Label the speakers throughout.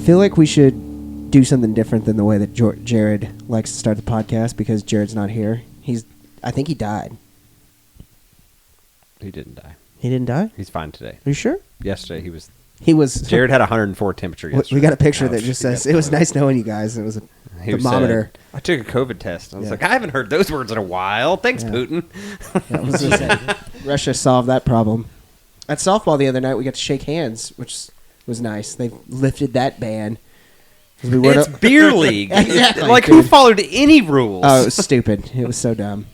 Speaker 1: feel like we should do something different than the way that Jared likes to start the podcast because Jared's not here. I think he died.
Speaker 2: He didn't die.
Speaker 1: He didn't die?
Speaker 2: He's fine today.
Speaker 1: Are you sure?
Speaker 2: Yesterday he was.
Speaker 1: Jared
Speaker 2: Jared had 104 temperature yesterday.
Speaker 1: We got a picture that
Speaker 2: Ouch.
Speaker 1: just says, it was nice knowing you guys. It was a
Speaker 2: He was
Speaker 1: thermometer.
Speaker 2: sad. I took a COVID test. I was
Speaker 1: Yeah.
Speaker 2: like, I haven't heard those words in a while. Thanks,
Speaker 1: Yeah.
Speaker 2: Putin.
Speaker 1: That was just Russia solved that problem. At softball the other night, we got to shake hands, which was nice. They lifted that ban. 'Cause we weren't
Speaker 2: It's beer league.
Speaker 1: Exactly,
Speaker 2: Like, who
Speaker 1: dude.
Speaker 2: followed any rules?
Speaker 1: Oh, it was stupid. It was so dumb.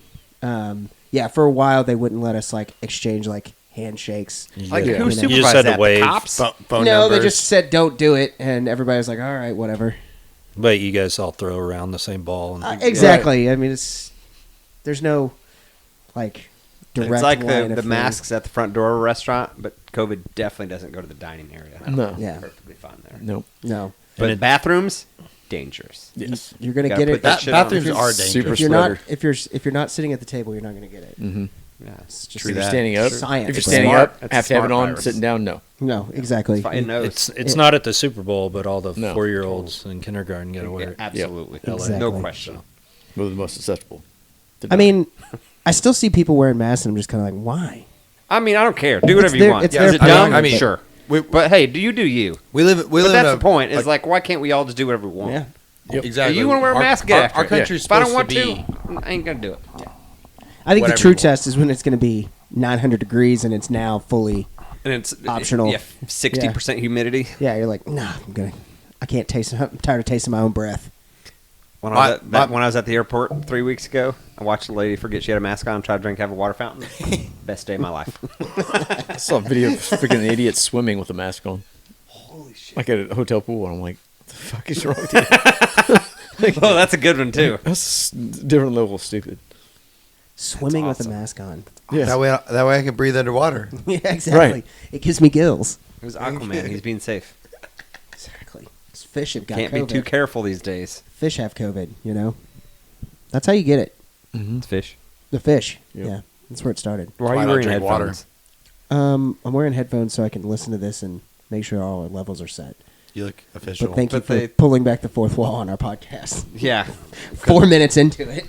Speaker 1: Yeah, for a while they wouldn't let us like exchange like handshakes.
Speaker 2: Like,
Speaker 3: Yeah.
Speaker 2: who
Speaker 1: You
Speaker 2: supervised
Speaker 1: know.
Speaker 3: You just had to
Speaker 2: that?
Speaker 3: wave.
Speaker 2: The cops?
Speaker 3: Phone
Speaker 1: No,
Speaker 3: numbers.
Speaker 1: they just said don't do it, and everybody was like, all right, whatever.
Speaker 3: But you guys all throw around the same ball. And
Speaker 1: Exactly. I mean, there's no like direct
Speaker 2: It's like
Speaker 1: line
Speaker 2: the
Speaker 1: of
Speaker 2: masks at the front door of a restaurant, but COVID definitely doesn't go to the dining area.
Speaker 4: No.
Speaker 1: Yeah.
Speaker 2: Perfectly fine there.
Speaker 4: Nope.
Speaker 1: No,
Speaker 2: But
Speaker 3: it-
Speaker 2: bathrooms, dangerous.
Speaker 4: Yes.
Speaker 1: you're gonna
Speaker 2: Gotta
Speaker 1: get
Speaker 2: put
Speaker 1: it.
Speaker 2: that shit on.
Speaker 3: bathrooms are dangerous.
Speaker 4: Super
Speaker 1: If you're not
Speaker 4: spreader.
Speaker 1: if you're not sitting at the table, you're not gonna get it.
Speaker 4: Mm-hmm.
Speaker 2: Yeah,
Speaker 1: It's just
Speaker 2: true
Speaker 4: If you're
Speaker 2: that.
Speaker 4: standing up,
Speaker 1: Science.
Speaker 4: if you're
Speaker 1: It's
Speaker 4: standing
Speaker 2: smart.
Speaker 4: up,
Speaker 2: It's a
Speaker 4: have to have it
Speaker 2: smart
Speaker 4: on.
Speaker 2: virus.
Speaker 4: Sitting down, no.
Speaker 1: No, exactly.
Speaker 2: It's fine. No,
Speaker 3: It's not at the Super Bowl, but all the
Speaker 4: No.
Speaker 3: 4-year-olds in kindergarten get to wear
Speaker 2: Yeah,
Speaker 3: it.
Speaker 2: absolutely.
Speaker 1: Exactly.
Speaker 2: No question.
Speaker 4: We're the most susceptible. to
Speaker 1: I
Speaker 4: die.
Speaker 1: mean, I still see people wearing masks, and I'm just kind of like, why?
Speaker 2: I mean, I don't care. Do whatever
Speaker 1: their-
Speaker 2: you want.
Speaker 1: it's
Speaker 2: Is
Speaker 1: their
Speaker 2: it dumb?
Speaker 1: prerogative.
Speaker 2: Sure.
Speaker 5: We-
Speaker 2: But hey, do you you?
Speaker 5: We live. We
Speaker 2: But
Speaker 5: live.
Speaker 2: that's
Speaker 5: in a,
Speaker 2: the point. Is like, why can't we all just do whatever we want?
Speaker 1: Yeah.
Speaker 4: Yep.
Speaker 5: Exactly.
Speaker 2: You want to wear a mask? Get after
Speaker 5: Our
Speaker 2: it.
Speaker 5: country's
Speaker 2: If I don't
Speaker 5: supposed
Speaker 2: want
Speaker 5: to be.
Speaker 2: I ain't gonna do it.
Speaker 1: I think
Speaker 5: Whatever
Speaker 1: the true
Speaker 5: you want.
Speaker 1: test is when it's going to be 900 degrees and it's now fully.
Speaker 2: And it's
Speaker 1: Optional.
Speaker 2: Yeah, 60% humidity.
Speaker 1: Yeah, you're like, nah, I can't taste. I'm tired of tasting my own breath.
Speaker 2: When I was at the airport 3 weeks ago, I watched a lady forget she had a mask on, try to drink out of a water fountain. Best day of my life.
Speaker 4: I saw a video of freaking idiots swimming with a mask on. Holy shit! Like at a hotel pool, and I'm like, "What the fuck is wrong with you?"
Speaker 2: Oh, that's a good one too.
Speaker 4: That's a different level of stupid.
Speaker 1: Swimming with
Speaker 2: awesome.
Speaker 1: a mask on.
Speaker 4: Yeah.
Speaker 5: That way I can breathe underwater.
Speaker 1: Yeah, exactly.
Speaker 4: Right.
Speaker 1: It gives me gills.
Speaker 2: It was Aquaman. He's being safe.
Speaker 1: Exactly. These fish have got
Speaker 2: Can't
Speaker 1: COVID.
Speaker 2: be too careful these days.
Speaker 1: Fish have COVID, you know? That's how you get it.
Speaker 2: It's fish.
Speaker 1: The fish.
Speaker 4: Yep.
Speaker 1: Yeah. That's where it started.
Speaker 2: Why are
Speaker 5: Why
Speaker 2: you
Speaker 5: not
Speaker 2: wearing
Speaker 5: drink water?
Speaker 2: headphones?
Speaker 1: I'm wearing headphones so I can listen to this and make sure all our levels are set.
Speaker 5: You look official.
Speaker 1: But thank you
Speaker 2: But
Speaker 1: for
Speaker 2: they-
Speaker 1: pulling back the fourth wall on our podcast.
Speaker 2: Yeah.
Speaker 1: 4 minutes into it.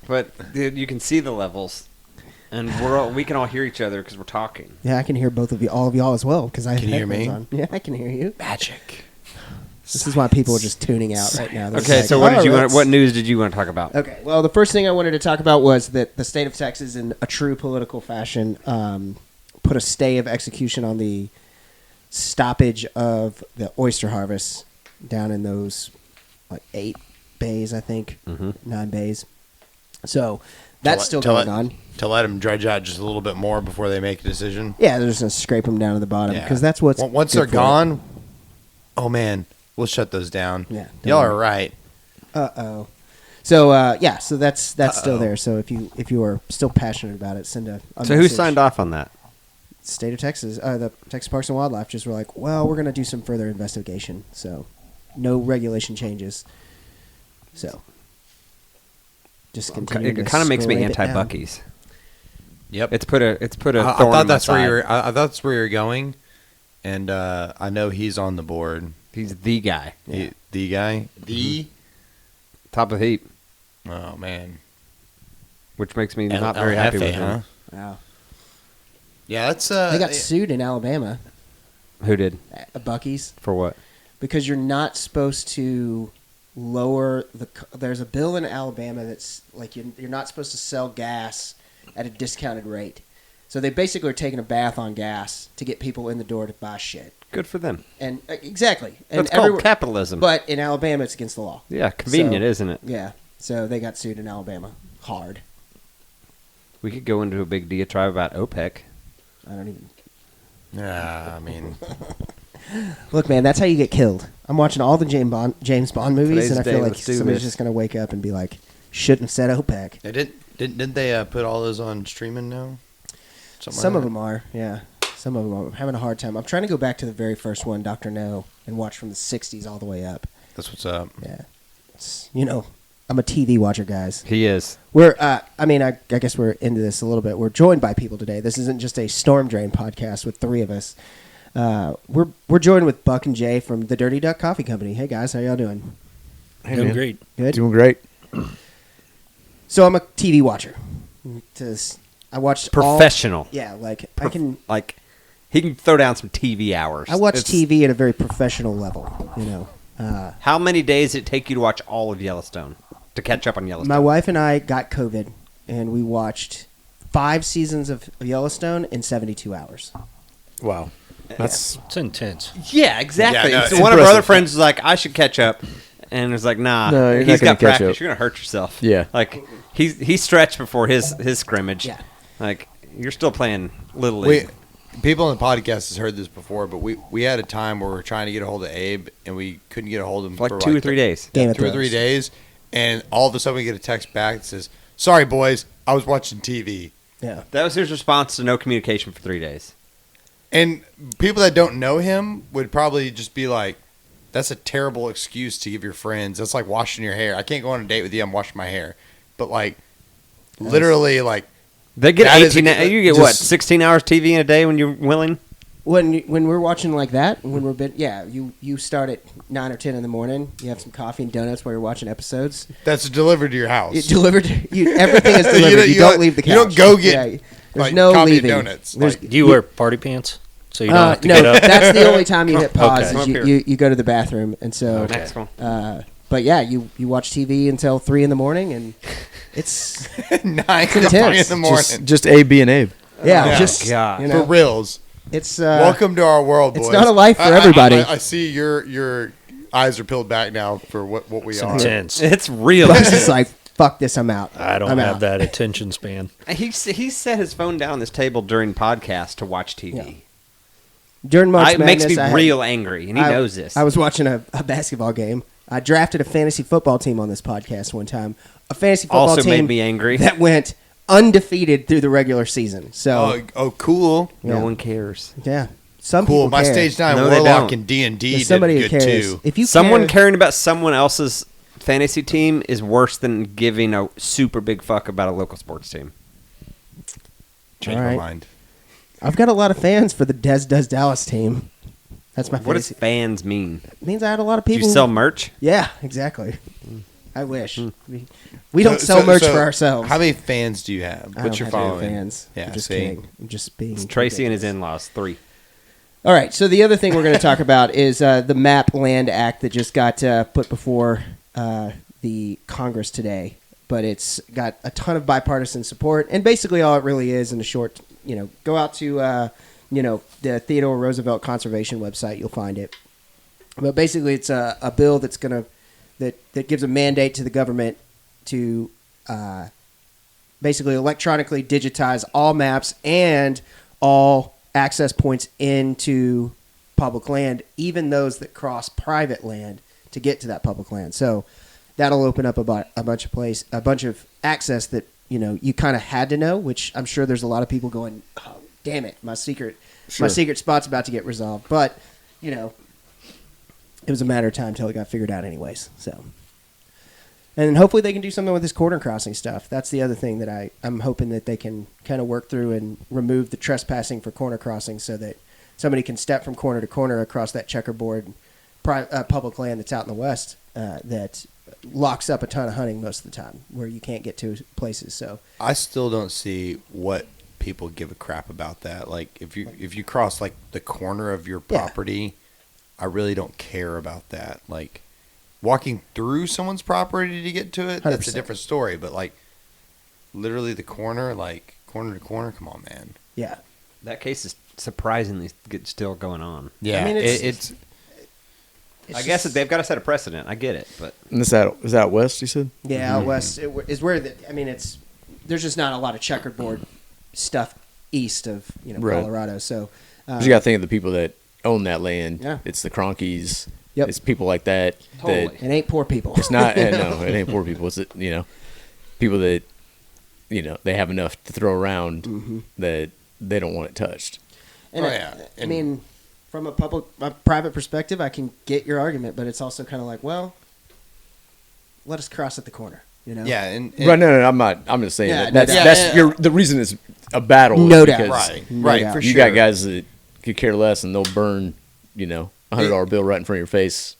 Speaker 2: But dude, you can see the levels, and we can all hear each other because we're talking.
Speaker 1: Yeah, I can hear both of you, all of y'all as well, because I have
Speaker 5: Can you hear
Speaker 1: headphones
Speaker 5: me?
Speaker 1: on. Yeah, I can hear you.
Speaker 5: Magic.
Speaker 1: This is why people are just tuning out right now. They're
Speaker 2: Okay,
Speaker 1: just
Speaker 2: so
Speaker 1: like,
Speaker 2: what did
Speaker 1: "Oh,
Speaker 2: you want?
Speaker 1: let's-"
Speaker 2: What news did you want to talk about?
Speaker 1: Okay, well, the first thing I wanted to talk about was that the state of Texas, in a true political fashion, put a stay of execution on the stoppage of the oyster harvest down in those 8 bays, I think, 9 bays. So that's still going on.
Speaker 5: To let them dredge out just a little bit more before they make a decision.
Speaker 1: Yeah, they're just gonna scrape them down to the bottom
Speaker 5: Yeah.
Speaker 1: because that's what's
Speaker 5: Once
Speaker 1: good
Speaker 5: they're
Speaker 1: for it.
Speaker 5: gone, oh man, we'll shut those down.
Speaker 1: Yeah,
Speaker 5: y'all
Speaker 1: don't
Speaker 5: are right.
Speaker 1: Uh-oh. So so that's still there. So if you are still passionate about it, send a
Speaker 2: So who
Speaker 1: message.
Speaker 2: signed off on that?
Speaker 1: State of Texas, the Texas Parks and Wildlife just were like, well, we're going to do some further investigation. So no regulation changes. So just continue.
Speaker 2: It kind of makes me
Speaker 1: scrape it down.
Speaker 2: anti-Buc-ee's.
Speaker 5: Yep.
Speaker 2: It's put a
Speaker 5: I
Speaker 2: thorn in
Speaker 5: thought
Speaker 2: my
Speaker 5: that's where
Speaker 2: side.
Speaker 5: you're. I thought that's where you're going, and I know he's on the board.
Speaker 2: He's the guy,
Speaker 5: The guy. The.
Speaker 2: top of the heap,
Speaker 5: Oh man.
Speaker 2: which makes me
Speaker 5: El-
Speaker 2: not very happy
Speaker 5: El
Speaker 2: with
Speaker 5: Jefe,
Speaker 2: him.
Speaker 1: Wow.
Speaker 5: Yeah, that's.
Speaker 1: They got sued in Alabama,
Speaker 2: Who did?
Speaker 1: Buc-ee's,
Speaker 2: For what?
Speaker 1: because you're not supposed to lower the. There's a bill in Alabama that's like you're not supposed to sell gas at a discounted rate. So they basically are taking a bath on gas to get people in the door to buy shit.
Speaker 2: Good for them.
Speaker 1: And exactly. And
Speaker 2: That's called capitalism.
Speaker 1: But in Alabama, it's against the law.
Speaker 2: Yeah, convenient,
Speaker 1: So-
Speaker 2: isn't it?
Speaker 1: Yeah. So they got sued in Alabama hard.
Speaker 2: We could go into a big diatribe about OPEC.
Speaker 1: I don't even.
Speaker 5: Yeah, I mean,
Speaker 1: Look, man, that's how you get killed. I'm watching all the James Bond movies,
Speaker 2: Today's
Speaker 1: and I
Speaker 2: the
Speaker 1: feel
Speaker 2: day,
Speaker 1: like
Speaker 2: let's do
Speaker 1: somebody's
Speaker 2: this.
Speaker 1: just going to wake up and be like, shouldn't have said OPEC.
Speaker 5: didn't they put all those on streaming now? Something
Speaker 1: Some
Speaker 5: like
Speaker 1: of
Speaker 5: that?
Speaker 1: them are, yeah. Some of them are. I'm having a hard time. I'm trying to go back to the very first one, Dr. No, and watch from the 60s all the way up.
Speaker 5: That's what's up.
Speaker 1: Yeah. I'm a TV watcher, guys.
Speaker 2: He is.
Speaker 1: We're, I guess we're into this a little bit. We're joined by people today. This isn't just a storm drain podcast with 3 of us. We're joined with Buck and Jay from the Dirty Duck Coffee Company. Hey guys, how y'all doing?
Speaker 4: Hey,
Speaker 3: Doing
Speaker 4: man.
Speaker 3: great.
Speaker 1: Good.
Speaker 4: Doing great.
Speaker 1: So I'm a TV watcher. I watched
Speaker 2: Professional.
Speaker 1: Yeah, like I can.
Speaker 2: Like, he can throw down some TV hours.
Speaker 1: I watch
Speaker 2: It's-
Speaker 1: TV at a very professional level. You know,
Speaker 2: How many days did it take you to watch all of Yellowstone? To catch up on Yellowstone?
Speaker 1: my wife and I got COVID, and we watched 5 seasons of Yellowstone in 72 hours.
Speaker 4: Wow. That's
Speaker 3: It's intense.
Speaker 2: Yeah, exactly.
Speaker 5: Yeah, no,
Speaker 2: so
Speaker 5: it's
Speaker 2: one of our
Speaker 4: impressive.
Speaker 2: other friends was like, I should catch up. And it was like, nah,
Speaker 4: No, you're
Speaker 2: he's
Speaker 4: not gonna
Speaker 2: got
Speaker 4: catch
Speaker 2: practice.
Speaker 4: up.
Speaker 2: You're going to hurt yourself.
Speaker 4: Yeah.
Speaker 2: Like, he stretched before his scrimmage.
Speaker 1: Yeah.
Speaker 2: Like, you're still playing Little League.
Speaker 5: People on the podcast has heard this before, but we had a time where we were trying to get a hold of Abe, and we couldn't get a hold of him
Speaker 2: For like 2 or 3 days.
Speaker 1: Game of
Speaker 5: 2 or 3
Speaker 1: Thrones.
Speaker 5: days, and all of a sudden we get a text back that says, "Sorry, boys, I was watching TV."
Speaker 1: Yeah.
Speaker 2: That was his response to no communication for 3 days.
Speaker 5: And people that don't know him would probably just be like, "That's a terrible excuse to give your friends. That's like washing your hair. I can't go on a date with you. I'm washing my hair." But like, literally, like,
Speaker 2: They get
Speaker 5: That is a
Speaker 2: 18.
Speaker 5: good-
Speaker 2: You get
Speaker 5: just-
Speaker 2: what? 16 hours TV in a day when you're willing.
Speaker 1: When we're watching like that, when you start at 9 or 10 in the morning. You have some coffee and donuts while you're watching episodes.
Speaker 5: that's delivered to your house.
Speaker 1: It delivered. Everything is delivered. You don't leave the couch.
Speaker 5: You don't go get
Speaker 1: There's
Speaker 5: like,
Speaker 1: no
Speaker 5: coffee
Speaker 1: leaving.
Speaker 5: and donuts.
Speaker 1: There's-
Speaker 5: Like,
Speaker 3: Do you wear party pants so you don't have to
Speaker 1: no,
Speaker 3: get up?
Speaker 1: that's the only time you hit pause.
Speaker 3: Okay.
Speaker 1: Is
Speaker 2: Come up
Speaker 1: you go to the bathroom, and so.
Speaker 2: Next one.
Speaker 1: But yeah, you watch TV until 3 in the morning, and it's
Speaker 5: 9
Speaker 1: intense.
Speaker 5: in the morning.
Speaker 4: just Abe being Abe.
Speaker 1: yeah,
Speaker 5: Oh,
Speaker 1: just
Speaker 2: God.
Speaker 1: you
Speaker 5: For
Speaker 1: know,
Speaker 5: reals.
Speaker 1: it's
Speaker 5: Welcome to our world, boys.
Speaker 1: it's not a life for everybody.
Speaker 5: I see your eyes are peeled back now for what we
Speaker 3: It's
Speaker 5: are.
Speaker 3: intense.
Speaker 2: It's real.
Speaker 1: Buck's just like, fuck this, I'm out.
Speaker 3: I don't
Speaker 1: I'm
Speaker 3: have
Speaker 1: out.
Speaker 3: that attention span.
Speaker 2: He set his phone down on this table during podcast to watch TV.
Speaker 1: Yeah. During March
Speaker 2: It makes
Speaker 1: Madness,
Speaker 2: me
Speaker 1: I had-
Speaker 2: real angry, and he
Speaker 1: I-
Speaker 2: knows this.
Speaker 1: I was watching a basketball game. I drafted a fantasy football team on this podcast one time. A fantasy football
Speaker 2: Also
Speaker 1: team
Speaker 2: made me angry.
Speaker 1: that went undefeated through the regular season. So
Speaker 5: Oh, cool.
Speaker 2: No
Speaker 1: yeah.
Speaker 2: one cares.
Speaker 1: yeah, some
Speaker 5: Cool.
Speaker 1: people
Speaker 5: My
Speaker 1: care.
Speaker 5: stage 9
Speaker 2: No, they
Speaker 5: warlock
Speaker 2: don't.
Speaker 5: and D&D
Speaker 1: There's
Speaker 5: did
Speaker 1: somebody who
Speaker 5: good
Speaker 1: cares.
Speaker 5: too.
Speaker 1: If you
Speaker 2: Someone
Speaker 1: care,
Speaker 2: caring about someone else's fantasy team is worse than giving a super big fuck about a local sports team.
Speaker 5: Change
Speaker 1: All
Speaker 5: my
Speaker 1: right.
Speaker 5: mind.
Speaker 1: I've got a lot of fans for the Des Does Dallas team. That's my
Speaker 2: What does
Speaker 1: fantasy.
Speaker 2: fans mean?
Speaker 1: It means I had a lot of
Speaker 2: Do
Speaker 1: people.
Speaker 2: you sell merch?
Speaker 1: Yeah, exactly. I wish we don't sell merch for ourselves.
Speaker 5: How many fans do you have?
Speaker 1: I
Speaker 5: What's
Speaker 1: don't
Speaker 5: your
Speaker 1: have any
Speaker 5: following?
Speaker 1: fans.
Speaker 5: Yeah,
Speaker 1: I'm just
Speaker 5: see?
Speaker 1: kidding. I'm just being.
Speaker 2: It's Tracy and his
Speaker 1: ridiculous.
Speaker 2: in-laws. 3.
Speaker 1: All right. So the other thing we're going to talk about is the MAP Land Act that just got put before the Congress today. But it's got a ton of bipartisan support, and basically all it really is, in a short, go out to the Theodore Roosevelt Conservation website. You'll find it. But basically, it's a bill that's that gives a mandate to the government to basically electronically digitize all maps and all access points into public land, even those that cross private land to get to that public land. So that'll open up a bunch of access that you kind of had to know. Which I'm sure there's a lot of people going, "Oh, damn it, my secret spot's about to get resolved." But it was a matter of time until it got figured out, anyways. So. And hopefully they can do something with this corner crossing stuff. That's the other thing that I'm hoping that they can kind of work through and remove the trespassing for corner crossing so that somebody can step from corner to corner across that checkerboard public land that's out in the west that locks up a ton of hunting most of the time where you can't get to places. So
Speaker 5: I still don't see what people give a crap about that. Like if you cross like the corner of your
Speaker 1: Yeah.
Speaker 5: property, I really don't care about that. Like walking through someone's property to get to it, that's a
Speaker 1: 100%.
Speaker 5: different story. But like literally the corner, like corner to corner, come on, man.
Speaker 1: yeah,
Speaker 2: That case is surprisingly still going on.
Speaker 5: Yeah,
Speaker 1: I mean,
Speaker 5: it's
Speaker 2: I guess they've got to set a precedent. I get it, but
Speaker 4: And is that out west, you said?
Speaker 1: yeah, out west is where there's just not a lot of checkerboard stuff east of
Speaker 4: Right.
Speaker 1: Colorado. So
Speaker 4: 'Cause you got to think of the people that own that land.
Speaker 1: Yeah.
Speaker 4: It's the Cronkies.
Speaker 1: Yep.
Speaker 4: It's people like that.
Speaker 2: Totally.
Speaker 4: That
Speaker 1: it ain't poor people.
Speaker 4: it's not. No, it ain't poor people. It's people that they have enough to throw around that they don't want it touched.
Speaker 1: And
Speaker 5: Oh, yeah.
Speaker 1: I mean, from a private perspective, I can get your argument, but it's also kind of like, well, let us cross at the corner,
Speaker 5: yeah, and
Speaker 4: Right? No, I'm not. I'm just saying
Speaker 1: Yeah,
Speaker 4: that.
Speaker 1: no
Speaker 4: That's
Speaker 1: doubt.
Speaker 4: that's the reason it's a battle.
Speaker 1: No
Speaker 4: is
Speaker 1: doubt.
Speaker 4: because
Speaker 5: right,
Speaker 1: No
Speaker 5: right,
Speaker 1: doubt.
Speaker 5: for
Speaker 4: You
Speaker 5: sure.
Speaker 4: got guys that could care less, and they'll burn, $100 bill right in front of your face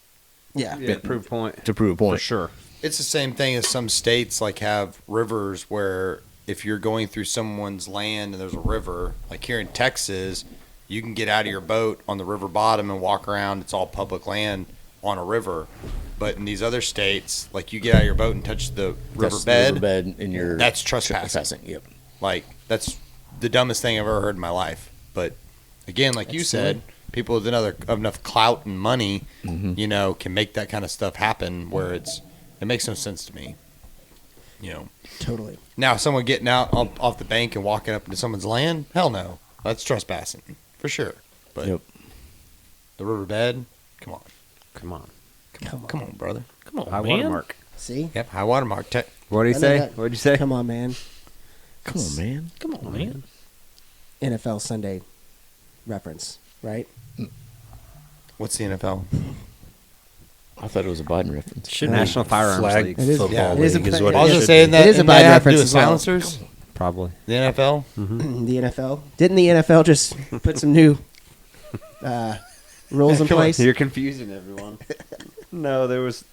Speaker 1: Yeah.
Speaker 2: Yeah, proof point.
Speaker 4: to prove a
Speaker 2: For
Speaker 4: point.
Speaker 2: sure.
Speaker 5: It's the same thing as some states like have rivers where if you're going through someone's land and there's a river, like here in Texas, you can get out of your boat on the river bottom and walk around. It's all public land on a river. But in these other states, like you get out of your boat and touch the
Speaker 4: That's the
Speaker 5: riverbed,
Speaker 4: riverbed in your
Speaker 5: that's trespassing.
Speaker 4: Yep.
Speaker 5: Like that's the dumbest thing I've ever heard in my life. But again, like you said, people with enough clout and money, can make that kind of stuff happen where it makes no sense to me.
Speaker 1: Totally.
Speaker 5: Now, someone getting out off the bank and walking up into someone's land, hell no, that's trespassing for sure. But
Speaker 4: Yep.
Speaker 5: the riverbed, come on,
Speaker 2: Come on.
Speaker 5: come on, brother.
Speaker 3: Come on,
Speaker 2: High
Speaker 3: man.
Speaker 2: watermark.
Speaker 1: See?
Speaker 5: Yep, high watermark.
Speaker 2: What did he
Speaker 1: I know
Speaker 2: say?
Speaker 1: that.
Speaker 2: What did you say?
Speaker 1: Come on, man.
Speaker 4: Come on, man.
Speaker 3: Come on, man.
Speaker 1: NFL Sunday reference, right?
Speaker 5: What's the NFL?
Speaker 4: I thought it was a Biden reference.
Speaker 3: Should
Speaker 2: National
Speaker 3: be
Speaker 2: Firearms
Speaker 3: flag
Speaker 2: League.
Speaker 1: It is-
Speaker 3: football
Speaker 1: yeah, it is a
Speaker 3: league is
Speaker 1: flag-
Speaker 3: what
Speaker 1: I
Speaker 5: I was
Speaker 3: it
Speaker 5: just
Speaker 3: should
Speaker 5: saying
Speaker 3: be.
Speaker 5: that.
Speaker 1: It is a
Speaker 5: and
Speaker 1: Biden
Speaker 5: that have to do
Speaker 1: reference
Speaker 5: with
Speaker 1: as well.
Speaker 5: silencers.
Speaker 2: Probably.
Speaker 5: The NFL.
Speaker 1: The NFL. Didn't the NFL just put some new rules in
Speaker 5: Come on.
Speaker 1: place?
Speaker 2: You're confusing everyone. No, there was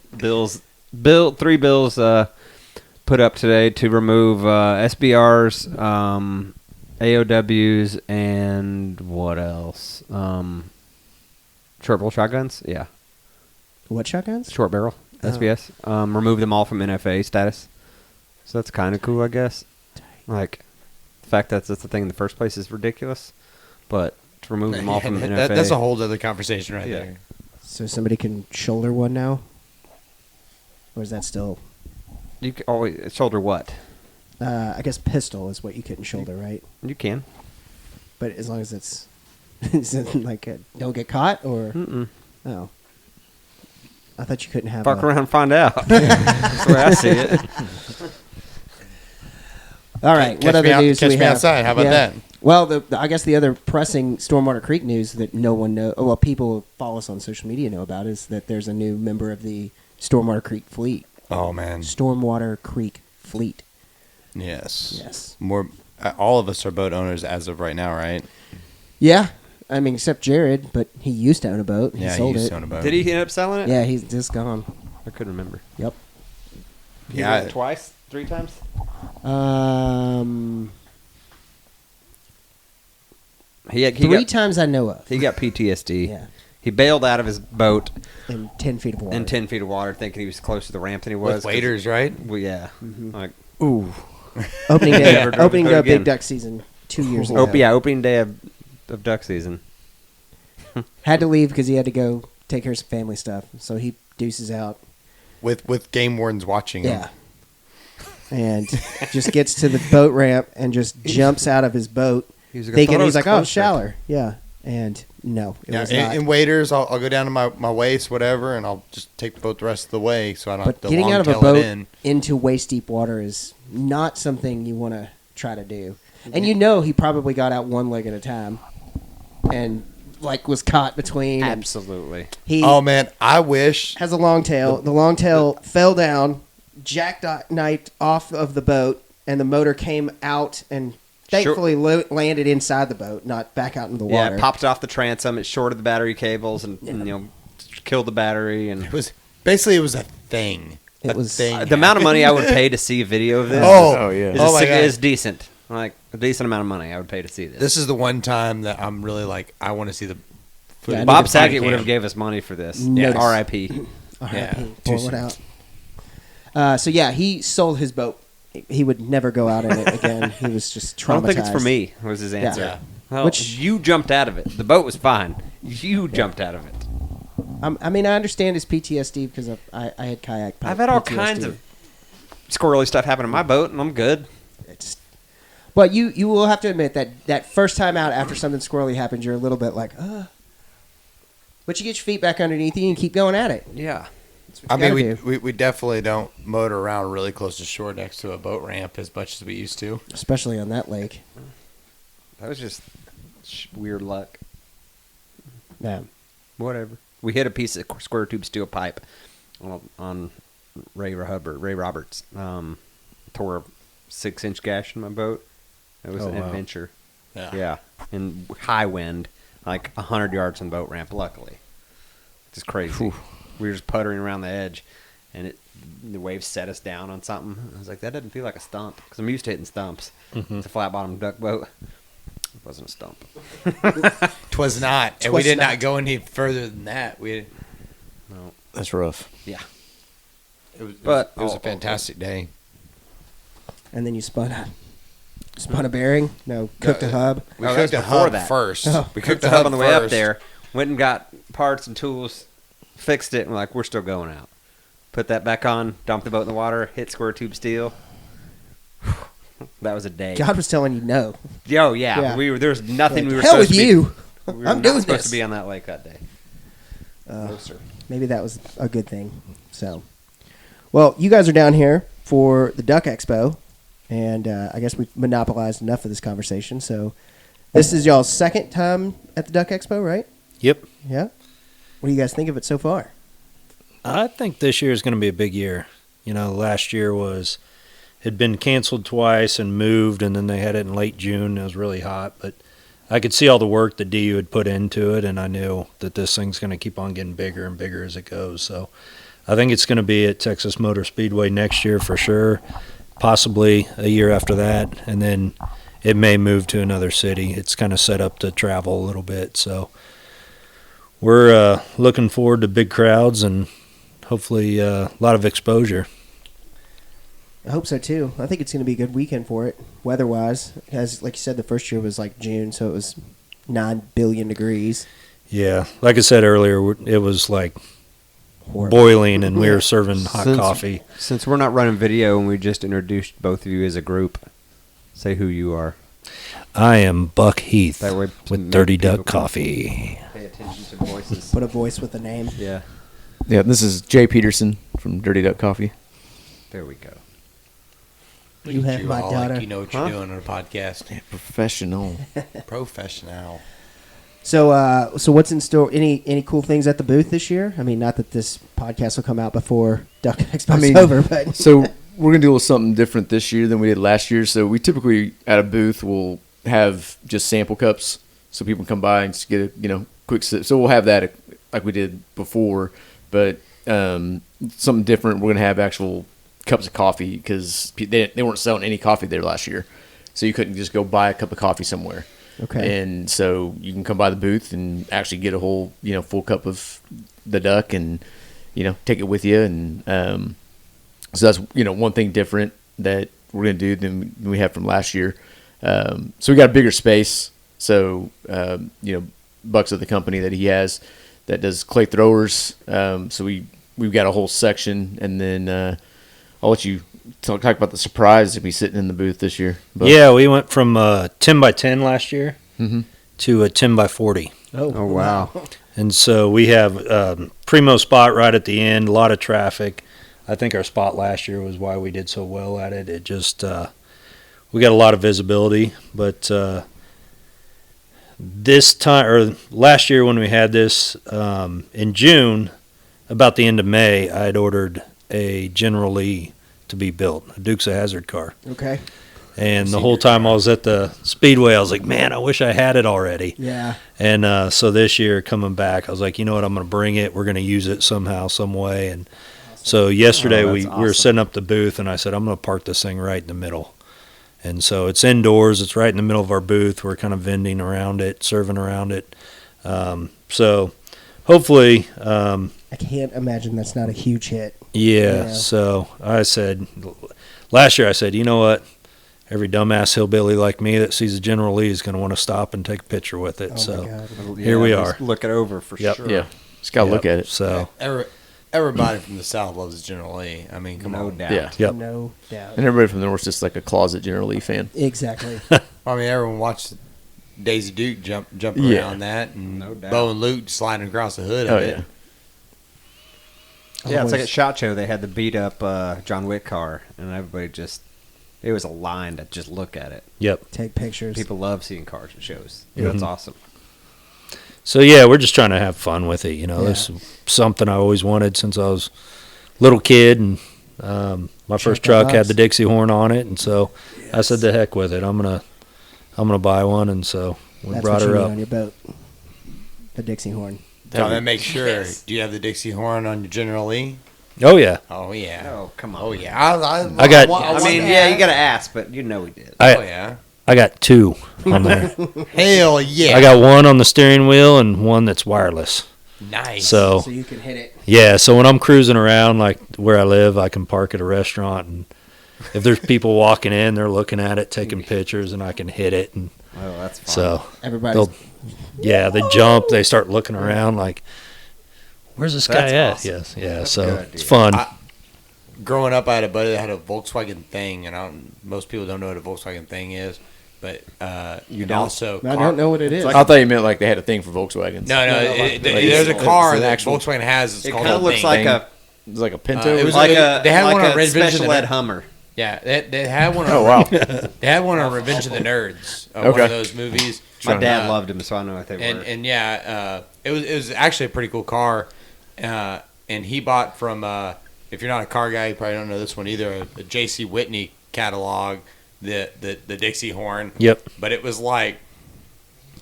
Speaker 2: three bills put up today to remove SBRs, AOWs, and what else? Short barrel shotguns. Yeah,
Speaker 1: What shotguns?
Speaker 2: short barrel SBS. Remove them all from NFA status. So that's kind of cool, I guess. Like the fact that that's the thing in the first place is ridiculous, but to remove them all from NFA.
Speaker 5: That's a whole other conversation right
Speaker 2: Yeah.
Speaker 5: there.
Speaker 1: So somebody can shoulder one now? Or is that still...
Speaker 2: You can always shoulder what?
Speaker 1: I guess pistol is what you couldn't shoulder, right?
Speaker 2: You can.
Speaker 1: But as long as it's... is it like don't get caught, or...
Speaker 2: Mm-mm.
Speaker 1: Oh. I thought you couldn't have
Speaker 2: Fuck
Speaker 1: a...
Speaker 2: around and find out. That's the way I see it.
Speaker 1: All right, what other news do
Speaker 5: Catch
Speaker 1: we
Speaker 5: me
Speaker 1: have?
Speaker 5: outside. How about that?
Speaker 1: Well, I guess the other pressing Stormwater Creek news that no one knows, well, people who follow us on social media know about, is that there's a new member of the Stormwater Creek fleet.
Speaker 5: Oh man.
Speaker 1: Stormwater Creek fleet.
Speaker 5: Yes.
Speaker 1: Yes.
Speaker 5: More. All of us are boat owners as of right now, right?
Speaker 1: Yeah, I mean, except Jared, but he used to own a boat. He
Speaker 5: Yeah,
Speaker 1: sold
Speaker 5: he used
Speaker 1: it.
Speaker 5: to own a boat.
Speaker 2: Did he end up selling it?
Speaker 1: Yeah, he's just gone.
Speaker 2: I couldn't remember.
Speaker 1: Yep.
Speaker 2: He
Speaker 5: Yeah,
Speaker 2: did it twice? 3 times? He
Speaker 1: Three
Speaker 2: got,
Speaker 1: times I know of.
Speaker 2: he got PTSD.
Speaker 1: Yeah.
Speaker 2: He bailed out of his boat
Speaker 1: In 10 feet of water.
Speaker 2: in 10 feet of water thinking he was closer to the ramp than he was.
Speaker 5: with waders, right?
Speaker 2: Well, yeah.
Speaker 1: Mm-hmm.
Speaker 2: Like,
Speaker 4: Ooh.
Speaker 1: Opening day,
Speaker 2: Never drove
Speaker 1: opening
Speaker 2: the
Speaker 1: day
Speaker 2: boat
Speaker 1: of Big
Speaker 2: again.
Speaker 1: Duck season 2 years ago.
Speaker 2: opening day of duck season.
Speaker 1: Had to leave because he had to go take care of some family stuff. So he deuces out.
Speaker 5: With game wardens watching him.
Speaker 1: Yeah. And just gets to the boat ramp and just jumps out of his boat,
Speaker 2: He was like, I
Speaker 1: thinking
Speaker 2: thought I
Speaker 1: he's
Speaker 2: was
Speaker 1: like, oh,
Speaker 2: closer.
Speaker 1: shallow. Yeah. And no, it
Speaker 5: Yeah,
Speaker 1: was not.
Speaker 5: in waders, I'll go down to my waist, whatever, and I'll just take the boat the rest of the way, so I don't
Speaker 1: but
Speaker 5: have to
Speaker 1: getting
Speaker 5: long
Speaker 1: out of a
Speaker 5: tail
Speaker 1: boat
Speaker 5: it in.
Speaker 1: into waist deep water is not something you want to try to do. And you know he probably got out one leg at a time and like was caught between. and
Speaker 2: Absolutely.
Speaker 1: He
Speaker 5: Oh man, I wish.
Speaker 1: has a long tail. The long tail fell down, jackknifed off of the boat, and the motor came out and thankfully landed inside the boat, not back out into the
Speaker 2: Yeah,
Speaker 1: water.
Speaker 2: it popped off the transom. It shorted the battery cables and killed the battery. And
Speaker 5: It was a thing.
Speaker 1: It
Speaker 5: A
Speaker 1: was-
Speaker 5: thing
Speaker 2: the amount of money I would
Speaker 5: happened.
Speaker 2: pay to see a video of this
Speaker 5: Oh,
Speaker 4: yeah.
Speaker 2: is,
Speaker 5: Oh my God.
Speaker 2: is decent. Like a decent amount of money I would pay to see this.
Speaker 5: This is the one time that I'm really like, I want to see the footage.
Speaker 1: Yeah, I
Speaker 2: Bob
Speaker 1: need to
Speaker 2: Saget
Speaker 5: find
Speaker 2: would have
Speaker 5: him.
Speaker 2: gave us money for this.
Speaker 1: Notice.
Speaker 2: Yeah. R.I.P.
Speaker 5: Yeah,
Speaker 1: RIP,
Speaker 5: too
Speaker 1: pour it
Speaker 5: soon.
Speaker 1: out. So yeah, he sold his boat. He would never go out in it again. He was just traumatized.
Speaker 2: I don't think it's for me. Was his answer.
Speaker 5: Yeah.
Speaker 2: Well,
Speaker 1: Which-
Speaker 2: you jumped out of it. The boat was fine. You jumped out of it.
Speaker 1: I mean, I understand his PTSD because I had kayak.
Speaker 2: I've had all
Speaker 1: PTSD.
Speaker 2: kinds of squirrely stuff happen in my boat, and I'm good.
Speaker 1: It's, but you will have to admit that first time out after something squirrely happens, you're a little bit like, but you get your feet back underneath you and keep going at it.
Speaker 2: Yeah.
Speaker 1: That's what
Speaker 5: I
Speaker 1: you
Speaker 5: mean,
Speaker 1: gotta do.
Speaker 5: we definitely don't motor around really close to shore next to a boat ramp as much as we used to.
Speaker 1: Especially on that lake.
Speaker 2: That was just weird luck.
Speaker 1: Yeah.
Speaker 2: Whatever. We hit a piece of square tube steel pipe on Ray Roberts. Tore a 6-inch gash in my boat. It was
Speaker 5: Oh,
Speaker 2: an
Speaker 5: wow.
Speaker 2: adventure.
Speaker 5: Yeah.
Speaker 2: Yeah. In high wind. like 100 yards from the boat ramp. Luckily, it's crazy. We were just puttering around the edge, and the waves set us down on something. I was like, that doesn't feel like a stump because I'm used to hitting stumps. It's a flat bottom duck boat. It wasn't a stump.
Speaker 5: Twas not, and we did not go any further than that.
Speaker 2: No.
Speaker 4: That's rough.
Speaker 2: Yeah.
Speaker 5: It was
Speaker 2: But-
Speaker 5: a fantastic day.
Speaker 1: And then you spun a bearing. No, cooked a hub.
Speaker 5: We
Speaker 2: Oh,
Speaker 5: cooked
Speaker 2: that
Speaker 5: a
Speaker 2: was before
Speaker 5: hub
Speaker 2: that.
Speaker 5: first.
Speaker 1: Oh.
Speaker 2: We cooked the hub on the way up there, went and got parts and tools, fixed it, and we're like, we're still going out. Put that back on, dumped the boat in the water, hit square tube steel. That was a day.
Speaker 1: God was telling you no.
Speaker 2: Yo, yeah.
Speaker 1: Yeah.
Speaker 2: There was nothing
Speaker 1: Like,
Speaker 2: we were
Speaker 1: hell
Speaker 2: supposed
Speaker 1: with
Speaker 2: to be.
Speaker 1: you.
Speaker 2: We were
Speaker 1: I'm
Speaker 2: not
Speaker 1: doing
Speaker 2: supposed
Speaker 1: this.
Speaker 2: to be on that lake that day.
Speaker 1: Maybe that was a good thing. So, well, you guys are down here for the Duck Expo, and I guess we've monopolized enough of this conversation. So, this is y'all's second time at the Duck Expo, right?
Speaker 3: Yep.
Speaker 1: Yeah. What do you guys think of it so far?
Speaker 3: I think this year is going to be a big year. Last year had been canceled twice and moved, and then they had it in late June. It was really hot, but I could see all the work that DU had put into it, and I knew that this thing's going to keep on getting bigger and bigger as it goes. So I think it's going to be at Texas Motor Speedway next year for sure, possibly a year after that, and then it may move to another city. It's kind of set up to travel a little bit, so we're looking forward to big crowds and hopefully a lot of exposure.
Speaker 1: I hope so too. I think it's going to be a good weekend for it, weather-wise. As like you said, the first year was like June, so it was 9 billion degrees.
Speaker 3: Yeah, like I said earlier, it was like
Speaker 1: Horrible.
Speaker 3: boiling, and we were serving hot coffee.
Speaker 2: Since we're not running video and we just introduced both of you as a group, say who you are.
Speaker 3: I am Buck Heath
Speaker 2: That way
Speaker 3: with Dirty
Speaker 2: people
Speaker 3: Duck
Speaker 2: can
Speaker 3: Coffee.
Speaker 2: Pay attention to voices.
Speaker 1: Put a voice with a name.
Speaker 2: Yeah,
Speaker 4: Yeah, this is Jay Peterson from Dirty Duck Coffee.
Speaker 2: there we go.
Speaker 1: You have my
Speaker 5: all
Speaker 1: daughter.
Speaker 5: Like you know what you're doing on a podcast.
Speaker 4: Professional.
Speaker 5: Professional.
Speaker 1: So, so what's in store? Any cool things at the booth this year? I mean, not that this podcast will come out before Duck Expo's over, but
Speaker 4: So we're going to do a little something different this year than we did last year. So we typically, at a booth, will have just sample cups so people can come by and just get a quick sip. So we'll have that like we did before, but something different. We're going to have actual cups of coffee because they weren't selling any coffee there last year. So you couldn't just go buy a cup of coffee somewhere.
Speaker 1: okay.
Speaker 4: And so you can come by the booth and actually get a whole, full cup of the duck and, take it with you. And so that's, one thing different that we're going to do than we have from last year. So we got a bigger space. So, Buck's of the company that he has that does clay throwers. So we've got a whole section. And then I'll let you talk about the surprise to be sitting in the booth this year. Buck.
Speaker 3: Yeah, we went from 10 by 10 last year
Speaker 4: Mhm.
Speaker 3: to a 10 by 40.
Speaker 2: Oh wow.
Speaker 3: And so we have primo spot right at the end, a lot of traffic. I think our spot last year was why we did so well at it. It just, we got a lot of visibility, but this time, or last year when we had this, in June, about the end of May, I had ordered a General Lee to be built, a Dukes of Hazzard car.
Speaker 1: Okay.
Speaker 3: And the whole time I was at the Speedway, I was like, man, I wish I had it already.
Speaker 1: Yeah.
Speaker 3: And so this year coming back, I was like, you know what, I'm going to bring it. We're going to use it somehow, some way. And so yesterday
Speaker 2: Oh,
Speaker 3: we
Speaker 2: that's
Speaker 3: were
Speaker 2: awesome.
Speaker 3: setting up the booth, and I said, I'm going to park this thing right in the middle. And so it's indoors. It's right in the middle of our booth. We're kind of vending around it, serving around it. So hopefully,
Speaker 1: I can't imagine that's not a huge hit.
Speaker 3: yeah.
Speaker 1: Yeah.
Speaker 3: So I said, last year I said, you know what? Every dumbass hillbilly like me that sees a General Lee is going to want to stop and take a picture with it.
Speaker 1: Oh
Speaker 3: so
Speaker 1: my God.
Speaker 3: Here we
Speaker 2: at least
Speaker 3: are.
Speaker 2: Look it over for
Speaker 3: Yep.
Speaker 2: sure.
Speaker 4: Yeah. Just got to look at it.
Speaker 3: So
Speaker 5: Everybody from the South loves General Lee. I mean, come
Speaker 2: No
Speaker 5: on.
Speaker 2: doubt.
Speaker 4: Yeah.
Speaker 3: Yep.
Speaker 1: No doubt.
Speaker 4: And everybody from the North's just like a closet General Lee fan.
Speaker 1: Exactly.
Speaker 5: I mean, everyone watched Daisy Duke jump
Speaker 4: Yeah.
Speaker 5: around that, and
Speaker 2: No doubt.
Speaker 5: Bo and Luke sliding across the hood
Speaker 4: Oh,
Speaker 5: of it.
Speaker 4: yeah.
Speaker 2: Yeah, it's like
Speaker 1: Always-
Speaker 2: at SHOT Show, they had the beat up John Wick car, and everybody just, it was a line to just look at it.
Speaker 3: yep.
Speaker 1: Take pictures.
Speaker 2: People love seeing cars at shows. That's awesome.
Speaker 3: So yeah, we're just trying to have fun with it. You know,
Speaker 1: Yeah.
Speaker 3: this is something I always wanted since I was a little kid, and my first
Speaker 1: that
Speaker 3: truck had
Speaker 1: box.
Speaker 3: the Dixie horn on it, and so I said, "The heck with it! I'm gonna buy one." And so we
Speaker 1: That's
Speaker 3: brought
Speaker 1: what you
Speaker 3: her
Speaker 1: need
Speaker 3: up.
Speaker 1: on your boat. the Dixie horn.
Speaker 5: Tell them, make sure. Do you have the Dixie horn on your General Lee?
Speaker 3: Oh yeah,
Speaker 5: Oh yeah.
Speaker 2: Oh, come on.
Speaker 5: Oh yeah.
Speaker 3: I got-
Speaker 2: I mean, yeah, you got to ask, but you know we did.
Speaker 5: Oh yeah.
Speaker 3: I got 2 on there.
Speaker 5: Hell yeah.
Speaker 3: I got one on the steering wheel and one that's wireless.
Speaker 5: nice.
Speaker 3: So
Speaker 1: So you can hit it.
Speaker 3: yeah, so when I'm cruising around like where I live, I can park at a restaurant, and if there's people walking in, they're looking at it, taking pictures, and I can hit it. And
Speaker 2: Oh, that's fun.
Speaker 3: so
Speaker 1: Everybody's
Speaker 3: they jump, they start looking around like, where's this guy
Speaker 2: That's
Speaker 3: at?
Speaker 2: awesome.
Speaker 3: Yes, yeah.
Speaker 2: That's a
Speaker 3: So
Speaker 2: good
Speaker 3: it's
Speaker 2: idea.
Speaker 3: fun.
Speaker 5: Growing up, I had a buddy that had a Volkswagen Thing, and most people don't know what a Volkswagen Thing is, but
Speaker 2: You
Speaker 5: and
Speaker 2: don't?
Speaker 5: also
Speaker 1: I don't know what it is.
Speaker 4: I thought you meant like they had a thing for Volkswagens.
Speaker 5: No,
Speaker 4: Like
Speaker 5: there's a
Speaker 4: it's
Speaker 5: car
Speaker 4: an
Speaker 5: that
Speaker 4: actual-
Speaker 5: Volkswagen has. It's
Speaker 2: It
Speaker 5: called
Speaker 2: kind of
Speaker 5: a
Speaker 2: looks
Speaker 5: Thing.
Speaker 2: like
Speaker 4: Thing.
Speaker 2: a
Speaker 4: It's like a Pinto.
Speaker 5: it was
Speaker 2: like
Speaker 5: like-
Speaker 2: a
Speaker 5: they had
Speaker 2: like
Speaker 5: one on
Speaker 2: a
Speaker 5: Revenge of
Speaker 2: special
Speaker 5: the
Speaker 2: ed
Speaker 5: Nerds.
Speaker 2: Hummer.
Speaker 5: Yeah, they had one. On,
Speaker 4: Oh wow.
Speaker 5: They had one on Revenge of the Nerds. One
Speaker 4: Okay.
Speaker 5: of those movies.
Speaker 2: My dad
Speaker 5: Uh,
Speaker 2: loved him, so I know what they were.
Speaker 5: And yeah, it was actually a pretty cool car, and he bought from if you're not a car guy, you probably don't know this one either. A J.C. Whitney catalog, the Dixie horn.
Speaker 3: Yep.
Speaker 5: But it was like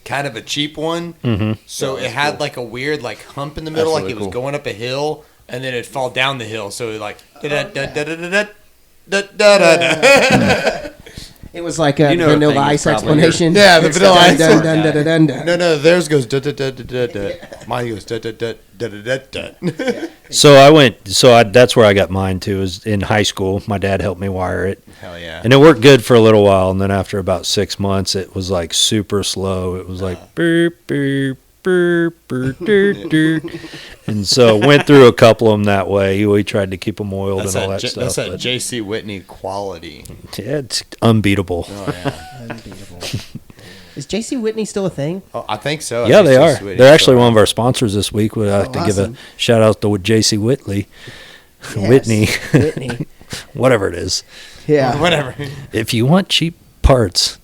Speaker 5: kind of a cheap one,
Speaker 3: Mm-hmm.
Speaker 5: so it had like a weird like hump in the middle,
Speaker 4: That's
Speaker 5: like
Speaker 4: really
Speaker 5: it was
Speaker 4: cool.
Speaker 5: going up a hill, and then it'd fall down the hill. So it like da-da-da-da-da-da-da-da-da.
Speaker 1: It was like a
Speaker 2: You know a
Speaker 1: Vanilla
Speaker 2: thing
Speaker 1: Ice
Speaker 2: that's probably
Speaker 1: explanation.
Speaker 5: Yeah, the Vanilla Ice.
Speaker 1: Dun, dun, dun, dun, dun, dun.
Speaker 5: No, theirs goes da da da da da da. Mine goes da da da da da da da.
Speaker 3: So that's where I got mine too. Is in high school. My dad helped me wire it,
Speaker 5: Hell yeah.
Speaker 3: and it worked good for a little while. And then after about 6 months, it was like super slow. It was like beep beep beep beep beep beep. And so went through a couple of them that way. We tried to keep them oiled
Speaker 5: That's
Speaker 3: and all
Speaker 5: that,
Speaker 3: that stuff.
Speaker 5: that's that
Speaker 3: but
Speaker 5: J.C. Whitney quality.
Speaker 3: yeah, it's unbeatable.
Speaker 5: Oh yeah.
Speaker 1: Unbeatable. Is J.C. Whitney still a thing?
Speaker 5: Oh, I think so. I
Speaker 3: Yeah,
Speaker 5: think
Speaker 3: they are.
Speaker 5: J.C. Whitney's
Speaker 3: They're actually
Speaker 5: still
Speaker 3: one of our sponsors this week. We'd like to give
Speaker 1: awesome.
Speaker 3: a shout out to J.C. Whitley,
Speaker 1: Yes.
Speaker 3: Whitney,
Speaker 1: Whitney.
Speaker 3: whatever it is.
Speaker 1: Yeah.
Speaker 5: whatever.
Speaker 3: If you want cheap parts,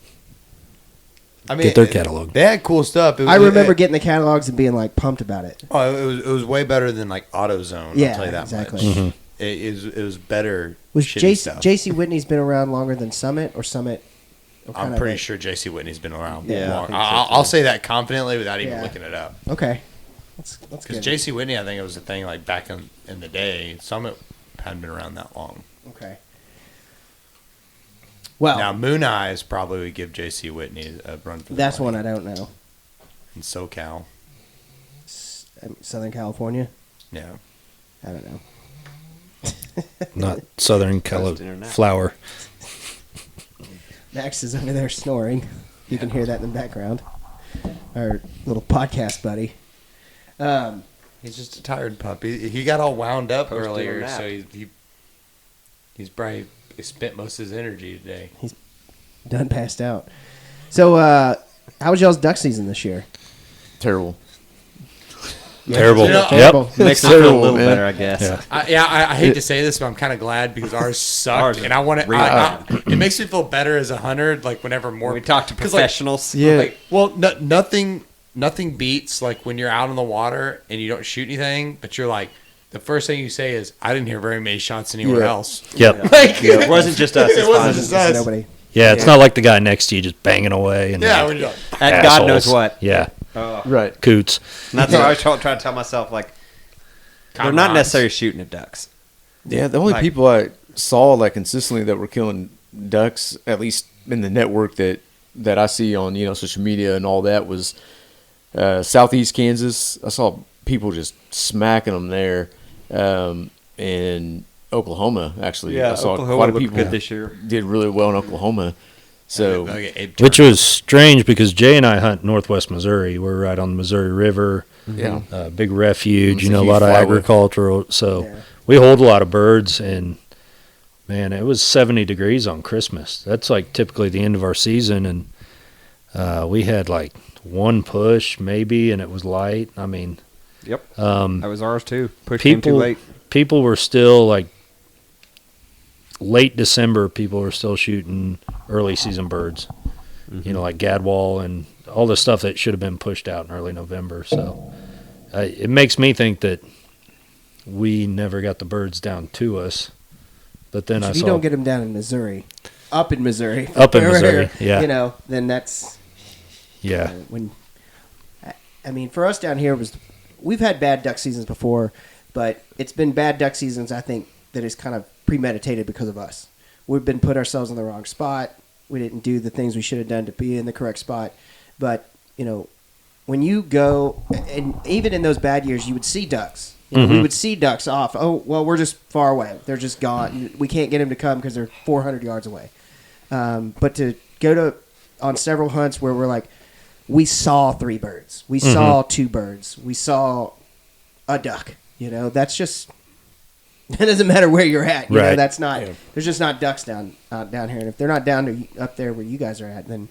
Speaker 5: I mean,
Speaker 3: get their catalog.
Speaker 5: They had cool stuff. It was,
Speaker 1: I remember getting the catalogs and being like pumped about it.
Speaker 5: it was way better than like AutoZone.
Speaker 1: Yeah,
Speaker 5: I'll tell you that
Speaker 1: exactly.
Speaker 5: much.
Speaker 3: Mm-hmm.
Speaker 5: It was better.
Speaker 1: Was
Speaker 5: shitty stuff.
Speaker 1: J.C. Whitney's been around longer than Summit or Summit? What kind
Speaker 5: I'm
Speaker 1: of
Speaker 5: pretty
Speaker 1: a-
Speaker 5: sure J.C. Whitney's been around.
Speaker 1: Yeah, I
Speaker 5: long.
Speaker 2: think so,
Speaker 5: I'll say that confidently without even
Speaker 1: Yeah.
Speaker 5: looking it up.
Speaker 1: Okay. That's
Speaker 5: Because
Speaker 1: good.
Speaker 5: J.C. Whitney, I think it was a thing like back in the day. Summit hadn't been around that long.
Speaker 1: Okay. Well,
Speaker 5: Now Moon Eyes probably would give J.C. Whitney a run for the
Speaker 1: that's
Speaker 5: money.
Speaker 1: one I don't know.
Speaker 5: In SoCal.
Speaker 1: Southern California?
Speaker 5: Yeah.
Speaker 1: I don't know.
Speaker 3: Not Southern
Speaker 2: Coast Internet.
Speaker 3: Flower.
Speaker 1: Max is over there snoring. You can hear that in the background. Our little podcast buddy.
Speaker 5: He's just a tired puppy. He got all wound up
Speaker 2: Posted a
Speaker 5: earlier,
Speaker 2: nap.
Speaker 5: so he's probably spent most of his energy today.
Speaker 1: Done passed out. So, how was y'all's duck season this year?
Speaker 4: Terrible.
Speaker 3: Terrible.
Speaker 5: You know,
Speaker 3: Yep.
Speaker 2: Makes me feel a
Speaker 4: terrible,
Speaker 2: little
Speaker 4: man.
Speaker 2: better, I guess.
Speaker 3: Yeah.
Speaker 5: I hate to say this, but I'm kind of glad because ours sucked,
Speaker 2: Ours
Speaker 5: and I want to.
Speaker 2: really
Speaker 5: It makes me feel better as a hunter, like whenever more.
Speaker 2: When we talk to
Speaker 5: 'cause, like,
Speaker 2: professionals.
Speaker 4: Yeah.
Speaker 5: Like, well, nothing beats like when you're out on the water and you don't shoot anything, but you're like, the first thing you say is, "I didn't hear very many shots anywhere
Speaker 1: Yeah.
Speaker 5: else."
Speaker 3: Yep.
Speaker 5: Like,
Speaker 2: It wasn't just us.
Speaker 5: It
Speaker 2: It's
Speaker 5: wasn't
Speaker 2: fine.
Speaker 5: just
Speaker 1: There's
Speaker 5: us.
Speaker 1: nobody.
Speaker 3: Yeah, it's not like the guy next to you just banging away and
Speaker 5: Yeah, when you're like,
Speaker 2: And God knows
Speaker 3: assholes.
Speaker 2: what.
Speaker 3: Yeah,
Speaker 4: Right.
Speaker 3: coots.
Speaker 2: And that's what I was trying to tell myself. Like, they're not
Speaker 5: Comrades.
Speaker 2: necessarily shooting at ducks.
Speaker 4: Yeah, the only
Speaker 2: Like-
Speaker 4: people I saw like consistently that were killing ducks, at least in the network that I see on social media and all that, was Southeast Kansas. I saw people just smacking them there, and Oklahoma actually. I saw
Speaker 2: Oklahoma
Speaker 4: quite a
Speaker 2: looked
Speaker 4: people
Speaker 2: good this year.
Speaker 4: did really well in Oklahoma. So
Speaker 5: Okay, it
Speaker 3: Which
Speaker 5: turned-
Speaker 3: was strange because Jay and I hunt Northwest Missouri. We're right on the Missouri River,
Speaker 4: yeah,
Speaker 3: big refuge.
Speaker 4: It's
Speaker 3: You
Speaker 4: a
Speaker 3: know, a
Speaker 4: huge
Speaker 3: lot of
Speaker 4: flyway.
Speaker 3: agricultural. So
Speaker 1: Yeah.
Speaker 3: we hold a lot of birds, and man, it was 70 degrees on Christmas. That's like typically the end of our season, and we had like one push maybe, and it was light. I mean,
Speaker 2: Yep.
Speaker 3: um,
Speaker 2: That was ours too. Pushed him too
Speaker 3: people
Speaker 2: late.
Speaker 3: people were still like late December. People were still shooting early season birds. You know, like gadwall and all the stuff that should have been pushed out in early November. So it makes me think that we never got the birds down to us. But then I
Speaker 1: If you
Speaker 3: saw
Speaker 1: don't get them down in Missouri, up in Missouri,
Speaker 3: Up in Missouri, yeah.
Speaker 1: then that's
Speaker 3: yeah.
Speaker 1: when I mean, for us down here, we've had bad duck seasons before, but it's been bad duck seasons, I think, that is kind of premeditated because of us. We've been put ourselves in the wrong spot. We didn't do the things we should have done to be in the correct spot. But, when you go, and even in those bad years, you would see ducks. We would see ducks off. Oh, well, we're just far away. They're just gone. We can't get them to come because they're 400 yards away. But to go on several hunts where we're like, we saw 3 birds. We saw 2 birds. We saw a duck. That's just, it doesn't matter where you're at.
Speaker 3: Right.
Speaker 1: That's not, there's just not ducks down here. And if they're not up there where you guys are at, then.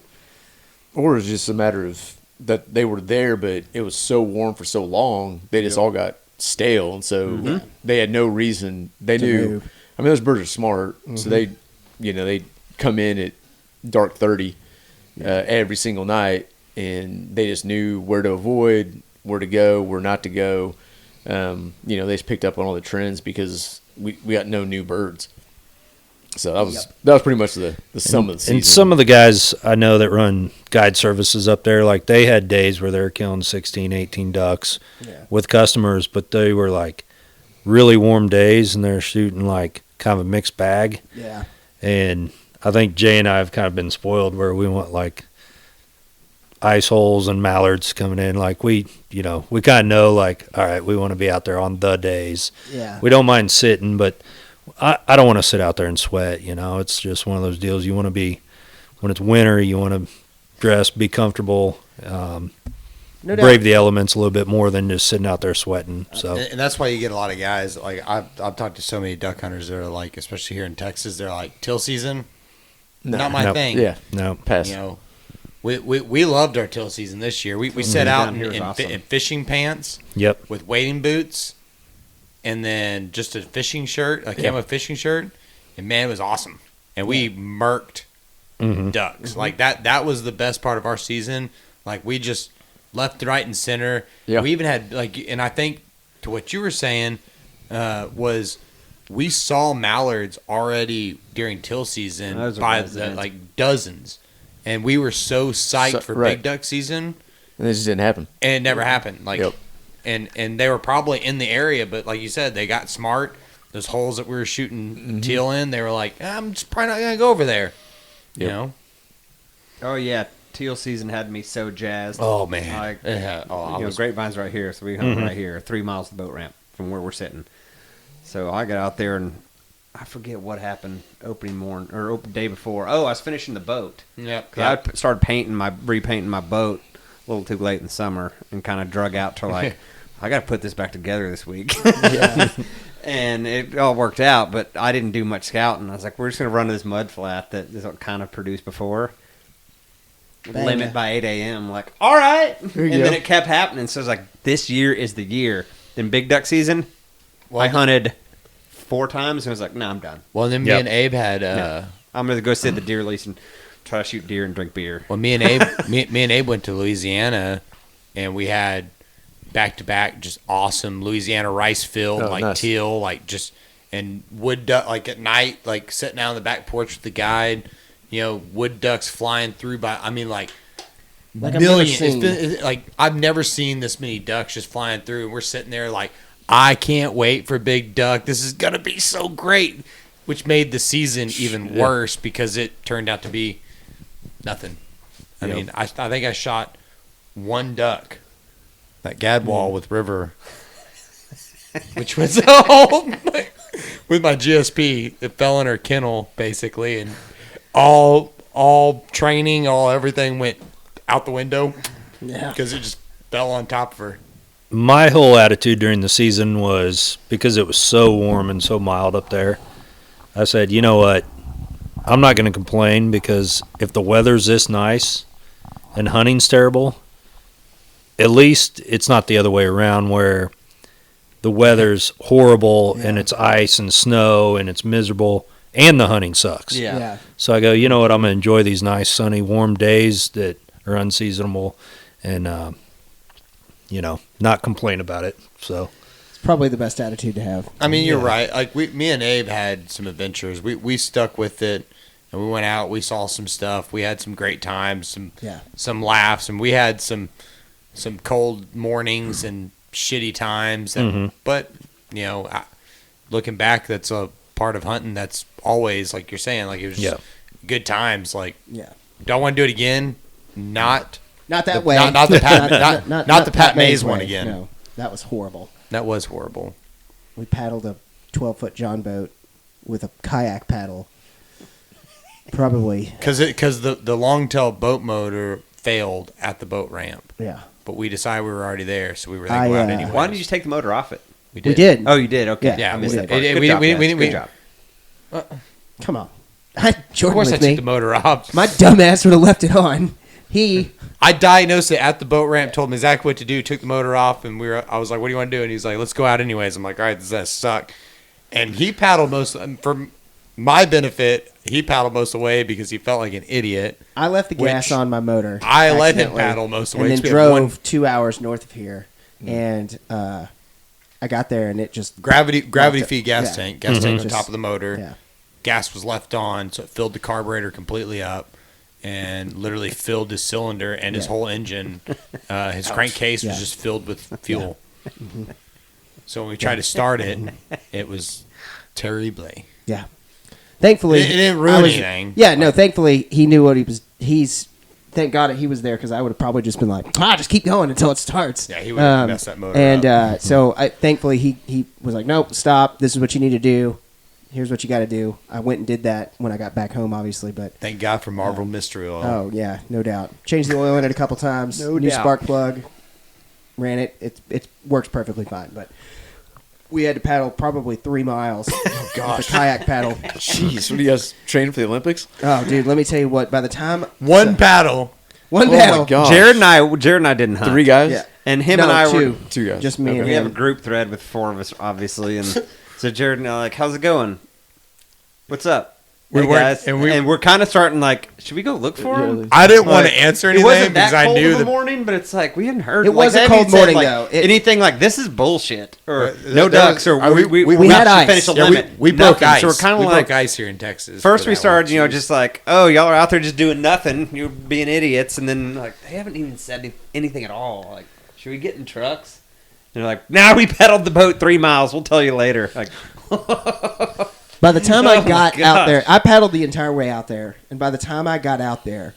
Speaker 4: Or it's just a matter of that they were there, but it was so warm for so long, they just all got stale. And so they had no reason. They knew.
Speaker 1: move.
Speaker 4: I mean, those birds are smart. So they come in at dark 30 every single night, and they just knew where to avoid, where to go, where not to go. They just picked up on all the trends because we got no new birds. So that was pretty much the sum of the season.
Speaker 3: And some of the guys I know that run guide services up there, like they had days where they were killing 16, 18 ducks with customers, but they were like really warm days and they're shooting like kind of a mixed bag.
Speaker 1: Yeah.
Speaker 3: And I think Jay and I have kind of been spoiled where we want like ice holes and mallards coming in. Like we kind of know like, all right, we want to be out there on the days.
Speaker 1: Yeah.
Speaker 3: We don't mind sitting, but I don't want to sit out there and sweat. It's just one of those deals. You want to be, when it's winter, you want to dress, be comfortable,
Speaker 1: No doubt.
Speaker 3: brave the elements a little bit more than just sitting out there sweating. So
Speaker 5: And that's why you get a lot of guys. Like I've talked to so many duck hunters that are like, especially here in Texas, they're like, till season, not my
Speaker 3: Nope.
Speaker 5: thing.
Speaker 4: Yeah,
Speaker 3: no,
Speaker 4: pass.
Speaker 5: We loved our till season this year. We set out
Speaker 2: Down here is
Speaker 5: in
Speaker 2: awesome.
Speaker 5: fishing pants
Speaker 3: yep,
Speaker 5: with wading boots, and then just a fishing shirt, a camo fishing shirt, and man, it was awesome. And we murked ducks. Like that was the best part of our season. Like we just left, right, and center.
Speaker 4: Yeah.
Speaker 5: We even had and I think to what you were saying was we saw mallards already during till season
Speaker 2: Those are
Speaker 5: by
Speaker 2: dozens.
Speaker 5: dozens, and we were so psyched for
Speaker 4: right.
Speaker 5: big duck season,
Speaker 4: And it just didn't happen.
Speaker 5: and it never happened.
Speaker 4: Yep.
Speaker 5: And they were probably in the area, but like you said, they got smart. Those holes that we were shooting teal in, they were like, I'm just probably not gonna go over there. You
Speaker 4: Yep.
Speaker 5: know?
Speaker 2: Oh yeah, teal season had me so jazzed.
Speaker 5: Oh man.
Speaker 2: Like,
Speaker 5: Yeah. Oh, I was,
Speaker 2: Grapevine's right here, so we hunt right here, 3 miles to the boat ramp from where we're sitting. So I got out there and I forget what happened opening morning or open day before. Oh, I was finishing the boat.
Speaker 5: Yep.
Speaker 2: 'Cause I started repainting my boat a little too late in the summer and kind of drug out to like, I got to put this back together this week. And it all worked out, but I didn't do much scouting. I was like, we're just going to run to this mud flat that this kind of produced before.
Speaker 1: Bang.
Speaker 2: Limit by 8 a.m. Like, all right. And
Speaker 4: you
Speaker 2: then
Speaker 4: go.
Speaker 2: it kept happening. So it's like, this year is the year. Then big duck season,
Speaker 5: Well,
Speaker 2: I hunted 4 times and I was like, no, I'm done.
Speaker 5: well, then me
Speaker 3: Yep.
Speaker 5: and Abe had
Speaker 2: I'm going to go sit at the deer lease and try to shoot deer and drink beer.
Speaker 5: well, me and Abe me and Abe went to Louisiana, and we had back to back just awesome Louisiana rice field,
Speaker 4: Oh,
Speaker 5: like
Speaker 4: nice.
Speaker 5: teal, like just and wood duck, like at night, like sitting out on the back porch with the guide, wood ducks flying through by. I mean, like
Speaker 1: Like I've never
Speaker 5: million.
Speaker 1: seen.
Speaker 5: Like I've never seen this many ducks just flying through, and we're sitting there like, I can't wait for big duck. This is gonna be so great, which made the season even worse because it turned out to be nothing. I
Speaker 4: Yep.
Speaker 5: mean, I think I shot 1 duck, that gadwall with river, which was with my GSP. It fell in her kennel basically, and all training, everything went out the window
Speaker 1: Yeah.
Speaker 5: because it just fell on top of her.
Speaker 3: my whole attitude during the season was because it was so warm and so mild up there. I said, you know what? I'm not going to complain because if the weather's this nice and hunting's terrible, at least it's not the other way around where the weather's horrible and it's ice and snow and it's miserable and the hunting sucks.
Speaker 1: Yeah.
Speaker 3: So I go, you know what? I'm going to enjoy these nice, sunny, warm days that are unseasonable and, not complain about it. So,
Speaker 1: It's probably the best attitude to have.
Speaker 5: I mean, you're right. Like me and Abe had some adventures. We stuck with it, and we went out. We saw some stuff. We had some great times,
Speaker 1: Yeah.
Speaker 5: some laughs, and we had some some cold mornings and shitty times. And, But, looking back, that's a part of hunting that's always, like you're saying, like it was just good times. Like,
Speaker 1: Yeah.
Speaker 5: do I want to do it again? Not
Speaker 1: Not that way.
Speaker 5: Not the Pat, not the Pat Mays one
Speaker 1: way.
Speaker 5: again.
Speaker 1: No, that was horrible.
Speaker 5: That was horrible.
Speaker 1: We paddled a 12-foot John boat with a kayak paddle. Probably.
Speaker 5: Because the longtail boat motor failed at the boat ramp.
Speaker 1: Yeah.
Speaker 5: But we decided we were already there, so we were going to go out anyway.
Speaker 2: Why didn't you take the motor off it?
Speaker 5: We
Speaker 1: We did.
Speaker 2: Oh, you did. Okay.
Speaker 1: Yeah,
Speaker 2: I
Speaker 1: we
Speaker 2: missed
Speaker 1: did.
Speaker 2: that part.
Speaker 5: It-
Speaker 2: Good
Speaker 5: we-
Speaker 2: job,
Speaker 5: we-
Speaker 2: guys.
Speaker 5: we-
Speaker 2: Good
Speaker 5: we-
Speaker 2: job.
Speaker 1: Come on. I had
Speaker 5: Of
Speaker 1: Jordan
Speaker 5: course, I
Speaker 1: with
Speaker 5: took
Speaker 1: me.
Speaker 5: the motor off.
Speaker 1: My dumbass would have left it on.
Speaker 5: I diagnosed it at the boat ramp, told him exactly what to do, took the motor off, and I was like, "What do you want to do?" And he's like, "Let's go out anyways." I'm like, "All right, this does suck." And he paddled for my benefit. He paddled most of the way because he felt like an idiot.
Speaker 1: I left the gas
Speaker 5: Which
Speaker 1: on my motor.
Speaker 5: I let him
Speaker 1: accidentally,
Speaker 5: paddle most of the
Speaker 1: and
Speaker 5: way.
Speaker 1: then
Speaker 5: So we had
Speaker 1: drove
Speaker 5: one-
Speaker 1: 2 hours north of here, and I got there and it just
Speaker 5: gravity
Speaker 1: Locked
Speaker 5: feed
Speaker 1: it.
Speaker 5: gas
Speaker 1: Yeah.
Speaker 5: tank, gas tank on
Speaker 1: Just-
Speaker 5: top of the motor.
Speaker 1: yeah.
Speaker 5: Gas was left on, so it filled the carburetor completely up, and literally filled his cylinder and his
Speaker 1: Yeah.
Speaker 5: whole engine. His crankcase
Speaker 1: Yeah.
Speaker 5: was just filled with fuel. So when we tried to start it, it was terrible.
Speaker 1: Yeah. Thankfully,
Speaker 5: It didn't ruin
Speaker 1: I was-
Speaker 5: anything.
Speaker 1: Yeah, no. Thankfully, he knew what he was. Thank God he was there because I would have probably just been like, just keep going until it starts.
Speaker 5: Yeah, he would have messed that motor
Speaker 1: and,
Speaker 5: up.
Speaker 1: so thankfully he was like, nope, stop. This is what you need to do. Here's what you got to do. I went and did that when I got back home, obviously, but
Speaker 5: Thank God for Marvel Mystery Oil.
Speaker 1: oh yeah, no doubt. Changed the oil in it a couple times.
Speaker 2: No
Speaker 1: New
Speaker 2: doubt.
Speaker 1: spark plug. Ran it. It works perfectly fine, but. We had to paddle probably 3 miles. Oh
Speaker 4: gosh.
Speaker 1: With a kayak paddle.
Speaker 4: Jeez, what are you guys training for the Olympics?
Speaker 1: Oh, dude, let me tell you what. By the time
Speaker 5: One paddle.
Speaker 1: one
Speaker 4: Oh my
Speaker 1: paddle,
Speaker 4: God.
Speaker 2: Jared and I didn't hunt.
Speaker 4: 3 guys?
Speaker 1: yeah,
Speaker 2: And him
Speaker 1: no,
Speaker 2: and I
Speaker 1: two,
Speaker 2: were.
Speaker 4: Two guys.
Speaker 1: just me and
Speaker 2: We have a
Speaker 1: him.
Speaker 2: group thread with 4 of us, obviously, and so Jared and I are like, "How's it going? What's up,
Speaker 5: We
Speaker 2: hey
Speaker 5: weren't-
Speaker 2: guys?"
Speaker 5: and
Speaker 2: And,
Speaker 5: we-
Speaker 2: we're kind of starting like, should we go look for him?
Speaker 5: I didn't want
Speaker 2: Like,
Speaker 5: to answer
Speaker 2: It
Speaker 5: anything
Speaker 2: wasn't
Speaker 5: because
Speaker 2: that
Speaker 5: I
Speaker 2: cold
Speaker 5: knew
Speaker 2: in the
Speaker 5: the
Speaker 2: morning, but it's like we hadn't heard.
Speaker 1: It
Speaker 2: like,
Speaker 1: was a
Speaker 2: they
Speaker 1: cold
Speaker 2: hadn't said,
Speaker 1: morning,
Speaker 2: like,
Speaker 1: though.
Speaker 2: Anything like this is bullshit or no
Speaker 5: there
Speaker 2: ducks
Speaker 5: was-
Speaker 2: or
Speaker 5: we
Speaker 1: had
Speaker 2: actually
Speaker 1: ice.
Speaker 2: finished a
Speaker 5: Yeah,
Speaker 2: limit.
Speaker 5: we broke
Speaker 2: Nothing.
Speaker 5: ice.
Speaker 2: So we're kind
Speaker 5: we
Speaker 2: of like
Speaker 5: broke ice here in Texas.
Speaker 2: first
Speaker 5: for
Speaker 2: we
Speaker 5: that
Speaker 2: started,
Speaker 5: one.
Speaker 2: just like, oh, y'all are out there just doing nothing. You're being idiots, and then like they haven't even said anything at all. Like, should we get in trucks? And they're like, nah, we pedaled the boat 3 miles. We'll tell you later. Like,
Speaker 1: By the time
Speaker 2: Oh
Speaker 1: I
Speaker 2: my
Speaker 1: got
Speaker 2: gosh.
Speaker 1: out there, I paddled the entire way out there, and by the time I got out there,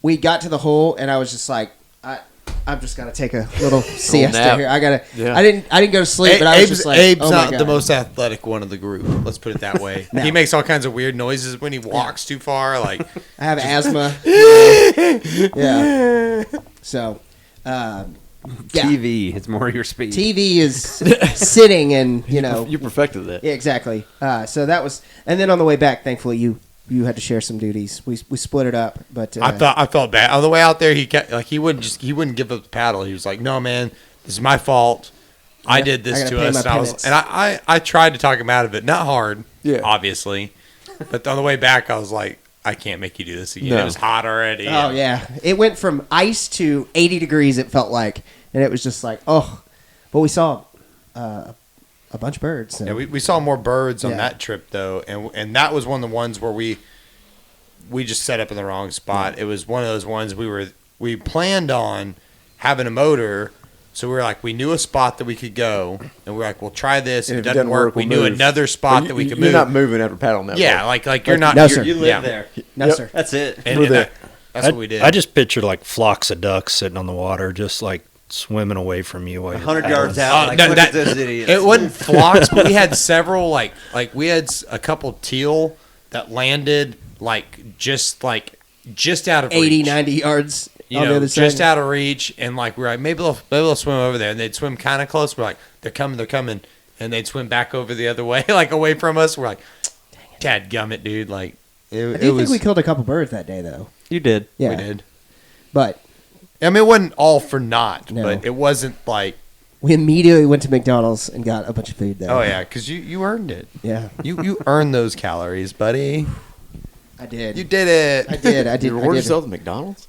Speaker 1: we got to the hole, and I was just like, I'm just gonna take a little siesta
Speaker 4: nap.
Speaker 1: here. I gotta.
Speaker 4: Yeah.
Speaker 1: I didn't go to sleep, but I was just like,
Speaker 5: Abe's
Speaker 1: oh my
Speaker 5: not
Speaker 1: God.
Speaker 5: the most athletic one of the group. Let's put it that way.
Speaker 1: No.
Speaker 5: He makes all kinds of weird noises when he walks too far. Like,
Speaker 1: I have asthma. yeah. So, yeah.
Speaker 2: TV, it's more your speed.
Speaker 1: TV is sitting, and
Speaker 4: You perfected that.
Speaker 1: Yeah, exactly. So that was, and then on the way back, thankfully you had to share some duties. We split it up, but
Speaker 5: I felt bad on the way out there. He wouldn't give up the paddle. He was like, "No, man, this is my fault. I
Speaker 1: Yeah,
Speaker 5: did
Speaker 1: I
Speaker 5: this
Speaker 1: gotta
Speaker 5: to
Speaker 1: pay
Speaker 5: us."
Speaker 1: my
Speaker 5: And I tried to talk him out of it. Not hard,
Speaker 4: Yeah.
Speaker 5: obviously, but on the way back, I was like, "I can't make you do this again."
Speaker 4: No.
Speaker 5: It was hot already.
Speaker 1: oh yeah, it went from ice to 80 degrees. It felt like, and it was just like, oh, but we saw a bunch of birds. So.
Speaker 5: Yeah, we saw more birds on
Speaker 1: Yeah.
Speaker 5: that trip though, and that was one of the ones where we just set up in the wrong spot. It was one of those ones we planned on having a motor, so we were like, we knew a spot that we could go, and we were like, we'll try this. If it doesn't work, we
Speaker 4: we'll
Speaker 5: knew
Speaker 4: move.
Speaker 5: another spot
Speaker 4: But
Speaker 5: that we could
Speaker 4: You're
Speaker 5: move.
Speaker 4: not moving after paddling that
Speaker 5: Yeah,
Speaker 4: boat.
Speaker 5: like you're not.
Speaker 1: No,
Speaker 5: you're-
Speaker 1: sir.
Speaker 2: You live
Speaker 5: yeah.
Speaker 2: there.
Speaker 1: No
Speaker 4: Yep.
Speaker 1: sir.
Speaker 2: That's it.
Speaker 5: And,
Speaker 4: We're
Speaker 5: and
Speaker 4: there.
Speaker 5: that's what we did.
Speaker 3: I just pictured like flocks of ducks sitting on the water, just like swimming away from you. While you're
Speaker 2: 100 yards
Speaker 3: paddling.
Speaker 2: out. Like,
Speaker 5: no,
Speaker 2: look
Speaker 5: that-
Speaker 2: at those idiots.
Speaker 5: It wasn't flocks, but we had several like we had a couple teal that landed just out of
Speaker 1: 80,
Speaker 5: reach.
Speaker 1: 90 yards
Speaker 5: You
Speaker 1: on the
Speaker 5: know,
Speaker 1: other
Speaker 5: just
Speaker 1: side.
Speaker 5: out of reach, and like we're like maybe they'll swim over there, and they'd swim kind of close. We're like they're coming, and they'd swim back over the other way, like away from us. We're like, "Dad gummit, dude!" Like
Speaker 1: I
Speaker 5: it
Speaker 1: do
Speaker 5: was.
Speaker 1: think we killed a couple birds that day, though.
Speaker 2: You did.
Speaker 1: Yeah,
Speaker 5: We did.
Speaker 1: But
Speaker 5: I mean, it wasn't all for naught,
Speaker 1: No.
Speaker 5: but it wasn't like,
Speaker 1: we immediately went to McDonald's and got a bunch of food there.
Speaker 5: oh yeah, because you earned it.
Speaker 1: yeah,
Speaker 5: You earned those calories, buddy.
Speaker 1: I did.
Speaker 5: You did it.
Speaker 1: I did. I did.
Speaker 4: You
Speaker 1: I
Speaker 4: reward
Speaker 1: did.
Speaker 4: yourself at McDonald's?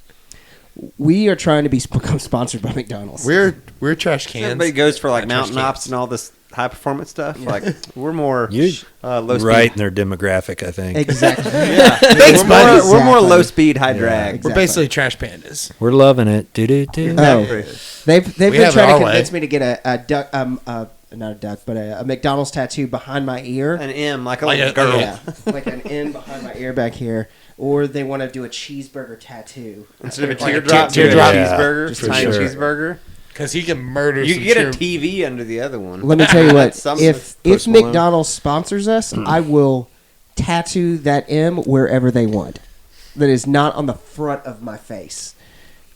Speaker 1: We are trying to become sponsored by McDonald's.
Speaker 5: We're trash cans.
Speaker 2: Everybody goes for like
Speaker 5: Trash
Speaker 2: mountain
Speaker 5: cans.
Speaker 2: ops and all this high performance stuff. Like we're more
Speaker 3: You
Speaker 2: low speed.
Speaker 3: right in their demographic, I think.
Speaker 1: Exactly.
Speaker 2: We're more
Speaker 1: Exactly.
Speaker 2: low speed, high drag.
Speaker 1: exactly.
Speaker 5: We're basically trash pandas.
Speaker 3: We're loving it. Do.
Speaker 1: Oh, they've
Speaker 5: We
Speaker 1: been
Speaker 5: have
Speaker 1: trying
Speaker 5: our
Speaker 1: to
Speaker 5: way.
Speaker 1: convince me to get a duck, not a duck, but a McDonald's tattoo behind my ear.
Speaker 2: An M, like a
Speaker 5: Like
Speaker 2: little
Speaker 5: a-
Speaker 2: girl.
Speaker 1: Yeah, like an N behind my ear back here. Or they want to do a cheeseburger tattoo.
Speaker 2: Instead of a
Speaker 5: Like a
Speaker 2: teardrop, do a
Speaker 5: teardrop.
Speaker 2: cheeseburger,
Speaker 1: Just
Speaker 3: for
Speaker 2: tiny
Speaker 3: sure.
Speaker 2: cheeseburger.
Speaker 5: Because he can murder.
Speaker 2: You
Speaker 5: some
Speaker 2: can get a
Speaker 5: true-
Speaker 2: TV under the other one.
Speaker 1: Let me tell you what.
Speaker 2: That's something.
Speaker 1: if
Speaker 2: Post Malone.
Speaker 1: McDonald's sponsors us, I will tattoo that M wherever they want. That is not on the front of my face,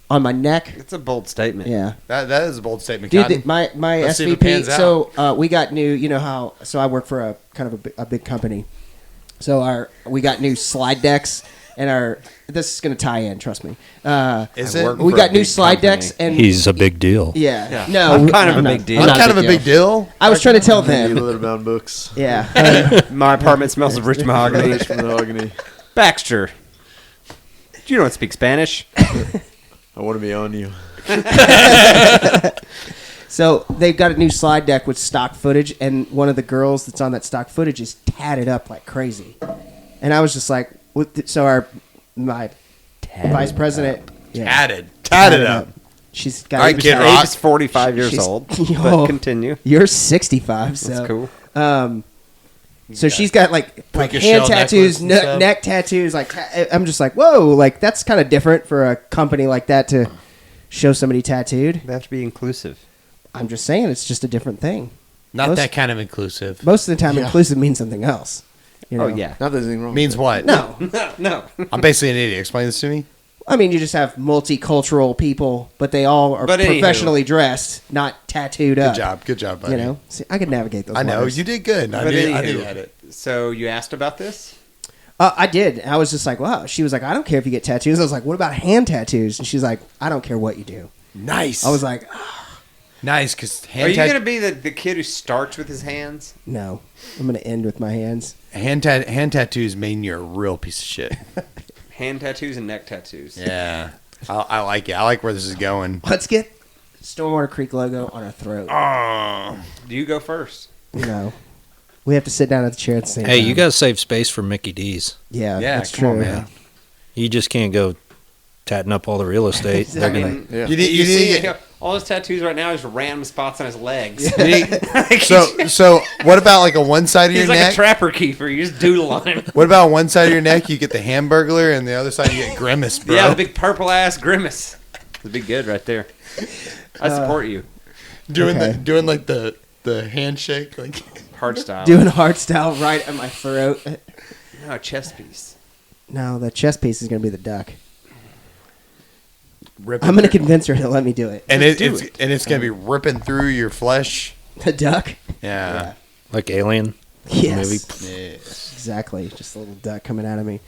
Speaker 1: on my neck.
Speaker 2: It's a bold statement.
Speaker 1: Yeah.
Speaker 5: That is a bold statement,
Speaker 1: Dude,
Speaker 5: Cotton.
Speaker 1: my
Speaker 5: Let's see if it
Speaker 1: SVP.
Speaker 5: pans out.
Speaker 1: So we got new. You know how? So I work for a kind of a big company. So we got new slide decks, and this is going to tie in. Trust me.
Speaker 5: Is
Speaker 2: I
Speaker 5: it?
Speaker 2: work
Speaker 1: We
Speaker 2: for
Speaker 1: got
Speaker 2: a
Speaker 1: new
Speaker 2: big
Speaker 1: slide
Speaker 2: company.
Speaker 1: decks, and
Speaker 3: He's a big deal.
Speaker 1: yeah. No,
Speaker 2: I'm kind of a
Speaker 1: not.
Speaker 2: big deal.
Speaker 1: I'm
Speaker 5: I'm
Speaker 1: not
Speaker 5: kind of a big deal.
Speaker 1: I was trying to tell
Speaker 6: Many
Speaker 1: them.
Speaker 6: leather-bound books.
Speaker 1: Yeah.
Speaker 2: My apartment smells of rich mahogany.
Speaker 6: Rich mahogany.
Speaker 2: Baxter, do you know how to speak Spanish?
Speaker 6: I want to be on you.
Speaker 1: So they've got a new slide deck with stock footage, and one of the girls that's on that stock footage is tatted up like crazy. And I was just like, so my vice president,
Speaker 5: Tatted up.
Speaker 1: She's got.
Speaker 5: All right, Kid
Speaker 2: Abe
Speaker 5: Rock.
Speaker 2: is 45 years
Speaker 1: She's-
Speaker 2: old.
Speaker 1: Yo.
Speaker 2: But continue.
Speaker 1: You're 65, so
Speaker 2: That's cool.
Speaker 1: So she's got like
Speaker 5: Puka
Speaker 1: hand
Speaker 5: shell
Speaker 1: tattoos,
Speaker 5: necklace and stuff.
Speaker 1: neck tattoos. Like I'm just like, whoa, like that's kind of different for a company like that to show somebody tattooed.
Speaker 2: They have to be inclusive.
Speaker 1: I'm just saying, it's just a different thing.
Speaker 5: Not
Speaker 1: Most-
Speaker 5: that kind of inclusive.
Speaker 1: Most of the time,
Speaker 5: Yeah.
Speaker 1: inclusive means something else. You know?
Speaker 2: Oh yeah.
Speaker 6: Not that there's anything wrong.
Speaker 5: Means what?
Speaker 1: No,
Speaker 2: No.
Speaker 5: I'm basically an idiot. Explain this to me.
Speaker 1: I mean you just have multicultural people, but they all are
Speaker 2: But anywho.
Speaker 1: professionally dressed, not tattooed up.
Speaker 5: Good job, buddy.
Speaker 1: You know, see, I could navigate those.
Speaker 5: I know
Speaker 1: waters.
Speaker 5: you did good. I
Speaker 2: But
Speaker 5: knew
Speaker 2: anywho,
Speaker 5: you had it.
Speaker 2: So you asked about this?
Speaker 1: I did. I was just like, wow. She was like, I don't care if you get tattoos. I was like, what about hand tattoos? And she's like, I don't care what you do.
Speaker 5: Nice.
Speaker 1: I was like,
Speaker 5: nice because
Speaker 2: Are you going to be the kid who starts with his hands?
Speaker 1: no, I'm gonna end with my hands.
Speaker 5: hand tattoos mean you're a real piece of shit.
Speaker 2: Hand tattoos and neck tattoos.
Speaker 5: Yeah, I like it. I like where this is going.
Speaker 1: Let's get Stormwater Creek logo on our throat.
Speaker 2: Do you go first?
Speaker 1: You know, we have to sit down at the chair at the same
Speaker 3: Hey,
Speaker 1: time.
Speaker 3: you got to save space for Mickey D's.
Speaker 1: Yeah,
Speaker 5: Yeah,
Speaker 1: that's
Speaker 5: come
Speaker 1: true.
Speaker 5: on, man.
Speaker 3: You just can't go tatting up all the real estate. They're gonna.
Speaker 6: Yeah.
Speaker 5: You need,
Speaker 2: You see,
Speaker 5: need,
Speaker 2: all his tattoos right now is random spots on his legs.
Speaker 5: you need- so what about like a one side of your
Speaker 2: He's like
Speaker 5: neck?
Speaker 2: a trapper keeper. You just doodle on him.
Speaker 5: What about one side of your neck? You get the Hamburglar, and the other side you get Grimace, bro.
Speaker 2: Yeah, the big purple ass grimace. That'd be good right there. I support you.
Speaker 5: doing
Speaker 1: Okay.
Speaker 5: doing like the handshake, like
Speaker 2: Hard style.
Speaker 1: Doing hard style right at my throat.
Speaker 2: No, a chest piece.
Speaker 1: No, the chest piece is gonna be the duck.
Speaker 5: ripping.
Speaker 1: I'm gonna
Speaker 5: through-
Speaker 1: convince her to let me do it.
Speaker 5: and
Speaker 2: Just do
Speaker 5: it's
Speaker 2: it.
Speaker 5: and it's gonna be ripping through your flesh.
Speaker 1: The duck.
Speaker 5: Yeah.
Speaker 3: Like Alien.
Speaker 1: Yes.
Speaker 3: Maybe.
Speaker 5: Yes.
Speaker 1: Exactly. Just a little duck coming out of me.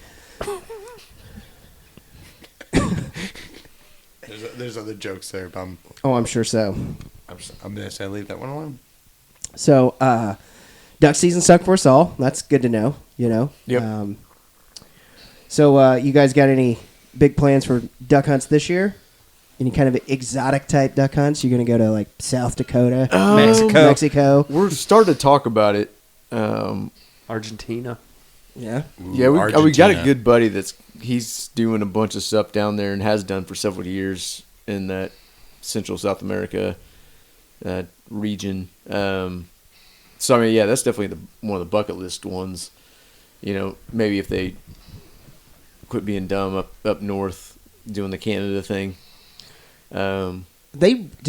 Speaker 5: There's other jokes there, but
Speaker 1: Oh, I'm sure so.
Speaker 5: I'm gonna say leave that one alone.
Speaker 1: So, duck season sucked for us all. That's good to know. You know.
Speaker 6: Yep.
Speaker 1: So, you guys got any big plans for duck hunts this year? Any kind of exotic type duck hunts? You're gonna go to like South Dakota, Mexico.
Speaker 6: We're starting to talk about it.
Speaker 2: Argentina.
Speaker 1: Yeah.
Speaker 6: Yeah, we got a
Speaker 5: Argentina.
Speaker 6: good buddy he's doing a bunch of stuff down there and has done for several years in that Central South America region. So I mean, yeah, that's definitely one of the bucket list ones. You know, maybe if they quit being dumb up north doing the Canada thing.
Speaker 1: Did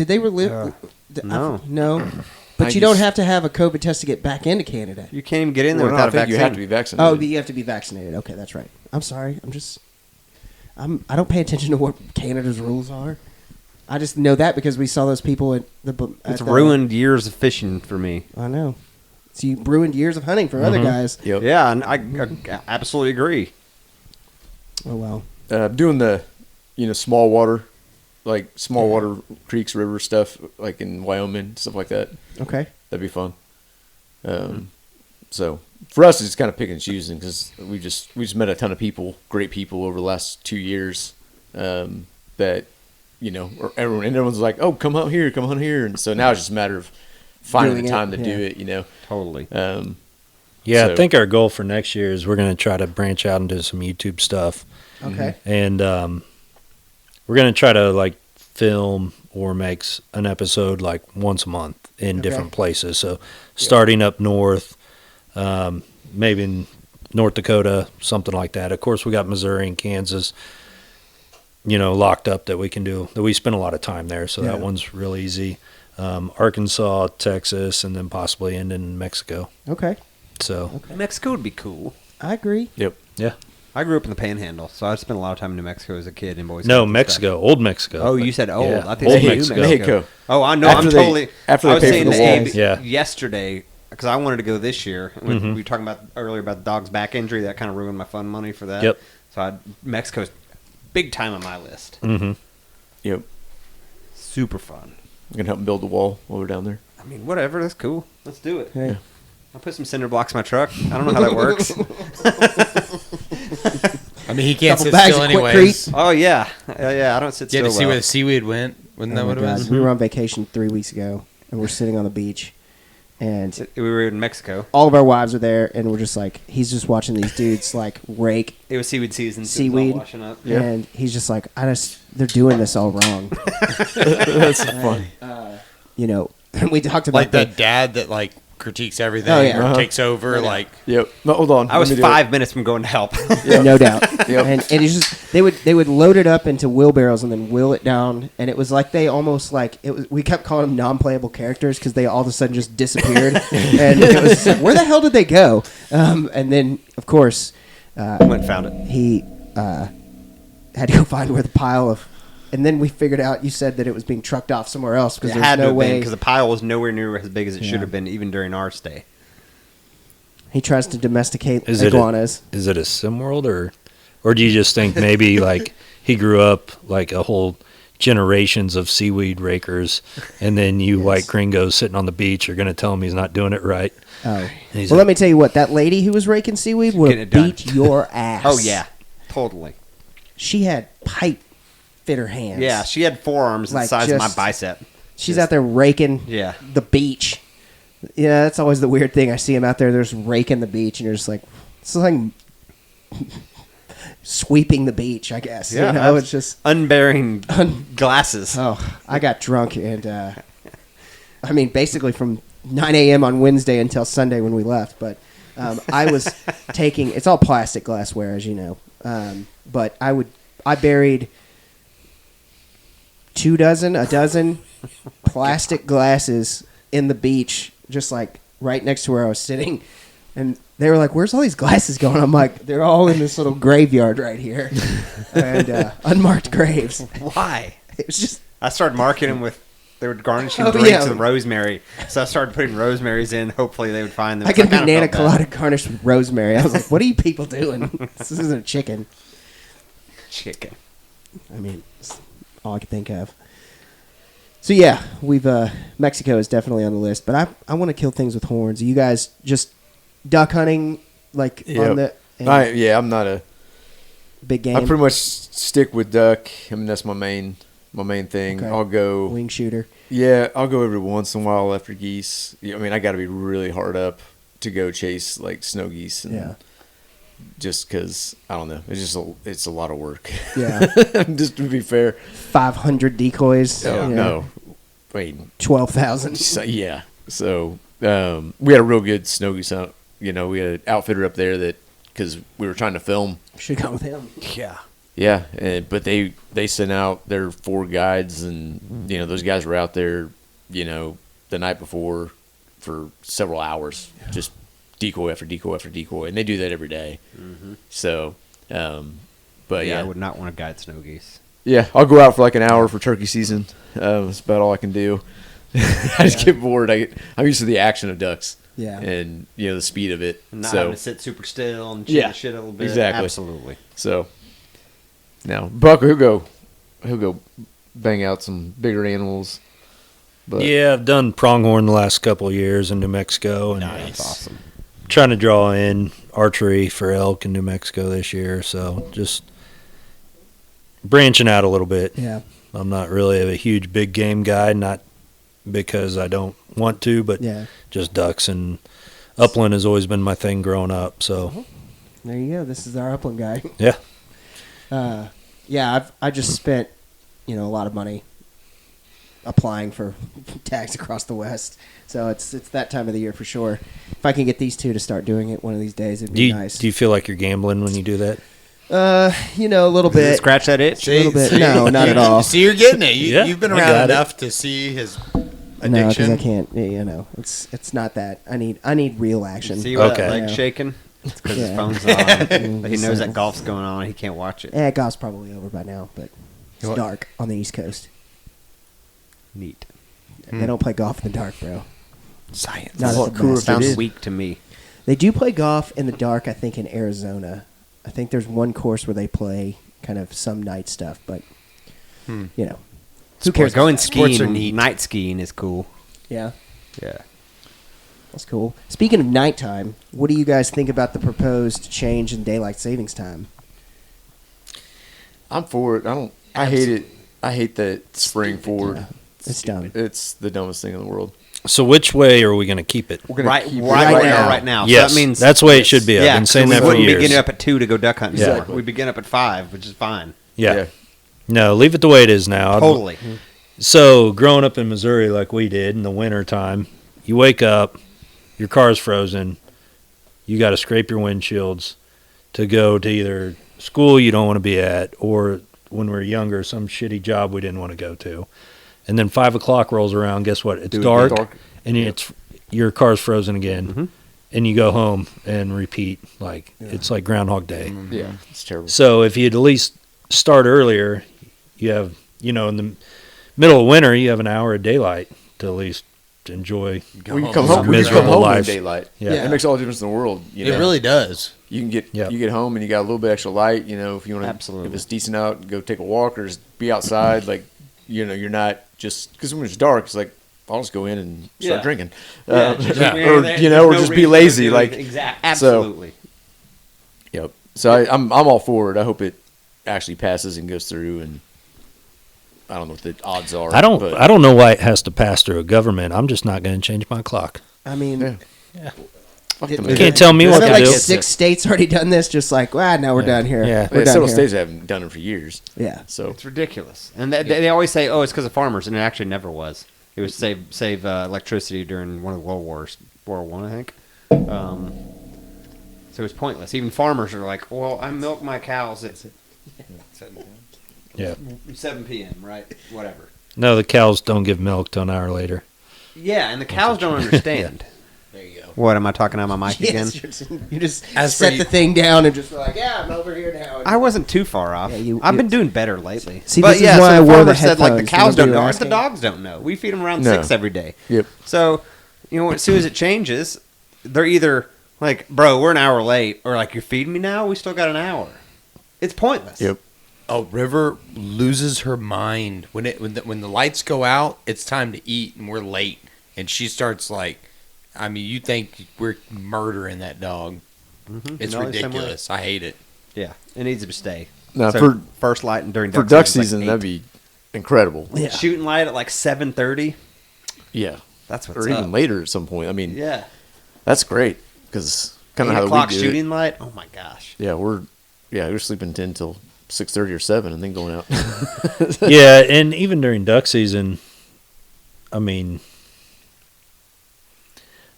Speaker 1: they relive?
Speaker 2: No.
Speaker 1: no. But
Speaker 6: I
Speaker 1: you don't
Speaker 6: just-
Speaker 1: have to have a COVID test to get back into Canada.
Speaker 2: You can't even get in there
Speaker 6: Well, no, I
Speaker 2: without a
Speaker 6: think
Speaker 2: vaccine.
Speaker 6: you have to be vaccinated.
Speaker 1: Oh, but you have to be vaccinated. Okay, that's right. I'm sorry. I don't pay attention to what Canada's rules are. I just know that because we saw those people at the.
Speaker 2: It's ruined years of fishing for me.
Speaker 1: I know. So you ruined years of hunting for other guys.
Speaker 6: Yep.
Speaker 2: Yeah, and I absolutely agree.
Speaker 1: Oh well.
Speaker 6: Doing the, small water, like small water creeks, river stuff, like in Wyoming, stuff like that.
Speaker 1: Okay.
Speaker 6: That'd be fun. So for us, it's kind of picking and choosing because we just met a ton of people, great people over the last 2 years. That, everyone's like, oh, come out here, and so now it's just a matter of
Speaker 4: finding
Speaker 1: Doing
Speaker 4: the
Speaker 1: it,
Speaker 4: time to do
Speaker 1: yeah.
Speaker 4: it. You know,
Speaker 2: Totally.
Speaker 3: Yeah,
Speaker 4: So-
Speaker 3: I think our goal for next year is we're going to try to branch out into some YouTube stuff.
Speaker 1: Okay.
Speaker 3: And we're going to try to like film or make an episode like once a month in
Speaker 1: Okay.
Speaker 3: different places. So starting up north, maybe in North Dakota, something like that. Of course, we got Missouri and Kansas, locked up that we can do, that we spend a lot of time there. So
Speaker 1: Yeah.
Speaker 3: that one's real easy. Arkansas, Texas, and then possibly end in Mexico.
Speaker 1: Okay.
Speaker 3: So
Speaker 2: Mexico would be cool.
Speaker 1: I agree.
Speaker 4: yep.
Speaker 3: yeah,
Speaker 2: I grew up in the Panhandle, so I spent a lot of time in New Mexico as a kid in Boy
Speaker 3: no,
Speaker 2: Scouts and
Speaker 3: Mexico,
Speaker 2: stuff.
Speaker 3: old Mexico.
Speaker 2: Oh, you said old.
Speaker 3: Yeah.
Speaker 2: I think
Speaker 3: Old
Speaker 2: you said
Speaker 3: Mexico.
Speaker 2: New Mexico.
Speaker 4: Mexico.
Speaker 2: Oh, I know.
Speaker 4: After
Speaker 2: I'm
Speaker 4: they-
Speaker 2: totally.
Speaker 4: after
Speaker 2: I
Speaker 4: they
Speaker 2: was
Speaker 4: pay for
Speaker 2: saying
Speaker 4: the
Speaker 2: to Abe
Speaker 4: walls.
Speaker 3: Yeah.
Speaker 2: yesterday because I wanted to go this year. We
Speaker 3: Mhm.
Speaker 2: were talking about earlier about the dog's back injury. That kind of ruined my fun money for that.
Speaker 3: Yep.
Speaker 2: So Mexico's big time on my list.
Speaker 3: Mm-hmm.
Speaker 4: Yep.
Speaker 2: Super fun.
Speaker 4: I'm gonna help them build the wall while we're down there.
Speaker 2: I mean, whatever. That's cool. Let's do it.
Speaker 1: Hey.
Speaker 2: I'll put some cinder blocks in my truck. I don't know how that works.
Speaker 5: I mean, he can't
Speaker 1: Couple
Speaker 5: sit
Speaker 1: bags
Speaker 5: still
Speaker 1: of Quick
Speaker 5: anyways.
Speaker 2: Oh yeah, yeah. I don't sit
Speaker 5: You
Speaker 2: still.
Speaker 5: had to see
Speaker 2: well.
Speaker 5: where the seaweed went. Wasn't that
Speaker 1: Oh my
Speaker 5: what it
Speaker 1: God.
Speaker 5: was?
Speaker 1: We were on vacation 3 weeks ago, and we're sitting on the beach, and
Speaker 2: We were in Mexico.
Speaker 1: all of our wives are there, and we're just like, he's just watching these dudes like rake,
Speaker 2: It was seaweed season. So it was all
Speaker 1: Seaweed.
Speaker 2: washing up.
Speaker 4: Yeah.
Speaker 1: and he's just like, they're doing this all wrong.
Speaker 4: That's funny.
Speaker 1: And we talked about
Speaker 5: Like the
Speaker 1: that.
Speaker 5: dad that like critiques everything
Speaker 1: Oh, yeah.
Speaker 5: or
Speaker 4: Uh-huh.
Speaker 5: takes over. Like
Speaker 4: Yep. No, hold on.
Speaker 2: I was
Speaker 4: Let me do it.
Speaker 2: 5 minutes from going to help.
Speaker 1: No doubt.
Speaker 4: Yep.
Speaker 1: And it's just they would load it up into wheelbarrows and then wheel it down, and it was like they almost like it was. We kept calling them non-playable characters because they all of a sudden just disappeared, and it was just like, where the hell did they go? And then of course
Speaker 2: Went and found it.
Speaker 1: he had to go find where the pile of. And then we figured out. You said that it was being trucked off somewhere else because
Speaker 2: It
Speaker 1: there's
Speaker 2: had to
Speaker 1: no
Speaker 2: have been
Speaker 1: way.
Speaker 2: because the pile was nowhere near as big as it
Speaker 1: Yeah.
Speaker 2: should have been, even during our stay.
Speaker 1: He tries to domesticate
Speaker 3: Is it a-
Speaker 1: iguanas.
Speaker 3: Is it a SimWorld or do you just think maybe like he grew up like a whole generations of seaweed rakers, and then you white gringos sitting on the beach are going to tell him he's not doing it right?
Speaker 1: Oh,
Speaker 3: He's
Speaker 1: well,
Speaker 3: like-
Speaker 1: let me tell you what. That lady who was raking seaweed would
Speaker 2: Getting it done.
Speaker 1: beat your ass.
Speaker 2: Oh yeah, totally.
Speaker 1: She had pipe fitter hands.
Speaker 2: Yeah, she had forearms the
Speaker 1: Like,
Speaker 2: size of my
Speaker 1: just-
Speaker 2: bicep.
Speaker 1: She's out there raking
Speaker 2: Yeah.
Speaker 1: the beach. Yeah, that's always the weird thing. I see him out there. They're just raking the beach, and you're just like, it's like sweeping the beach, I guess.
Speaker 2: Yeah,
Speaker 1: you know, it's just.
Speaker 2: unbearing glasses.
Speaker 1: Oh, I got drunk, and I mean, basically from 9 a.m. on Wednesday until Sunday when we left. But I was taking. It's all plastic glassware, as you know. But I buried a dozen plastic glasses in the beach, just like right next to where I was sitting. And they were like, "Where's all these glasses going?" I'm like, "They're all in this little graveyard right here, and unmarked graves."
Speaker 2: Why?
Speaker 1: It was just
Speaker 2: I started marking them with. They were garnishing
Speaker 1: Oh,
Speaker 2: drinks
Speaker 1: yeah.
Speaker 2: with rosemary, so I started putting rosemaries in. Hopefully, they would find them.
Speaker 1: I could be
Speaker 2: kinda
Speaker 1: Nana
Speaker 2: felt bad.
Speaker 1: colada garnished with rosemary. I was like, "What are you people doing? This isn't a chicken."
Speaker 2: Chicken.
Speaker 1: I mean, it's all I could think of. So yeah, we've Mexico is definitely on the list, but I want to kill things with horns. Are you guys just duck hunting like on the and
Speaker 4: I'm not a.
Speaker 1: big game
Speaker 4: I pretty much stick with duck. I mean, that's my main thing.
Speaker 1: Okay.
Speaker 4: I'll go.
Speaker 1: wing shooter?
Speaker 4: Yeah, I'll go every once in a while after geese. Yeah, I mean, I got to be really hard up to go chase like snow geese. And
Speaker 1: Yeah.
Speaker 4: Just because I don't know, it's a lot of work.
Speaker 1: Yeah,
Speaker 4: Just to be fair.
Speaker 1: 500 decoys.
Speaker 4: Oh,
Speaker 1: yeah.
Speaker 4: no, I mean,
Speaker 1: 12,000.
Speaker 4: so, yeah. So we had a real good snow goose hunt. You know, we had an outfitter up there that because we were trying to film.
Speaker 1: Should go with him.
Speaker 2: Yeah.
Speaker 4: Yeah, but they sent out their 4 guides, and you know those guys were out there, you know, the night before for several hours, just decoy after decoy after decoy, and they do that every day. So, but
Speaker 2: Yeah,
Speaker 4: yeah,
Speaker 2: I would not want to guide snow geese.
Speaker 4: yeah, I'll go out for like an hour for turkey season. That's about all I can do. I just get bored. I'm used to the action of ducks.
Speaker 1: Yeah.
Speaker 4: And you know the speed of it.
Speaker 2: Not
Speaker 4: so
Speaker 2: having to sit super still and chill
Speaker 4: Yeah,
Speaker 2: the shit a little bit.
Speaker 4: exactly.
Speaker 2: Absolutely.
Speaker 4: So now Buck, he'll go bang out some bigger animals. But
Speaker 3: Yeah, I've done pronghorn the last couple of years in New Mexico, and
Speaker 2: That's awesome.
Speaker 3: trying to draw in archery for elk in New Mexico this year. So just branching out a little bit.
Speaker 1: Yeah.
Speaker 3: I'm not really a huge big game guy, not because I don't want to, but
Speaker 1: Yeah.
Speaker 3: just ducks and upland has always been my thing growing up. So
Speaker 1: There you go. This is our upland guy.
Speaker 3: yeah,
Speaker 1: Yeah, I just spent, a lot of money applying for tags across the West. So it's that time of the year for sure. If I can get these two to start doing it one of these days, it'd
Speaker 3: do
Speaker 1: be
Speaker 3: you,
Speaker 1: nice.
Speaker 3: do you feel like you're gambling when you do that?
Speaker 1: A little bit.
Speaker 2: Scratch that itch.
Speaker 1: A little bit. No, not at all.
Speaker 5: See, you're getting it. You,
Speaker 3: Yeah,
Speaker 5: you've been
Speaker 3: I
Speaker 5: around
Speaker 3: got it.
Speaker 5: enough to see his
Speaker 1: No, because
Speaker 5: addiction.
Speaker 1: I can't. It's not that. I need real action.
Speaker 2: See where
Speaker 3: Okay.
Speaker 2: that leg's
Speaker 1: Yeah.
Speaker 2: shaking? It's because his
Speaker 1: Yeah.
Speaker 2: phone's on. He knows
Speaker 1: So-
Speaker 2: that golf's going on. He can't watch it.
Speaker 1: Golf's probably over by now, but it's
Speaker 5: What?
Speaker 1: dark on the East Coast.
Speaker 2: Neat.
Speaker 1: They don't play golf in the dark, bro.
Speaker 5: Science.
Speaker 1: Not
Speaker 6: Well,
Speaker 1: at the
Speaker 6: cool
Speaker 1: best.
Speaker 6: if they
Speaker 2: Sounds
Speaker 6: did.
Speaker 2: weak to me.
Speaker 1: They do play golf in the dark, I think, in Arizona. I think there's one course where they play kind of some night stuff, but, who cares?
Speaker 2: Going
Speaker 5: Sports are
Speaker 2: skiing,
Speaker 5: neat.
Speaker 2: night skiing is cool.
Speaker 1: Yeah,
Speaker 2: Yeah.
Speaker 1: that's cool. Speaking of nighttime, what do you guys think about the proposed change in daylight savings time?
Speaker 6: I'm for it. I hate it. I hate that spring forward.
Speaker 1: Yeah, it's dumb.
Speaker 6: It's the dumbest thing in the world.
Speaker 3: So which way are we going to keep it?
Speaker 6: We're gonna
Speaker 2: Right,
Speaker 6: keep it
Speaker 2: right now,
Speaker 1: now.
Speaker 2: right now.
Speaker 3: Yes,
Speaker 2: so that means
Speaker 3: that's the way it should be. I've been saying
Speaker 2: so
Speaker 3: that
Speaker 2: we
Speaker 3: for
Speaker 2: wouldn't
Speaker 3: years.
Speaker 2: be getting up at 2 to go duck hunting
Speaker 3: Yeah.
Speaker 2: anymore. We'd be getting up at 5, which is fine.
Speaker 3: Yeah. No, leave it the way it is now.
Speaker 2: Totally.
Speaker 3: So, growing up in Missouri like we did in the winter time, you wake up, your car's frozen, you got to scrape your windshields to go to either school you don't want to be at or when we were younger, some shitty job we didn't want to go to. And then 5 o'clock rolls around, guess what? It's
Speaker 6: Do it
Speaker 3: dark,
Speaker 6: dark.
Speaker 3: and it's your car's frozen again.
Speaker 2: Mhm.
Speaker 3: And you go home and repeat. It's like Groundhog Day.
Speaker 6: Yeah, it's terrible.
Speaker 3: So if you'd at least start earlier, you have, in the middle of winter, you have an hour of daylight to at least enjoy.
Speaker 6: We can come home. We can
Speaker 3: Miserable
Speaker 6: come home
Speaker 3: life.
Speaker 6: in daylight.
Speaker 3: Yeah.
Speaker 6: It makes all the difference in the world.
Speaker 5: It really does.
Speaker 6: You can get
Speaker 3: Yep.
Speaker 6: you get home and you got a little bit extra light. If you want to,
Speaker 2: Absolutely.
Speaker 6: if it's decent out, go take a walk or just be outside. You're not just because when it's dark, it's like I'll just go in and start
Speaker 2: Yeah.
Speaker 6: drinking,
Speaker 2: Yeah,
Speaker 6: or just be lazy.
Speaker 2: Exactly.
Speaker 6: So-
Speaker 2: Absolutely.
Speaker 6: Yep. So I'm all for it. I hope it actually passes and goes through. And I don't know what the odds are.
Speaker 3: I don't
Speaker 6: but-
Speaker 3: I don't know why it has to pass through a government. I'm just not going to change my clock.
Speaker 1: I mean,
Speaker 6: Yeah. Fuck
Speaker 1: Did-
Speaker 6: them.
Speaker 3: You can't tell me what
Speaker 1: isn't
Speaker 3: to
Speaker 1: it like
Speaker 3: do.
Speaker 1: 6 states already done this? Just like, now we're done here.
Speaker 3: Yeah.
Speaker 1: We're
Speaker 6: Yeah,
Speaker 1: done
Speaker 6: several
Speaker 1: here.
Speaker 6: states haven't done it for years.
Speaker 1: Yeah.
Speaker 6: So
Speaker 2: It's ridiculous. And they always say, oh, it's because of farmers, and it actually never was. It was save electricity during one of the world wars, World War I, I think. So it's pointless. Even farmers are like, well, I milk my cows at
Speaker 3: Yeah.
Speaker 2: 7 p.m., right? Whatever.
Speaker 3: No, the cows don't give milk till an hour later.
Speaker 2: Yeah, and the cows don't understand.
Speaker 5: There you go.
Speaker 2: What, am I talking on my mic again?
Speaker 1: Yes, you just
Speaker 5: As
Speaker 1: set
Speaker 5: for
Speaker 1: the
Speaker 5: you-
Speaker 1: thing down and just like, I'm over here now.
Speaker 2: I wasn't too far off.
Speaker 1: Yeah,
Speaker 2: I've been doing better lately.
Speaker 1: See,
Speaker 2: but
Speaker 1: this is
Speaker 2: yeah,
Speaker 1: why
Speaker 2: so
Speaker 1: I
Speaker 2: the
Speaker 1: wore the
Speaker 2: farmer said, like, the
Speaker 1: headphones.
Speaker 2: cows
Speaker 1: Remember
Speaker 2: don't
Speaker 1: you were
Speaker 2: know. The
Speaker 1: asking?
Speaker 2: dogs don't know. We feed them around
Speaker 6: No.
Speaker 2: 6 every day.
Speaker 6: Yep.
Speaker 2: So, as soon as it changes, they're either like, bro, we're an hour late, or like, you're feeding me now? We still got an hour. It's pointless.
Speaker 6: Yep.
Speaker 5: Oh, River loses her mind when the lights go out. It's time to eat, and we're late, and she starts like, I mean, you think we're murdering that dog? It's
Speaker 2: No, the same way.
Speaker 5: ridiculous. I hate it.
Speaker 2: Yeah, it needs to stay.
Speaker 6: Now,
Speaker 2: So
Speaker 6: for
Speaker 2: first light and during
Speaker 6: for
Speaker 2: duck
Speaker 6: duck
Speaker 2: season,
Speaker 6: season,
Speaker 2: like
Speaker 6: that'd be incredible.
Speaker 1: Yeah.
Speaker 2: shooting light at like 7:30.
Speaker 6: Yeah.
Speaker 2: That's what's
Speaker 6: Or
Speaker 2: up.
Speaker 6: even later at some point. I mean,
Speaker 2: Yeah,
Speaker 6: that's great because kind
Speaker 2: 8
Speaker 6: of how
Speaker 2: o'clock
Speaker 6: we do
Speaker 2: shooting
Speaker 6: it.
Speaker 2: light. Oh my gosh.
Speaker 6: Yeah, we're sleeping 10 till 6:30 or 7, and then going out.
Speaker 3: Yeah, and even during duck season, I mean,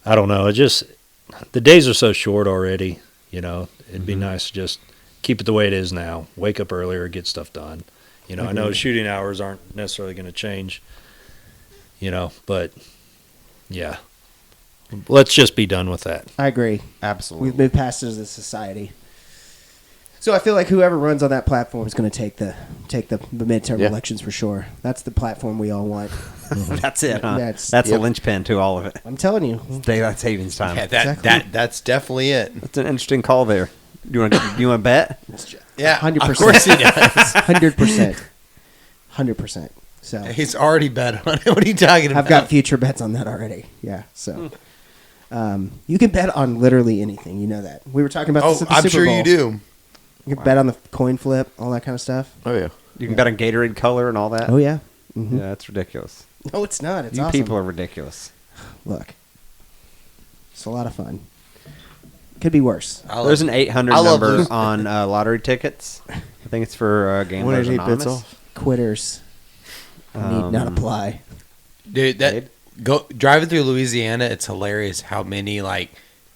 Speaker 3: I don't know. The days are so short already. It'd be nice to just keep it the way it is now. Wake up earlier, get stuff done. I know shooting hours aren't necessarily going to change. But yeah, let's just be done with that.
Speaker 1: I agree.
Speaker 2: Absolutely.
Speaker 1: We've moved past it as a society. So I feel like whoever runs on that platform is going to take the midterm
Speaker 6: Yeah.
Speaker 1: elections for sure. That's the platform we all want.
Speaker 2: That's it, huh?
Speaker 1: That's-
Speaker 2: That's
Speaker 6: yep.
Speaker 2: a linchpin to all of it.
Speaker 1: I'm telling you.
Speaker 2: Daylight savings time.
Speaker 5: Yeah, that's definitely it.
Speaker 2: That's an interesting call there. You want to bet?
Speaker 5: Yeah,
Speaker 1: 100%.
Speaker 5: Of course he does.
Speaker 1: 100%. 100%. So
Speaker 5: He's already bet on it. What are you talking about?
Speaker 1: I've got future bets on that already. Yeah. So you can bet on literally anything. You know that. We were talking about this
Speaker 5: Oh,
Speaker 1: at the
Speaker 5: I'm
Speaker 1: Super
Speaker 5: sure
Speaker 1: Bowl.
Speaker 5: you do.
Speaker 1: You can bet on the coin flip, all that kind of stuff.
Speaker 6: Oh yeah.
Speaker 2: You can bet on Gatorade color and all that.
Speaker 1: Oh yeah. Mhm.
Speaker 2: Yeah, that's ridiculous.
Speaker 1: No, it's not. It's
Speaker 2: You
Speaker 1: awesome.
Speaker 2: people are ridiculous.
Speaker 1: Look, it's a lot of fun. Could be worse.
Speaker 2: There's an 800
Speaker 5: I love
Speaker 2: number
Speaker 5: those.
Speaker 2: on lottery tickets. I think it's for Gamblers
Speaker 6: 188 bits
Speaker 2: Anonymous.
Speaker 6: off.
Speaker 1: Quitters need not apply.
Speaker 5: Dude, that
Speaker 2: Dave?
Speaker 5: go driving through Louisiana, it's hilarious how many like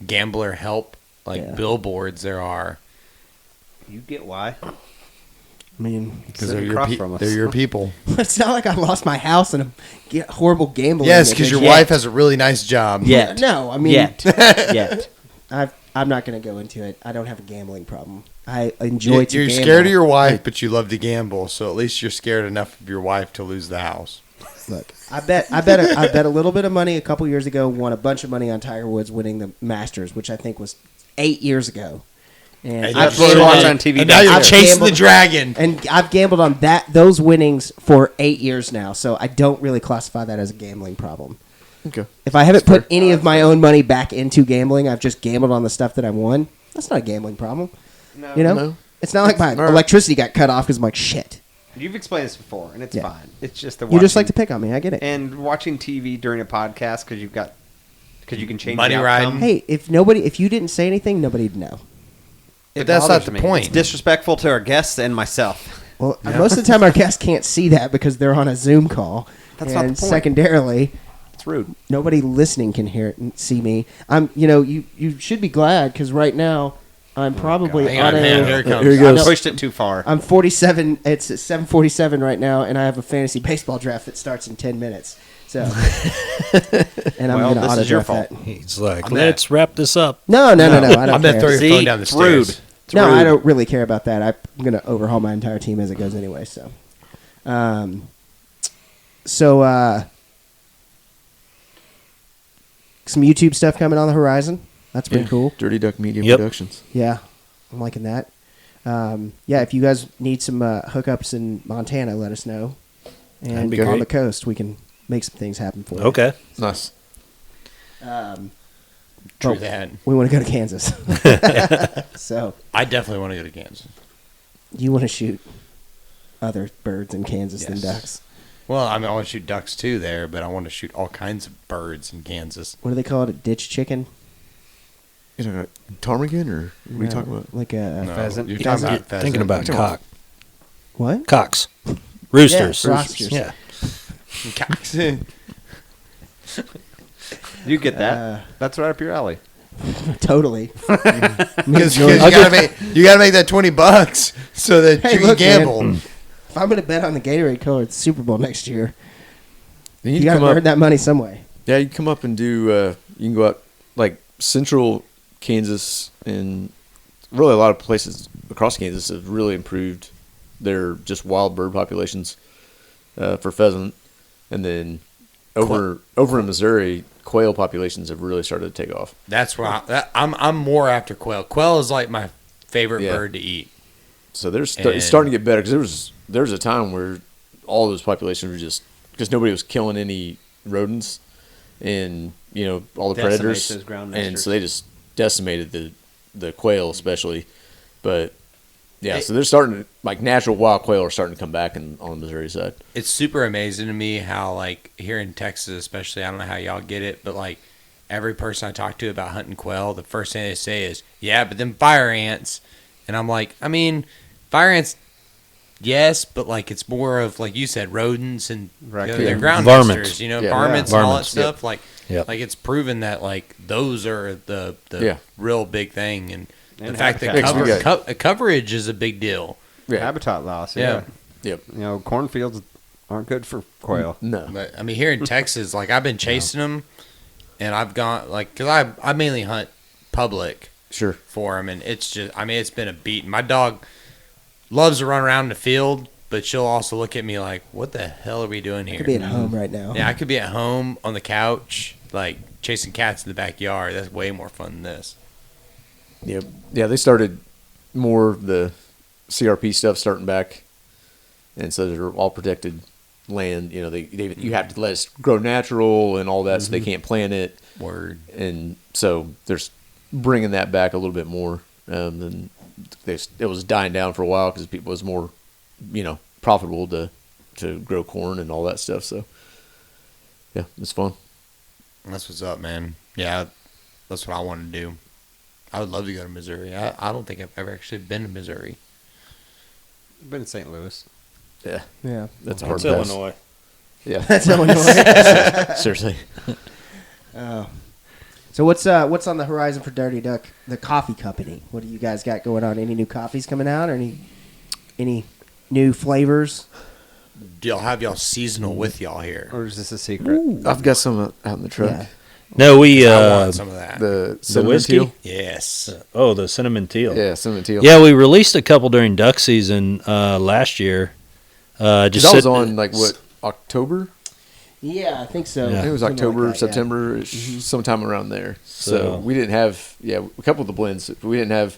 Speaker 5: gambler help
Speaker 1: Yeah.
Speaker 5: billboards there are.
Speaker 2: You get why?
Speaker 1: I mean,
Speaker 5: Because
Speaker 2: Sit across from us.
Speaker 5: they're your people.
Speaker 1: it's not like I lost my house in a horrible gambling.
Speaker 5: Yes, because your
Speaker 1: addiction.
Speaker 5: wife has a really nice job.
Speaker 2: Yeah.
Speaker 1: No, I mean,
Speaker 2: Yet.
Speaker 1: I'm not going to go into it. I don't have a gambling problem. I
Speaker 5: You-
Speaker 1: enjoy to
Speaker 5: You're
Speaker 1: gamble.
Speaker 5: scared of your wife, but you love to gamble. So at least you're scared enough of your wife to lose the house.
Speaker 1: Look, I bet a little bit of money a couple years ago. Won a bunch of money on Tiger Woods winning the Masters, which I think was 8 years ago. And
Speaker 5: And
Speaker 1: I've
Speaker 5: that's what
Speaker 2: we
Speaker 1: gambled
Speaker 2: watch
Speaker 1: on-
Speaker 2: on TV.
Speaker 5: And now you're
Speaker 1: I've
Speaker 5: chasing the
Speaker 1: gambled-
Speaker 5: dragon.
Speaker 1: and I've gambled on those winnings for 8 years now. So I don't really classify that as a gambling problem.
Speaker 6: Okay.
Speaker 1: If I haven't put any of my own money back into gambling, I've just gambled on the stuff that I won. That's not a gambling problem.
Speaker 2: No.
Speaker 1: You know,
Speaker 6: No.
Speaker 1: it's not like my
Speaker 6: All right.
Speaker 1: electricity got cut off because I'm like shit.
Speaker 2: You've explained this before, and it's
Speaker 1: Yeah.
Speaker 2: fine. It's just the
Speaker 1: You just
Speaker 2: watching-
Speaker 1: like to pick on me. I get it.
Speaker 2: and watching TV during a podcast because you can change
Speaker 5: Money
Speaker 2: the
Speaker 5: riding.
Speaker 2: outcome.
Speaker 1: Hey, if you didn't say anything, nobody'd know.
Speaker 2: It
Speaker 5: But that's not
Speaker 2: bothers
Speaker 5: the
Speaker 2: me.
Speaker 5: point.
Speaker 2: It's disrespectful to our guests and myself.
Speaker 1: Well, most of the time our guests can't see that because they're on a Zoom call.
Speaker 2: That's not
Speaker 1: and
Speaker 2: the point.
Speaker 1: secondarily,
Speaker 2: It's rude.
Speaker 1: nobody listening can hear it and see me. You should be glad because right now I'm probably
Speaker 5: Hang on,
Speaker 1: auto.
Speaker 5: man. Here it comes.
Speaker 6: Here he
Speaker 2: I
Speaker 6: goes.
Speaker 2: pushed it too far.
Speaker 1: I'm 47. It's at 7:47 right now, and I have a fantasy baseball draft that starts in 10 minutes. So, and I'm
Speaker 2: Well,
Speaker 1: going to
Speaker 2: this
Speaker 1: auto
Speaker 2: is your
Speaker 1: draft
Speaker 2: fault.
Speaker 1: that.
Speaker 3: He's like,
Speaker 5: I'm
Speaker 3: let's wrap this up.
Speaker 1: No. I don't
Speaker 5: I'm going to
Speaker 1: care.
Speaker 5: throw your
Speaker 2: See?
Speaker 5: phone down the
Speaker 2: It's
Speaker 5: stairs.
Speaker 2: rude.
Speaker 1: No,
Speaker 2: rude.
Speaker 1: I don't really care about that. I'm going to overhaul my entire team as it goes anyway. So, some YouTube stuff coming on the horizon. That's pretty
Speaker 6: Yeah.
Speaker 1: cool.
Speaker 6: Dirty Duck Media
Speaker 3: Yep.
Speaker 6: Productions.
Speaker 1: Yeah, I'm liking that. If you guys need some hookups in Montana, let us know.
Speaker 3: That'd
Speaker 1: And
Speaker 3: be
Speaker 1: on
Speaker 3: great.
Speaker 1: the coast, we can make some things happen for you.
Speaker 3: Okay.
Speaker 6: Nice.
Speaker 5: True
Speaker 1: Oh.
Speaker 5: that.
Speaker 1: We want to go to Kansas. So,
Speaker 5: I definitely want to go to Kansas.
Speaker 1: you want to shoot other birds in Kansas than
Speaker 5: Yes.
Speaker 1: ducks.
Speaker 5: Well, I mean, I want to shoot ducks too there, but I want to shoot all kinds of birds in Kansas.
Speaker 1: What do they call it? A ditch chicken?
Speaker 6: You talking about ptarmigan or what are you
Speaker 1: No,
Speaker 6: talking about?
Speaker 1: Like a
Speaker 5: No,
Speaker 2: Pheasant.
Speaker 5: You're
Speaker 1: Pheasant.
Speaker 5: talking
Speaker 3: You're
Speaker 5: about pheasant.
Speaker 3: thinking about cock.
Speaker 1: what?
Speaker 3: Cocks. Roosters.
Speaker 1: Yeah, roosters.
Speaker 3: Yeah.
Speaker 5: Cocks.
Speaker 2: You get that? That's right up your alley.
Speaker 1: Totally.
Speaker 5: Because you gotta make that $20 so that
Speaker 1: Hey,
Speaker 5: you can
Speaker 1: look, man.
Speaker 5: gamble.
Speaker 1: If I'm going to bet on the Gatorade color at the Super Bowl next year,
Speaker 6: You
Speaker 1: you
Speaker 6: need
Speaker 1: got
Speaker 6: to
Speaker 1: to
Speaker 6: come
Speaker 1: earn
Speaker 6: up.
Speaker 1: that money some way.
Speaker 6: Yeah, you come up and do. You can go out like central Kansas and really a lot of places across Kansas have really improved their just wild bird populations for pheasant, and then over in Missouri, quail populations have really started to take off.
Speaker 5: That's why I'm more after quail. Quail is like my favorite
Speaker 6: Yeah.
Speaker 5: bird to eat.
Speaker 6: So they're
Speaker 5: And-
Speaker 6: it's starting to get better because there was a time where all those populations were just because nobody was killing any rodents and all the
Speaker 2: Decimate
Speaker 6: predators,
Speaker 2: those ground
Speaker 6: and
Speaker 2: nesters.
Speaker 6: so they just decimated the quail especially. But yeah,
Speaker 5: It-
Speaker 6: so they're starting to like natural wild quail are starting to come back on the Missouri side.
Speaker 5: It's super amazing to me how like here in Texas especially, I don't know how y'all get it, but like every person I talk to about hunting quail, the first thing they say is, yeah, but them fire ants. And I'm like, I mean, fire ants, yes, but like it's more of like you said, rodents and
Speaker 2: Raccoons.
Speaker 5: they're ground
Speaker 3: Varmints.
Speaker 5: nesters,
Speaker 6: Yeah.
Speaker 5: varmints and all that
Speaker 3: Varmints,
Speaker 6: yep.
Speaker 5: stuff. Like,
Speaker 3: Yep.
Speaker 5: like it's proven that like those are the
Speaker 6: Yeah.
Speaker 5: real big thing, and the
Speaker 2: And
Speaker 5: fact that
Speaker 2: habitat.
Speaker 6: Yeah, 'cause we
Speaker 5: coverage is a big deal.
Speaker 6: Yeah.
Speaker 2: Habitat loss.
Speaker 5: Yeah.
Speaker 2: Yeah.
Speaker 6: Yep.
Speaker 2: Cornfields aren't good for quail.
Speaker 6: No.
Speaker 5: But I mean, here in Texas, like I've been chasing them, and I've gone like because I mainly hunt public
Speaker 6: Sure.
Speaker 5: for them, and it's just I mean it's been a beating. My dog loves to run around in the field, but she'll also look at me like, "What the hell are we doing
Speaker 1: I
Speaker 5: here?"
Speaker 1: could be at home right now.
Speaker 5: Yeah, I could be at home on the couch, like chasing cats in the backyard. That's way more fun than this.
Speaker 6: Yep. Yeah, they started more of the CRP stuff starting back, and so they're all protected land. You have to let it grow natural and all that, so they can't plant it,
Speaker 5: Word.
Speaker 6: and so there's bringing that back a little bit more. Than it was dying down for a while because it was more, profitable to grow corn and all that stuff. So yeah, it's fun.
Speaker 5: That's what's up, man. Yeah, that's what I want to do. I would love to go to Missouri. I don't think I've ever actually been to Missouri.
Speaker 2: I've been in St. Louis.
Speaker 6: Yeah,
Speaker 1: Yeah.
Speaker 6: that's a hard
Speaker 3: That's
Speaker 6: pass.
Speaker 3: Illinois.
Speaker 6: Yeah,
Speaker 1: That's Illinois.
Speaker 6: seriously.
Speaker 1: Oh. So what's on the horizon for Dirty Duck, the coffee company? What do you guys got going on? Any new coffees coming out, or any new flavors?
Speaker 5: Do y'all have y'all seasonal with y'all here?
Speaker 2: Or is this a secret?
Speaker 6: I've got some out in the truck.
Speaker 1: Yeah.
Speaker 3: No, we
Speaker 5: I want some of that.
Speaker 6: The cinnamon
Speaker 3: whiskey?
Speaker 6: teal.
Speaker 5: Yes.
Speaker 3: Oh, the cinnamon teal.
Speaker 6: Yeah, cinnamon teal.
Speaker 3: Yeah, we released a couple during duck season last year. Just
Speaker 6: that was
Speaker 3: sit-
Speaker 6: on like what, October?
Speaker 1: Yeah, I think so.
Speaker 6: I think it was
Speaker 1: Something like
Speaker 6: October,
Speaker 1: that, yeah.
Speaker 6: September, sometime around there. So
Speaker 3: So-
Speaker 6: we didn't have, a couple of the blends, but we didn't have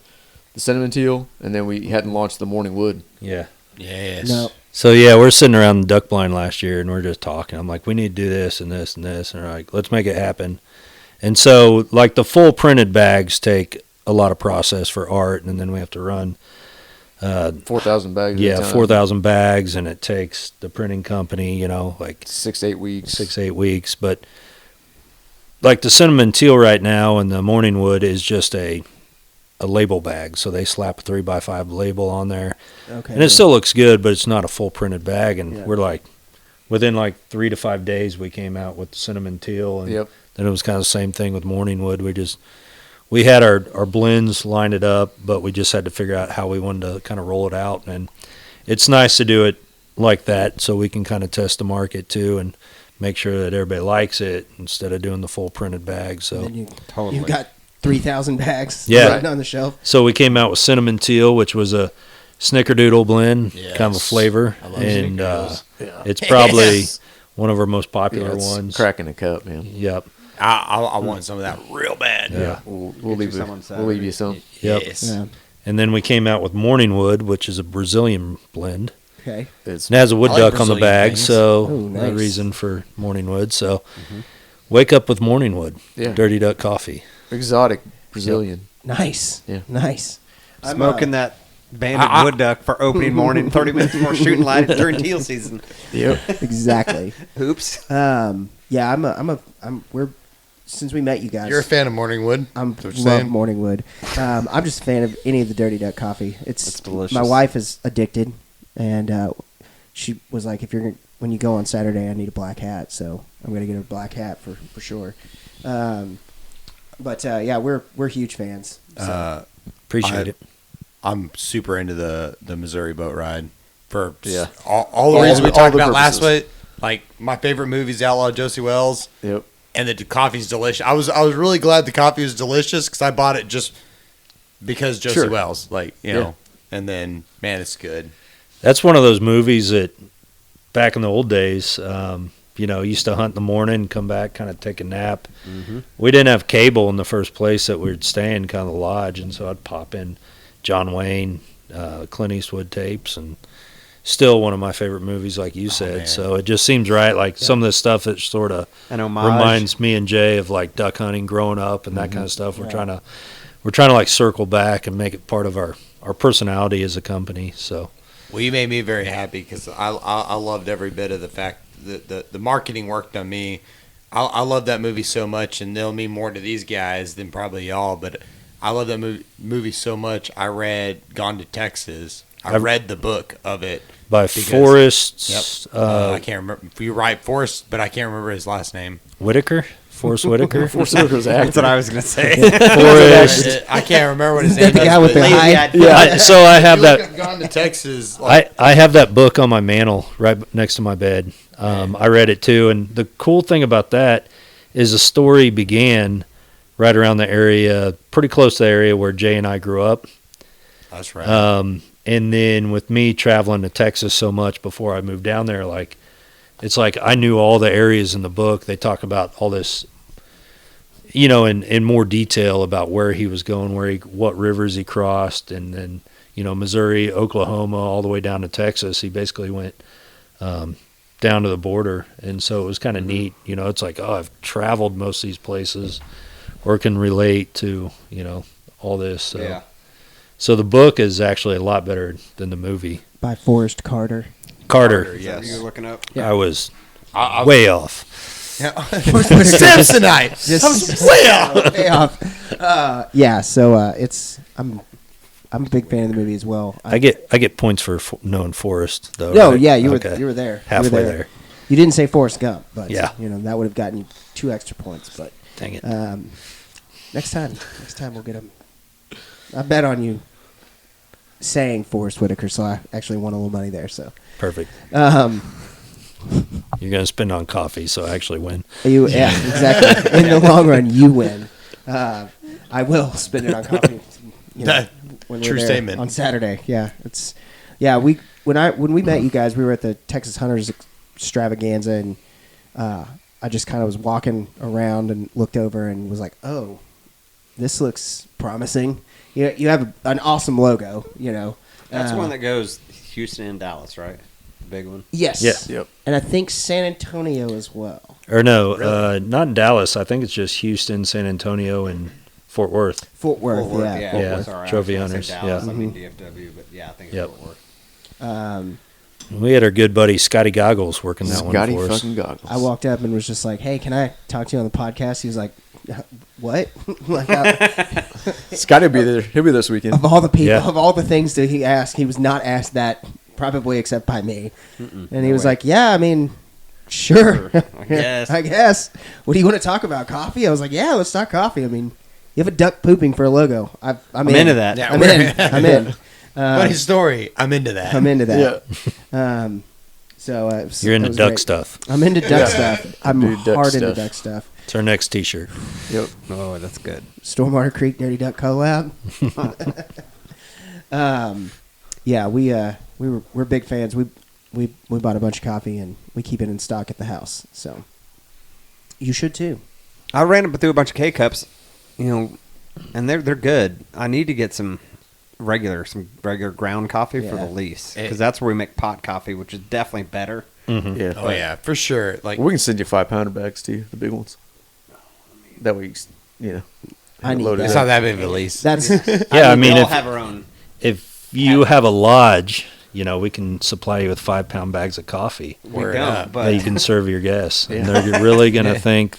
Speaker 6: the cinnamon teal, and then we hadn't launched the morning wood.
Speaker 3: Yeah.
Speaker 5: Yes.
Speaker 1: No.
Speaker 3: So yeah, we're sitting around the duck blind last year, and we're just talking. I'm like, we need to do this and this and this, and we're like, let's make it happen. And so, like, the full printed bags take a lot of process for art, and then we have to run
Speaker 6: 4,000 bags. at a
Speaker 3: yeah,
Speaker 6: time.
Speaker 3: 4,000 bags, and it takes the printing company, like
Speaker 6: 6 to 8 weeks.
Speaker 3: 6-8 weeks. But like the cinnamon teal right now and the morning wood is just a label bag, so they slap a 3x5 label on there,
Speaker 1: Okay.
Speaker 3: and it still looks good, but it's not a full printed bag. And
Speaker 1: Yeah.
Speaker 3: we're like, within like 3 to 5 days, we came out with the cinnamon teal, and
Speaker 6: Yep.
Speaker 3: then it was kind of the same thing with morning wood. We had our blends lined it up, but we just had to figure out how we wanted to kind of roll it out. And it's nice to do it like that so we can kind of test the market too and make sure that everybody likes it instead of doing the full printed bag. So
Speaker 1: And then
Speaker 2: Totally.
Speaker 1: you've got 3,000 bags
Speaker 3: Yeah.
Speaker 1: sitting on the shelf.
Speaker 3: So we came out with cinnamon teal, which was a snickerdoodle blend, kind of a
Speaker 5: Yes.
Speaker 3: flavor,
Speaker 5: I love
Speaker 3: and
Speaker 5: snickerdoodles.
Speaker 3: it's probably
Speaker 5: Yes.
Speaker 3: one of our most
Speaker 6: Yeah,
Speaker 3: popular
Speaker 6: it's
Speaker 3: ones.
Speaker 6: cracking a cup, man.
Speaker 3: Yep.
Speaker 5: I want some of that real bad.
Speaker 3: Yeah.
Speaker 6: We'll
Speaker 2: Get
Speaker 6: leave
Speaker 2: you
Speaker 6: you.
Speaker 2: some on
Speaker 6: We'll leave you
Speaker 2: Saturday.
Speaker 6: some.
Speaker 3: Yep.
Speaker 5: Yes.
Speaker 1: Yeah.
Speaker 3: And then we came out with morning wood, which is a Brazilian blend.
Speaker 1: Okay.
Speaker 6: It's
Speaker 3: And it has a wood
Speaker 5: I like
Speaker 3: duck on the
Speaker 5: Brazilian
Speaker 3: bag,
Speaker 5: things.
Speaker 3: so
Speaker 1: Oh,
Speaker 3: no
Speaker 1: nice.
Speaker 3: reason for morning wood. So wake up with morning wood.
Speaker 6: Yeah.
Speaker 3: Dirty Duck coffee.
Speaker 6: exotic Brazilian.
Speaker 1: Nice.
Speaker 6: Yeah.
Speaker 1: Nice. I'm,
Speaker 2: Smoking that banded wood duck for opening morning, 30 minutes before shooting light during teal season.
Speaker 6: Yep.
Speaker 1: exactly.
Speaker 2: Oops.
Speaker 1: Yeah, we're since we met you guys.
Speaker 5: You're a fan of Morningwood?
Speaker 1: I'm
Speaker 5: That's what you're
Speaker 1: love
Speaker 5: saying?
Speaker 1: Morningwood. I'm just a fan of any of the Dirty Duck coffee.
Speaker 2: It's delicious.
Speaker 1: My wife is addicted, and she was like, when you go on Saturday, I need a black hat, so I'm gonna get her a black hat for sure. But yeah, we're huge fans. So.
Speaker 3: Appreciate
Speaker 5: I-
Speaker 3: it.
Speaker 5: I'm super into the Missouri boat ride for
Speaker 6: Yeah.
Speaker 5: all the
Speaker 6: All
Speaker 5: reasons we
Speaker 6: the-
Speaker 5: talked
Speaker 6: all the
Speaker 5: about last
Speaker 6: purposes.
Speaker 5: week. Like my favorite movie is Outlaw Josie Wells,
Speaker 6: Yep.
Speaker 5: and the coffee's delicious. I was really glad the coffee was delicious because I bought it just because Josie
Speaker 6: Sure.
Speaker 5: Wells, like you
Speaker 6: Yeah.
Speaker 5: know. And then man, it's good.
Speaker 3: That's one of those movies that back in the old days, used to hunt in the morning, come back, kind of take a nap.
Speaker 2: Mm-hmm.
Speaker 3: We didn't have cable in the first place that we were staying, kind of the lodge, and so I'd pop in John Wayne, Clint Eastwood tapes, and still one of my favorite movies, like you said.
Speaker 5: man.
Speaker 3: So it just seems right, like some of the stuff that sort of
Speaker 2: An homage.
Speaker 3: reminds me and Jay of like duck hunting growing up and that kind of stuff. We're
Speaker 1: Right.
Speaker 3: trying to like circle back and make it part of our personality as a company. So
Speaker 5: Well, you made me very happy because I loved every bit of the fact that the marketing worked on me. I love that movie so much, and they'll mean more to these guys than probably y'all. But I love that movie so much. I read Gone to Texas. I read the book of it.
Speaker 3: by
Speaker 5: Because-
Speaker 3: Forrest
Speaker 5: I can't remember. You're right, Forrest, but I can't remember his last name.
Speaker 3: Whitaker, Forrest Whitaker.
Speaker 6: Forrest Whitaker's
Speaker 2: That's what I was going to say.
Speaker 3: Forrest.
Speaker 5: I can't remember what his
Speaker 1: Is that
Speaker 5: name
Speaker 1: the
Speaker 5: is.
Speaker 1: guy with
Speaker 5: but
Speaker 1: the
Speaker 5: lazy
Speaker 1: high-
Speaker 5: eyed-
Speaker 3: Yeah, so I have
Speaker 5: You look
Speaker 3: that.
Speaker 5: up Gone to Texas. Like,
Speaker 3: I have that book on my mantle right next to my bed. I read it too, and the cool thing about that is the story began right around the area, pretty close to the area where Jay and I grew up.
Speaker 5: that's right.
Speaker 3: And then with me traveling to Texas so much before I moved down there, like it's like I knew all the areas in the book. They talk about all this, in more detail about where he was going, what rivers he crossed, and then Missouri, Oklahoma, all the way down to Texas. He basically went down to the border, and so it was kind of neat. It's like, oh, I've traveled most of these places, or can relate to all this. So.
Speaker 2: Yeah.
Speaker 3: So the book is actually a lot better than the movie.
Speaker 1: By Forrest Carter.
Speaker 3: Carter.
Speaker 2: Yes. You're looking up.
Speaker 1: Yeah.
Speaker 3: I was
Speaker 5: I-
Speaker 3: way off.
Speaker 5: Samsonite.
Speaker 1: Just-
Speaker 5: I was way off.
Speaker 1: Way off. Yeah, so I'm a big fan of the movie as well.
Speaker 3: I get points for knowing Forrest though.
Speaker 1: No,
Speaker 3: right?
Speaker 1: yeah, you were
Speaker 3: Okay.
Speaker 1: you were there.
Speaker 3: Halfway
Speaker 1: you were
Speaker 3: there.
Speaker 1: You didn't say Forrest Gump, but
Speaker 3: Yeah.
Speaker 1: that would have gotten you 2 extra points. But
Speaker 3: Dang it.
Speaker 1: next time we'll get him. I bet on you saying Forrest Whitaker, so I actually won a little money there. So
Speaker 3: Perfect.
Speaker 1: um,
Speaker 3: You're gonna spend on coffee, so I actually win.
Speaker 1: yeah, exactly. In the long run, you win. I will spend it on coffee. When
Speaker 5: True
Speaker 1: we're there
Speaker 5: statement.
Speaker 1: on Saturday. Yeah, when we met you guys, we were at the Texas Hunters Extravaganza, and I just kind of was walking around and looked over and was like, "Oh, this looks promising." You have an awesome logo.
Speaker 2: That's one that goes Houston and Dallas, right? The big one.
Speaker 1: Yes.
Speaker 3: Yeah.
Speaker 6: Yep.
Speaker 1: And I think San Antonio as well.
Speaker 3: Or no, not in Dallas. I think it's just Houston, San Antonio, and Fort Worth.
Speaker 1: Fort Worth. Yeah.
Speaker 3: Fort Worth.
Speaker 2: Sorry,
Speaker 3: Trophy
Speaker 2: I was gonna say
Speaker 3: hunters,
Speaker 2: Dallas,
Speaker 3: yeah.
Speaker 2: I mean DFW, but yeah, I think it's
Speaker 3: Yep.
Speaker 2: Fort Worth.
Speaker 3: We had our good buddy Scotty Goggles working that
Speaker 6: Scotty
Speaker 3: one for us.
Speaker 6: fucking goggles.
Speaker 1: I walked up and was just like, "Hey, can I talk to you on the podcast?" He was like, "What?" Like,
Speaker 6: Scotty will be there. He'll be there this weekend.
Speaker 1: of all the people,
Speaker 3: Yeah.
Speaker 1: of all the things that he asked, he was not asked that probably except by me. And he was like, "Yeah, I mean, sure,
Speaker 2: I guess.
Speaker 1: I guess. What do you want to talk about? Coffee?" I was like, "Yeah, let's talk coffee." I mean, you have a duck pooping for a logo. I'm in.
Speaker 2: into that.
Speaker 5: Yeah,
Speaker 1: I'm
Speaker 5: we're-
Speaker 1: in. I'm in.
Speaker 5: Funny story. I'm into that.
Speaker 1: I'm into that.
Speaker 6: Yeah.
Speaker 1: So
Speaker 3: You're into
Speaker 1: it was
Speaker 3: duck
Speaker 1: great.
Speaker 3: stuff.
Speaker 1: I'm into duck stuff. I'm
Speaker 6: Dude, duck
Speaker 1: hard into
Speaker 6: stuff.
Speaker 1: duck stuff.
Speaker 3: It's our next T-shirt.
Speaker 6: Yep.
Speaker 2: Oh, that's good.
Speaker 1: Stormwater Creek Dirty Duck collab. Yeah, we're big fans. We bought a bunch of coffee and we keep it in stock at the house. So you should too.
Speaker 2: I ran up through a bunch of K cups, and they're good. I need to get some regular ground coffee for
Speaker 1: Yeah.
Speaker 2: the lease because that's where we make pot coffee, which is definitely better.
Speaker 6: Yeah.
Speaker 5: Oh yeah, for sure. Like
Speaker 6: We can send you 5-pounder bags too, the big ones. That way,
Speaker 1: I need
Speaker 6: load it
Speaker 5: it's
Speaker 1: that.
Speaker 5: not that big of a lease.
Speaker 1: That's
Speaker 3: Yeah, I
Speaker 2: we
Speaker 3: mean,
Speaker 2: all
Speaker 3: if
Speaker 2: have our own.
Speaker 3: you have a lodge, we can supply you with 5-pound bags of coffee
Speaker 2: We
Speaker 5: Word
Speaker 2: don't,
Speaker 5: up.
Speaker 3: that you
Speaker 2: but
Speaker 3: can serve your guests, and they're really gonna think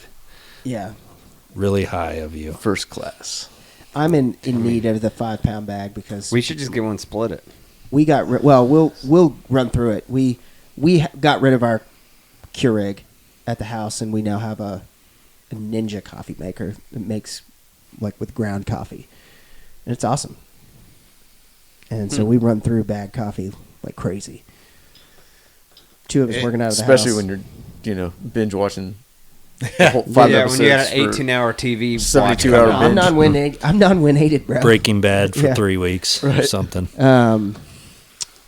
Speaker 1: yeah.
Speaker 3: really high of you.
Speaker 6: first class.
Speaker 1: I'm in need of the 5-pound bag because
Speaker 2: we should just get one, split it.
Speaker 1: we got we'll run through it. We got rid of our Keurig at the house and we now have a Ninja coffee maker that makes like with ground coffee, and it's awesome. And so we run through bag coffee like crazy. 2 of us working out of the
Speaker 6: Especially
Speaker 1: house.
Speaker 6: when you're, binge watching the whole 5
Speaker 2: yeah,
Speaker 6: episodes.
Speaker 2: when you got an
Speaker 6: for-
Speaker 2: 18-hour TV
Speaker 6: 72
Speaker 2: block
Speaker 6: hour
Speaker 2: coming
Speaker 6: binge.
Speaker 2: out.
Speaker 1: I'm non-win-aided, bro.
Speaker 3: Breaking Bad for
Speaker 1: Yeah.
Speaker 3: 3 weeks or
Speaker 6: Right.
Speaker 3: something.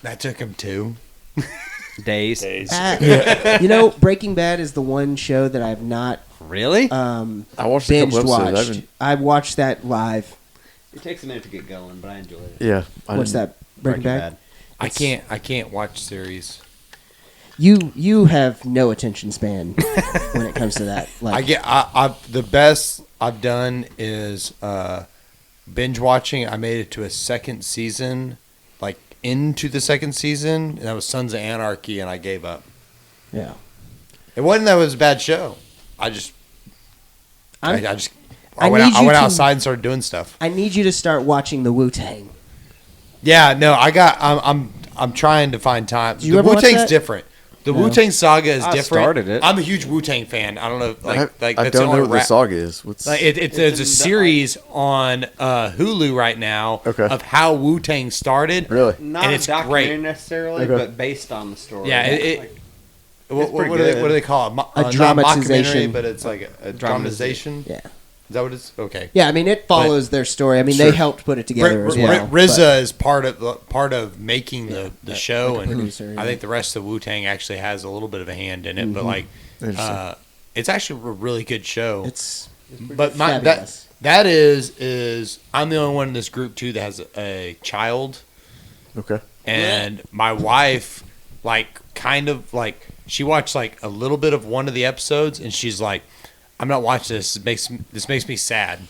Speaker 5: That took him 2.
Speaker 2: days.
Speaker 1: Breaking Bad is the one show that I've not
Speaker 2: Really?
Speaker 6: I watched a couple
Speaker 1: binge
Speaker 6: episodes. I
Speaker 1: watched.
Speaker 6: haven't-
Speaker 1: I watched that live.
Speaker 2: it takes a minute to get going, but I enjoy it.
Speaker 6: Yeah. I
Speaker 1: What's
Speaker 6: didn't-
Speaker 1: that? Breaking Bad.
Speaker 5: I can't watch series.
Speaker 1: You have no attention span when it comes to that. Like
Speaker 5: I the best I've done is binge watching. I made it to a second season, like into the second season, and that was Sons of Anarchy, and I gave up.
Speaker 1: yeah.
Speaker 5: It wasn't that it was a bad show. I just I
Speaker 1: I'm-
Speaker 5: just
Speaker 1: I
Speaker 5: I went
Speaker 1: need you
Speaker 5: out
Speaker 1: to-
Speaker 5: outside and started doing stuff.
Speaker 1: I need you to start watching the Wu-Tang.
Speaker 5: Yeah, no, I'm trying to find time.
Speaker 1: you
Speaker 5: The
Speaker 1: ever watch
Speaker 5: Wu-Tang's
Speaker 1: that?
Speaker 5: different. The
Speaker 1: No.
Speaker 5: Wu-Tang saga is
Speaker 2: I
Speaker 5: different.
Speaker 2: started it.
Speaker 5: I'm a huge Wu-Tang fan. I don't know,
Speaker 6: I
Speaker 5: like
Speaker 6: I
Speaker 5: that's
Speaker 6: don't
Speaker 5: the only
Speaker 6: know what the
Speaker 5: rap-
Speaker 6: saga is. What's
Speaker 5: Like it's a series on Hulu right now
Speaker 6: Okay.
Speaker 5: of how Wu Tang started.
Speaker 6: really?
Speaker 2: Not
Speaker 5: And
Speaker 2: a
Speaker 5: it's
Speaker 2: documentary
Speaker 5: great.
Speaker 2: necessarily,
Speaker 6: Okay.
Speaker 2: but based on the story.
Speaker 5: Yeah,
Speaker 2: Like,
Speaker 5: what,
Speaker 2: pretty
Speaker 5: what do they
Speaker 2: good.
Speaker 5: what do they call it?
Speaker 1: A
Speaker 5: Not
Speaker 1: dramatization.
Speaker 5: mockumentary, but it's like a dramatization.
Speaker 1: Yeah.
Speaker 5: Is that what it's? Okay.
Speaker 1: Yeah, I mean it follows their story. I mean they helped put it together as well.
Speaker 5: RZA is part of making the show,
Speaker 1: like a
Speaker 5: and
Speaker 1: producer,
Speaker 5: I
Speaker 1: yeah.
Speaker 5: think the rest of Wu Tang actually has a little bit of a hand in it. But like,
Speaker 6: Interesting.
Speaker 5: it's actually a really good show.
Speaker 1: It's
Speaker 5: But my
Speaker 1: fabulous.
Speaker 5: that is I'm the only one in this group too that has a child.
Speaker 6: Okay.
Speaker 5: And my wife kind of she watched like a little bit of one of the episodes and she's like, I'm not watching this. This makes me sad.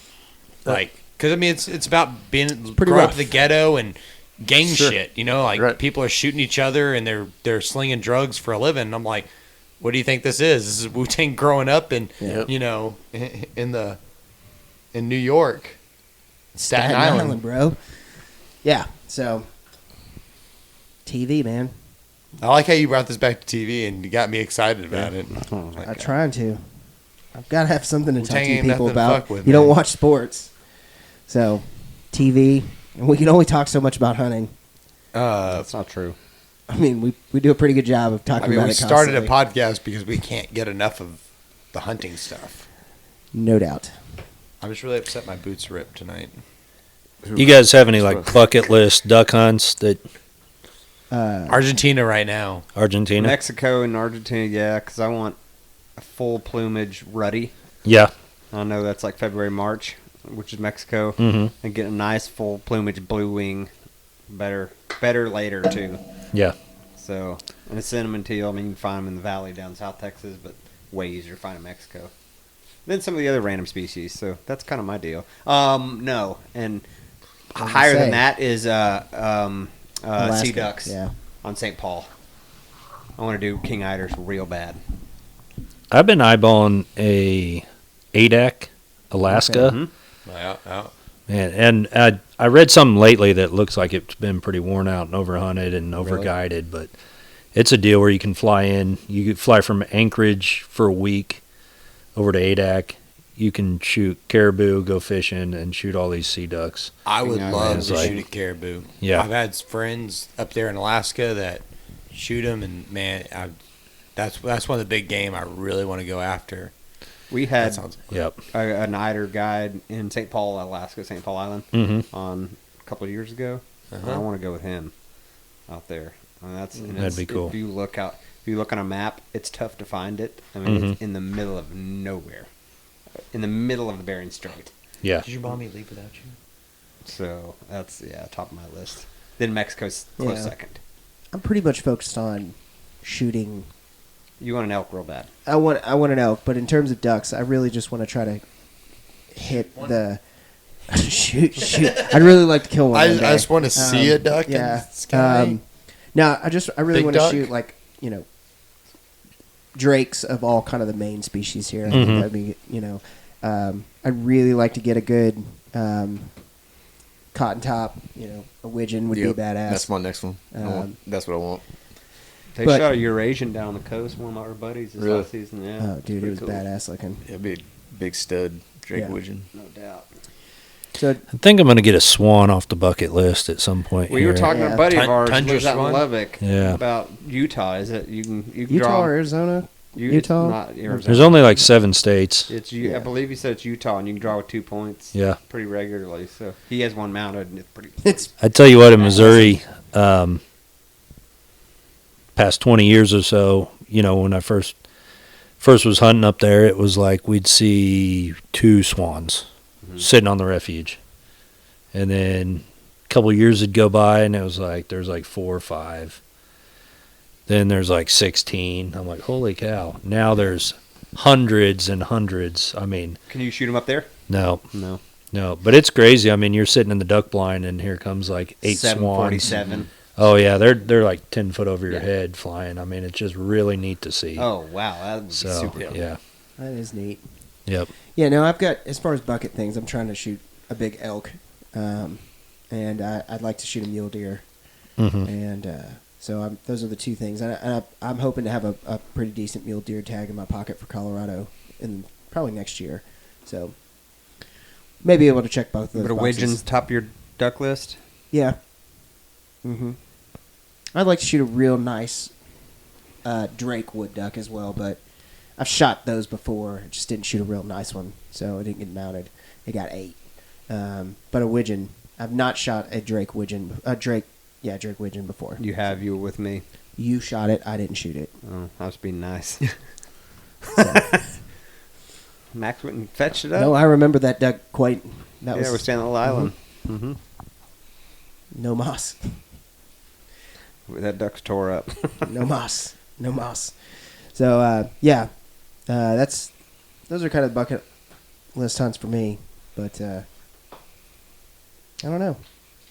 Speaker 5: Because I mean it's about being
Speaker 1: pretty
Speaker 5: growing up
Speaker 1: rough.
Speaker 5: in the ghetto and gang
Speaker 6: Sure.
Speaker 5: shit, like
Speaker 6: Right.
Speaker 5: people are shooting each other and they're slinging drugs for a living. And I'm like, what do you think this is? This is Wu-Tang growing up in,
Speaker 1: Yep.
Speaker 5: you know, in New York, Staten Island.
Speaker 1: bro. Yeah. So TV, man.
Speaker 5: I like how you brought this back to TV and you got me excited about it.
Speaker 1: I'm trying to. I've got to have something to talk
Speaker 5: Wu-Tang
Speaker 1: to you
Speaker 5: ain't
Speaker 1: people
Speaker 5: nothing to
Speaker 1: about.
Speaker 5: fuck with,
Speaker 1: You don't
Speaker 5: man.
Speaker 1: watch sports, so TV. And we can only talk so much about hunting.
Speaker 2: That's not true.
Speaker 1: I mean, we do a pretty good job of talking
Speaker 5: I mean,
Speaker 1: about
Speaker 5: we
Speaker 1: it
Speaker 5: started a
Speaker 1: constantly.
Speaker 5: podcast because we can't get enough of the hunting stuff.
Speaker 1: No doubt.
Speaker 5: I'm just really upset my boots ripped tonight.
Speaker 3: You guys have any like bucket list duck hunts that
Speaker 5: Argentina right now.
Speaker 3: Argentina?
Speaker 2: Mexico and Argentina, yeah, because I want a full plumage ruddy.
Speaker 3: Yeah.
Speaker 2: I know that's like February, March, which is Mexico,
Speaker 3: Mhm.
Speaker 2: and get a nice full plumage blue wing. Better later too.
Speaker 3: Yeah.
Speaker 2: So, and a cinnamon teal. I mean, you can find them in the valley down South Texas, but way easier to find in Mexico. Then some of the other random species. So that's kind of my deal. No, and
Speaker 1: What did
Speaker 2: higher
Speaker 1: you
Speaker 2: than
Speaker 1: say?
Speaker 2: that is
Speaker 1: Alaska,
Speaker 2: sea ducks.
Speaker 1: Yeah.
Speaker 2: On St. Paul. I want to do king eiders real bad.
Speaker 3: I've been eyeballing a ADAC, Alaska.
Speaker 2: Mhm.
Speaker 5: Yeah.
Speaker 3: And I read something lately that looks like it's been pretty worn out and overhunted and overguided, but it's a deal where you can fly in. You could fly from Anchorage for a week over to ADAC. You can shoot caribou, go fishing, and shoot all these sea ducks.
Speaker 5: I would
Speaker 2: Yeah,
Speaker 5: love
Speaker 3: it's
Speaker 5: to
Speaker 3: like-
Speaker 5: shoot a caribou.
Speaker 3: Yeah.
Speaker 5: I've had friends up there in Alaska that shoot them, and man, that's one of the big game I really want to go after.
Speaker 2: We
Speaker 5: That
Speaker 2: had
Speaker 5: sounds
Speaker 3: Yep.
Speaker 2: an eider guide in St. Paul, Alaska, St. Paul Island,
Speaker 3: Mm-hmm.
Speaker 2: on a couple of years ago.
Speaker 5: Uh-huh.
Speaker 2: I want to go with him out there. I mean,
Speaker 3: That'd
Speaker 2: it's-
Speaker 3: be cool.
Speaker 2: If you look on a map, it's tough to find it. I mean,
Speaker 3: Mhm.
Speaker 2: it's in the middle of nowhere, in the middle of the Bering Strait.
Speaker 3: Yeah.
Speaker 5: Did your mommy leave without you?
Speaker 2: So that's top of my list. Then Mexico's close
Speaker 1: Yeah.
Speaker 2: second.
Speaker 1: I'm pretty much focused on shooting.
Speaker 2: You want an elk real bad.
Speaker 1: I want an elk, but in terms of ducks, I really just want to try to hit the shoot. I'd really like to kill one.
Speaker 5: I
Speaker 1: one day.
Speaker 5: just want to see a duck in the sky.
Speaker 1: No, I really
Speaker 5: Big
Speaker 1: want to
Speaker 5: duck?
Speaker 1: shoot drakes of all kind of the main species here. I
Speaker 3: Mhm.
Speaker 1: think that'd be I'd really like to get a good cotton top. A widgeon would
Speaker 6: Yep,
Speaker 1: be badass.
Speaker 6: That's my next one. That's what I want.
Speaker 2: They
Speaker 1: But-
Speaker 2: shot a Eurasian down on the coast. One of our buddies this
Speaker 6: Really?
Speaker 2: last season. Yeah.
Speaker 1: Oh, dude, it
Speaker 2: Pretty
Speaker 1: was
Speaker 2: cool.
Speaker 1: badass looking.
Speaker 6: It'd be a big stud Drake
Speaker 1: Yeah.
Speaker 6: widgeon.
Speaker 2: No doubt.
Speaker 1: So
Speaker 3: I think I'm going to get a swan off the bucket list at some point.
Speaker 2: We were
Speaker 3: here.
Speaker 2: talking to
Speaker 1: Yeah.
Speaker 2: a buddy of
Speaker 5: Tun-
Speaker 2: ours who
Speaker 5: tundra
Speaker 2: lives out in
Speaker 5: swan?
Speaker 2: Lubbock
Speaker 3: Yeah.
Speaker 2: about Utah. Is it you can
Speaker 1: Utah
Speaker 2: draw
Speaker 1: or Arizona?
Speaker 2: it's
Speaker 1: Utah?
Speaker 2: not Arizona.
Speaker 3: There's only like 7 states.
Speaker 2: It's
Speaker 1: Yeah.
Speaker 2: I believe he said it's Utah, and you can draw with 2 points.
Speaker 3: Yeah.
Speaker 2: pretty regularly. So he has one mounted, and it's pretty.
Speaker 1: It's
Speaker 3: I tell you what, in Missouri, past 20 years or so, when I first was hunting up there, it was like we'd see 2 swans sitting on the refuge. And then a couple of years would go by, and it was like there's like 4 or 5. Then there's like 16. I'm like, holy cow. Now there's hundreds and hundreds. I mean,
Speaker 2: Can you shoot him up there?
Speaker 3: no.
Speaker 2: No.
Speaker 3: But it's crazy. I mean, you're sitting in the duck blind, and here comes like 8 swans.
Speaker 2: 747.
Speaker 3: Oh yeah, they're like 10 foot over your
Speaker 2: Yeah.
Speaker 3: head flying. I mean, it's just really neat to see.
Speaker 2: Oh wow, that would be
Speaker 3: so
Speaker 2: super. Cool.
Speaker 3: yeah,
Speaker 1: that is neat.
Speaker 3: yep.
Speaker 1: Yeah, no, I've got as far as bucket things. I'm trying to shoot a big elk, and I'd like to shoot a mule deer,
Speaker 3: hmm
Speaker 1: and so those are the 2 things. And I'm hoping to have a pretty decent mule deer tag in my pocket for Colorado in probably next year. So maybe able to check both of those
Speaker 2: But a
Speaker 1: boxes.
Speaker 2: widgeon's top of your duck list.
Speaker 1: Yeah. Mm-hmm. I'd like to shoot a real nice Drake wood duck as well, but I've shot those before. Just didn't shoot a real nice one, so it didn't get mounted. It got 8. But a widgeon, I've not shot a Drake widgeon. Drake widgeon before.
Speaker 2: You were with me.
Speaker 1: You shot it. I didn't shoot it.
Speaker 2: Oh, I was being nice.
Speaker 1: So,
Speaker 2: Max went and fetched it up.
Speaker 1: no, I remember that duck quite. That
Speaker 2: yeah, we're
Speaker 1: was
Speaker 2: standing on the island. Mm-hmm.
Speaker 1: no moss.
Speaker 2: That duck's tore up.
Speaker 1: No moss. No moss. So yeah, those are kind of bucket list hunts for me. But I don't know.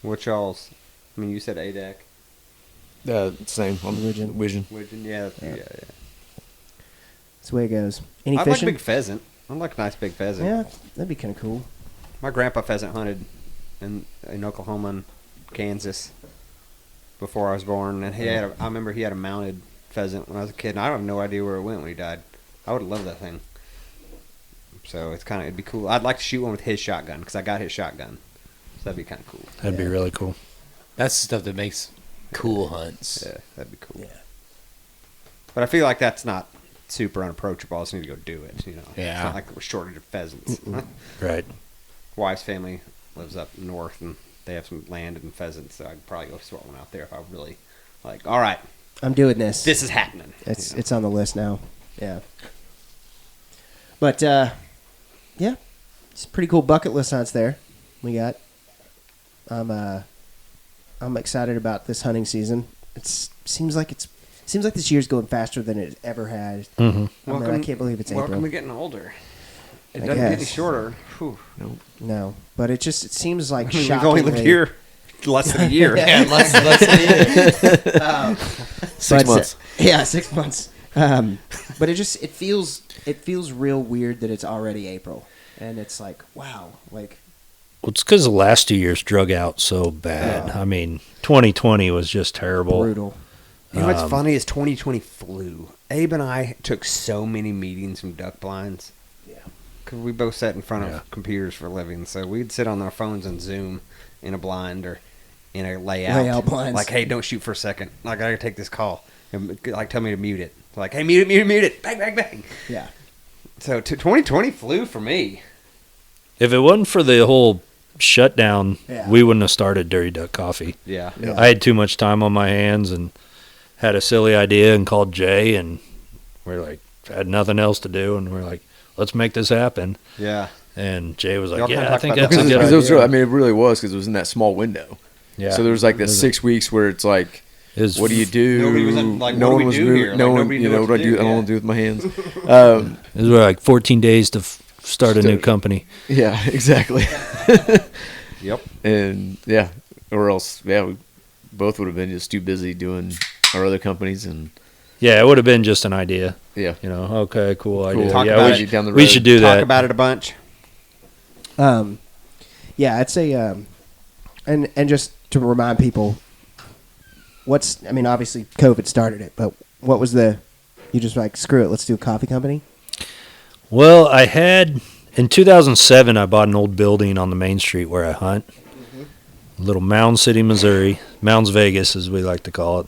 Speaker 2: What y'all's? I mean, you said ADAC.
Speaker 6: Same. I'm
Speaker 1: Widgeon.
Speaker 6: Widgeon.
Speaker 2: Widgeon, yeah.
Speaker 1: That's the way it goes. Any
Speaker 2: I'd like a
Speaker 1: fishing?
Speaker 2: big pheasant. I'd like a nice big pheasant.
Speaker 1: Yeah, that'd be kind of cool.
Speaker 2: My grandpa pheasant hunted in Oklahoma and Kansas before I was born, and I remember he had a mounted pheasant when I was a kid, and I have no idea where it went when he died. I would love that thing. So it'd be cool. I'd like to shoot one with his shotgun because I got his shotgun. So that'd be kind of cool.
Speaker 3: That'd be really cool.
Speaker 7: That's the stuff that makes cool hunts.
Speaker 2: Yeah, that'd be cool.
Speaker 1: Yeah.
Speaker 2: But I feel like that's not super unapproachable. I just need to go do it. You know,
Speaker 7: Yeah.
Speaker 2: It's not like we're shortage of pheasants.
Speaker 3: Right.
Speaker 2: Wife's family lives up north, and they have some land and pheasants, so I'd probably go swat one out there if I really like. All right,
Speaker 1: I'm doing this.
Speaker 2: this is happening.
Speaker 1: It's
Speaker 2: You know?
Speaker 1: it's on the list now. Yeah. But yeah, it's pretty cool bucket list hunts there. We got. I'm excited about this hunting season. Seems like this year's going faster than it ever has.
Speaker 3: Mm-hmm.
Speaker 1: I can't believe it's April.
Speaker 2: Welcome to getting older. It
Speaker 1: I
Speaker 2: doesn't get any
Speaker 1: guess.
Speaker 2: shorter. Whew.
Speaker 1: No, but it seems like
Speaker 2: I mean, we've only lived
Speaker 1: shockingly-
Speaker 2: here less than a year.
Speaker 1: Yeah,
Speaker 7: let's see.
Speaker 6: 6 months.
Speaker 1: Yeah, 6 months. But it feels real weird that it's already April, and it's like, wow, like
Speaker 3: Well, it's because the last 2 years drug out so bad.
Speaker 1: Yeah.
Speaker 3: I mean, 2020 was just terrible.
Speaker 1: brutal.
Speaker 2: You know what's funny is 2020 flew. Abe and I took so many meetings from duck blinds.
Speaker 1: Yeah.
Speaker 2: Because we both sat in front
Speaker 3: Yeah.
Speaker 2: of computers for a living. So we'd sit on our phones and Zoom in a blind or in a layout.
Speaker 1: Layout blinds.
Speaker 2: Like, hey, don't shoot for a second. Like, I gotta take this call. And, like, tell me to mute it. Like, hey, mute it. Bang, bang, bang.
Speaker 1: Yeah.
Speaker 2: So 2020 flew for me.
Speaker 3: If it wasn't for the whole shutdown,
Speaker 1: Yeah.
Speaker 3: we wouldn't have started Dirty Duck Coffee.
Speaker 2: Yeah.
Speaker 1: Yeah.
Speaker 3: I had too much time on my hands and had a silly idea and called Jay, and we're like, had nothing else to do, and we're like, let's make this happen.
Speaker 2: Yeah.
Speaker 3: And Jay was like,
Speaker 2: Y'all kinda
Speaker 3: yeah, I
Speaker 2: talked
Speaker 3: think
Speaker 2: about
Speaker 3: that's a
Speaker 2: that.
Speaker 3: good
Speaker 6: Because it was
Speaker 3: idea.
Speaker 6: real, I mean, it really was because it was in that small window.
Speaker 3: Yeah.
Speaker 6: So there was like that
Speaker 3: It was
Speaker 6: 6 weeks where it's like,
Speaker 3: It was
Speaker 6: what do you do?
Speaker 2: Nobody was like,
Speaker 6: no
Speaker 2: what do
Speaker 6: one
Speaker 2: we
Speaker 6: was
Speaker 2: do
Speaker 6: moving.
Speaker 2: here?
Speaker 6: No
Speaker 2: Like,
Speaker 6: one,
Speaker 2: nobody
Speaker 6: you
Speaker 2: knew
Speaker 6: know,
Speaker 2: what
Speaker 6: what
Speaker 2: to
Speaker 6: do I do?
Speaker 2: do,
Speaker 6: I don't know
Speaker 2: yeah.
Speaker 6: what to do with my hands.
Speaker 3: It was like 14 days to start a new company.
Speaker 6: Yeah, exactly.
Speaker 2: Yep.
Speaker 6: And yeah, or else, yeah, we both would have been just too busy doing our other companies, and
Speaker 3: Yeah, it would have been just an idea.
Speaker 6: yeah,
Speaker 3: You know, okay, cool idea.
Speaker 6: Cool.
Speaker 2: Talk
Speaker 3: Yeah,
Speaker 2: about
Speaker 3: we,
Speaker 2: it
Speaker 6: down the
Speaker 3: we
Speaker 6: road.
Speaker 3: should do
Speaker 2: Talk
Speaker 3: that.
Speaker 2: about it a bunch.
Speaker 1: Yeah, I'd say, and just to remind people, obviously COVID started it, but what was you just like, screw it, let's do a coffee company?
Speaker 3: Well, in 2007, I bought an old building on the main street where I hunt. Little Mound City, Missouri. Mounds Vegas, as we like to call it.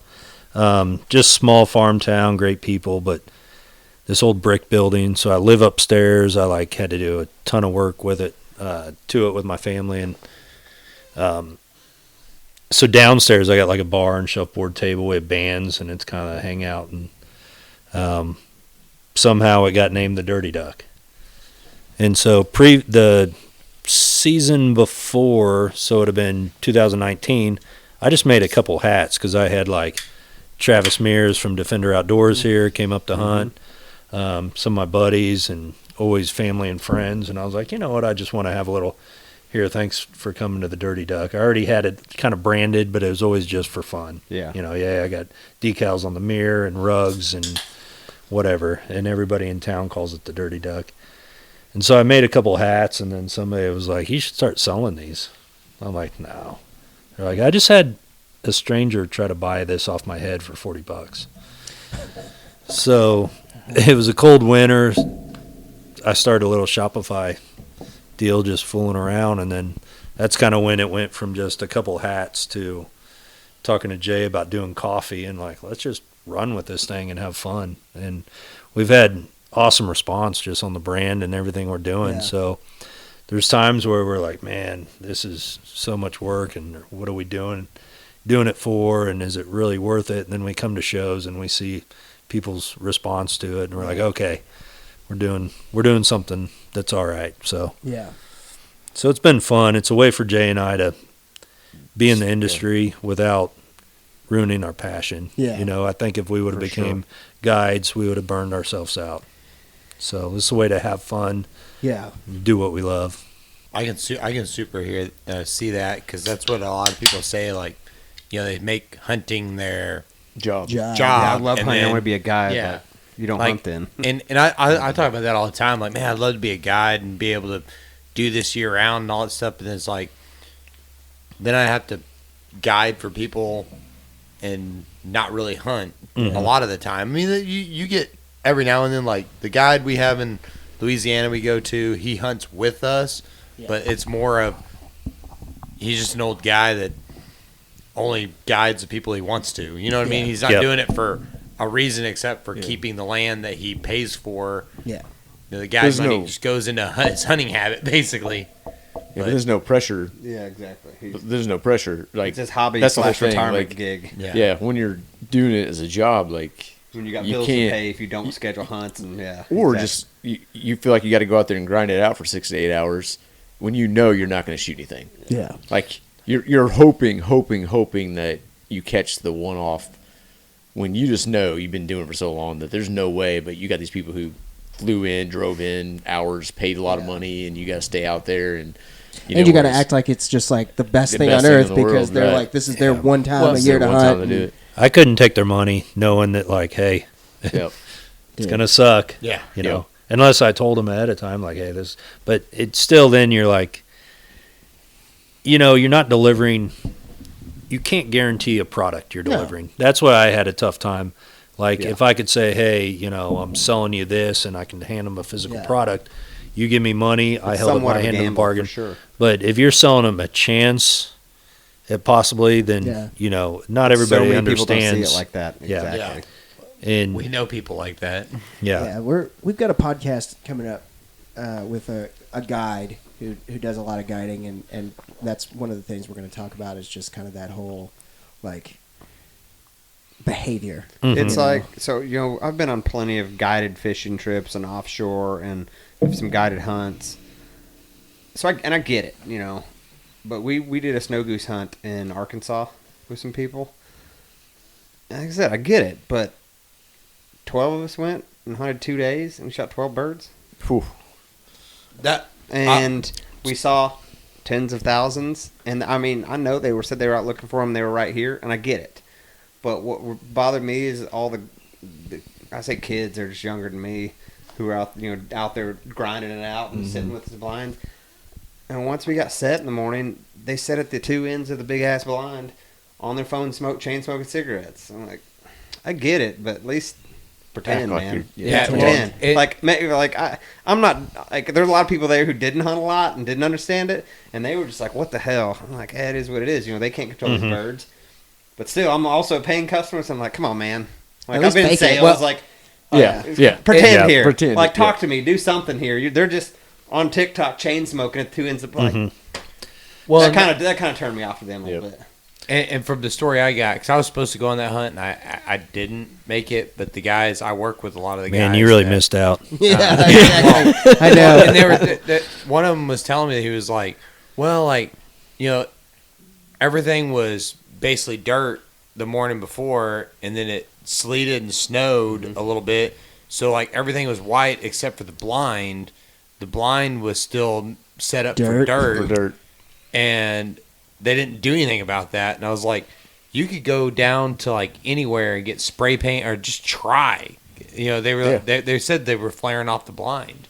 Speaker 3: Just small farm town, great people, but this old brick building. So I live upstairs. I had to do a ton of work with it, with my family. And so downstairs, I got like a bar and shuffleboard table with bands, and it's kind of hangout. And somehow it got named the Dirty Duck. And so the season before, so it would have been 2019, I just made a couple hats because I had like Travis Mears from Defender Outdoors here, came up to hunt, some of my buddies and always family and friends. And I was like, you know what, I just want to have a little, here, thanks for coming to the Dirty Duck. I already had it kind of branded, but it was always just for fun.
Speaker 2: Yeah.
Speaker 3: You know, I got decals on the mirror and rugs and whatever, and everybody in town calls it the Dirty Duck. And so I made a couple hats, and then somebody was like, you should start selling these. I'm like, no. They're like, I just had a stranger try to buy this off my head for $40. So it was a cold winter. I started a little Shopify deal just fooling around, and then that's kind of when it went from just a couple hats to talking to Jay about doing coffee and like, let's just run with this thing and have fun. And we've had awesome response just on the brand and everything we're doing.
Speaker 1: Yeah.
Speaker 3: So there's times where we're like, man, this is so much work, and what are we doing it for, and is it really worth it? And then we come to shows and we see people's response to it, and we're like, okay, we're doing something that's all right. So
Speaker 1: Yeah.
Speaker 3: it's been fun. It's a way for Jay and I to be in the industry without ruining our passion.
Speaker 1: Yeah.
Speaker 3: You know, I think if we would have
Speaker 2: For
Speaker 3: became guides, we would have burned ourselves out. So this is a way to have fun,
Speaker 1: Yeah.
Speaker 3: do what we love.
Speaker 7: I can super see that, because that's what a lot of people say. Like, you know, they make hunting their
Speaker 6: job.
Speaker 1: Job.
Speaker 7: job.
Speaker 2: Yeah, I love
Speaker 7: and
Speaker 2: hunting. I
Speaker 7: then-
Speaker 2: want to be a guy.
Speaker 7: Yeah,
Speaker 2: You don't
Speaker 7: Like,
Speaker 2: hunt then.
Speaker 7: And I talk about that all the time. Like, man, I'd love to be a guide and be able to do this year round and all that stuff. But then it's like, then I have to guide for people and not really hunt a lot of the time. I mean, you get every now and then, like the guide we have in Louisiana we go to, he hunts with us, but it's more of he's just an old guy that only guides the people he wants to. You know what I mean? He's not
Speaker 3: Yep.
Speaker 7: doing it for a reason except for keeping the land that he pays for.
Speaker 1: Yeah.
Speaker 7: You know, the guy's
Speaker 6: There's
Speaker 7: money
Speaker 6: no-
Speaker 7: just goes into his hunting habit, basically.
Speaker 6: Yeah, but there's no pressure.
Speaker 2: Yeah, exactly.
Speaker 6: There's no pressure. Like
Speaker 2: It's his hobby
Speaker 6: that's the whole
Speaker 2: slash
Speaker 6: thing,
Speaker 2: retirement
Speaker 6: like,
Speaker 2: gig.
Speaker 6: Yeah. when you're doing it as a job, like
Speaker 2: When you got
Speaker 6: You
Speaker 2: bills to
Speaker 6: can't-
Speaker 2: pay if you don't schedule hunts and
Speaker 6: or
Speaker 2: exactly.
Speaker 6: just you feel like you got to go out there and grind it out for 6 to 8 hours when you know you're not going to shoot anything.
Speaker 1: Yeah.
Speaker 6: Like you're hoping that you catch the one off when you just know you've been doing it for so long that there's no way. But you got these people who flew in, drove in, hours, paid a lot of money, and you got to stay out there and
Speaker 1: And you got to
Speaker 6: whereas-
Speaker 1: act like it's just like the best
Speaker 6: The
Speaker 1: thing
Speaker 6: best
Speaker 1: on
Speaker 6: thing
Speaker 1: earth
Speaker 6: in the
Speaker 1: because
Speaker 6: world,
Speaker 1: they're
Speaker 6: right.
Speaker 1: like, this is their one time
Speaker 6: Well,
Speaker 1: a
Speaker 6: it's
Speaker 1: year
Speaker 6: their
Speaker 1: to
Speaker 6: one time
Speaker 1: hunt.
Speaker 6: to do it.
Speaker 3: I couldn't take their money knowing that, like, hey,
Speaker 6: Yep.
Speaker 3: it's going to suck.
Speaker 7: Yeah.
Speaker 3: You know, unless I told them ahead of time, like, hey, this, but it's still then you're like, you know, you're not delivering, you can't guarantee a product you're
Speaker 1: No.
Speaker 3: delivering. That's why I had a tough time. Like,
Speaker 6: Yeah.
Speaker 3: if I could say, hey, you know, I'm selling you this and I can hand them a physical
Speaker 1: Yeah.
Speaker 3: product, you give me money, I
Speaker 2: It's
Speaker 3: held up
Speaker 2: somewhat
Speaker 3: my
Speaker 2: of a
Speaker 3: hand in the
Speaker 2: gamble,
Speaker 3: bargain.
Speaker 2: for sure.
Speaker 3: But if you're selling them a chance at possibly, then,
Speaker 1: Yeah.
Speaker 3: you know, not everybody
Speaker 2: so many people don't
Speaker 3: understands.
Speaker 2: see it like that.
Speaker 3: Yeah.
Speaker 2: Exactly.
Speaker 3: and
Speaker 7: We know people like that.
Speaker 3: yeah.
Speaker 1: We've got a podcast coming up with a guide who does a lot of guiding, and that's one of the things we're going to talk about is just kind of that whole like behavior.
Speaker 2: It's like, so, you know, I've been on plenty of guided fishing trips and offshore and some guided hunts. So, I get it, you know. But we did a snow goose hunt in Arkansas with some people. And like I said, I get it, but 12 of us went and hunted 2 days and we shot 12 birds.
Speaker 6: Whew.
Speaker 7: That
Speaker 2: And we saw tens of thousands. And I mean, I know said they were out looking for them. They were right here, and I get it. But what bothered me is all the I say kids, they're just younger than me, who are out there grinding it out and sitting with the blind. And once we got set in the morning, they sat at the two ends of the big ass blind on their phone, chain smoking cigarettes. I'm like, I get it, but at least pretend,
Speaker 6: like
Speaker 2: man.
Speaker 6: you're-
Speaker 7: Yeah,
Speaker 2: pretend.
Speaker 7: well,
Speaker 2: I'm not like. There's a lot of people there who didn't hunt a lot and didn't understand it, and they were just like, "What the hell?" I'm like, "It is what it is." You know, they can't control these birds, but still, I'm also a paying customer, so I'm like, "Come on, man!" Like
Speaker 1: At
Speaker 2: I've been in
Speaker 1: least fake it.
Speaker 2: sales,
Speaker 1: Well-
Speaker 2: like,
Speaker 6: Yeah.
Speaker 2: pretend
Speaker 6: Yeah,
Speaker 2: here,
Speaker 6: pretend
Speaker 2: like
Speaker 6: it,
Speaker 2: talk
Speaker 6: yeah.
Speaker 2: to me, do something here. They're just on TikTok chain smoking at two ends of like.
Speaker 7: well,
Speaker 2: that kind of turned me off of them a little bit.
Speaker 7: And from the story I got, because I was supposed to go on that hunt and I didn't make it, but the guys I work with, a lot of the guys,
Speaker 3: Man, you really
Speaker 7: that-
Speaker 3: missed out.
Speaker 1: Yeah, exactly. I know.
Speaker 7: And they were one of them was telling me that he was like, well, like, you know, everything was basically dirt the morning before, and then it sleeted and snowed a little bit, so like everything was white except for the blind. The blind was still set up for
Speaker 1: Dirt.
Speaker 6: For dirt.
Speaker 7: and they didn't do anything about that. And I was like, you could go down to like anywhere and get spray paint or just try. You know, they were they said they were flaring off the blind.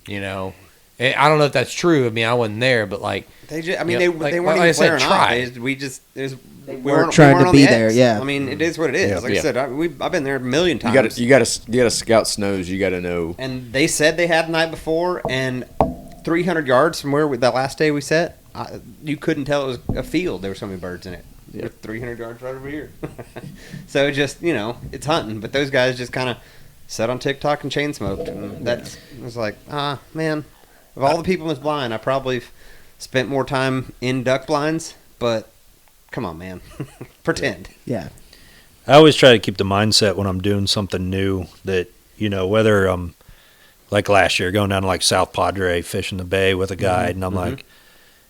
Speaker 7: You know, and I don't know if that's true. I mean, I wasn't there, but like
Speaker 2: They just, I mean,
Speaker 7: Yeah,
Speaker 2: they
Speaker 7: like-
Speaker 2: weren't
Speaker 7: like
Speaker 2: even
Speaker 7: I said,
Speaker 2: flaring off.
Speaker 7: try.
Speaker 2: We just we
Speaker 1: weren't trying to
Speaker 2: on
Speaker 1: be
Speaker 2: the
Speaker 1: there,
Speaker 2: X.
Speaker 1: yeah.
Speaker 2: I mean, it is what it is.
Speaker 6: Yeah.
Speaker 2: Like I
Speaker 6: Yeah.
Speaker 2: said, I've been there a million
Speaker 6: You
Speaker 2: times.
Speaker 6: got to scout snows. You got to know.
Speaker 2: And they said they had the night before, and 300 yards from where the last day we set, you couldn't tell it was a field. There were so many birds in it.
Speaker 6: Yeah.
Speaker 2: There's 300 yards right over here. So it just, it's hunting. But those guys just kind of sat on TikTok and chain smoked. And that was like, man, of all the people in this blind, I probably spent more time in duck blinds. But come on, man. Pretend.
Speaker 1: Yeah.
Speaker 3: I always try to keep the mindset when I'm doing something new that, whether I'm like last year going down to like South Padre fishing the bay with a guide, and I'm like,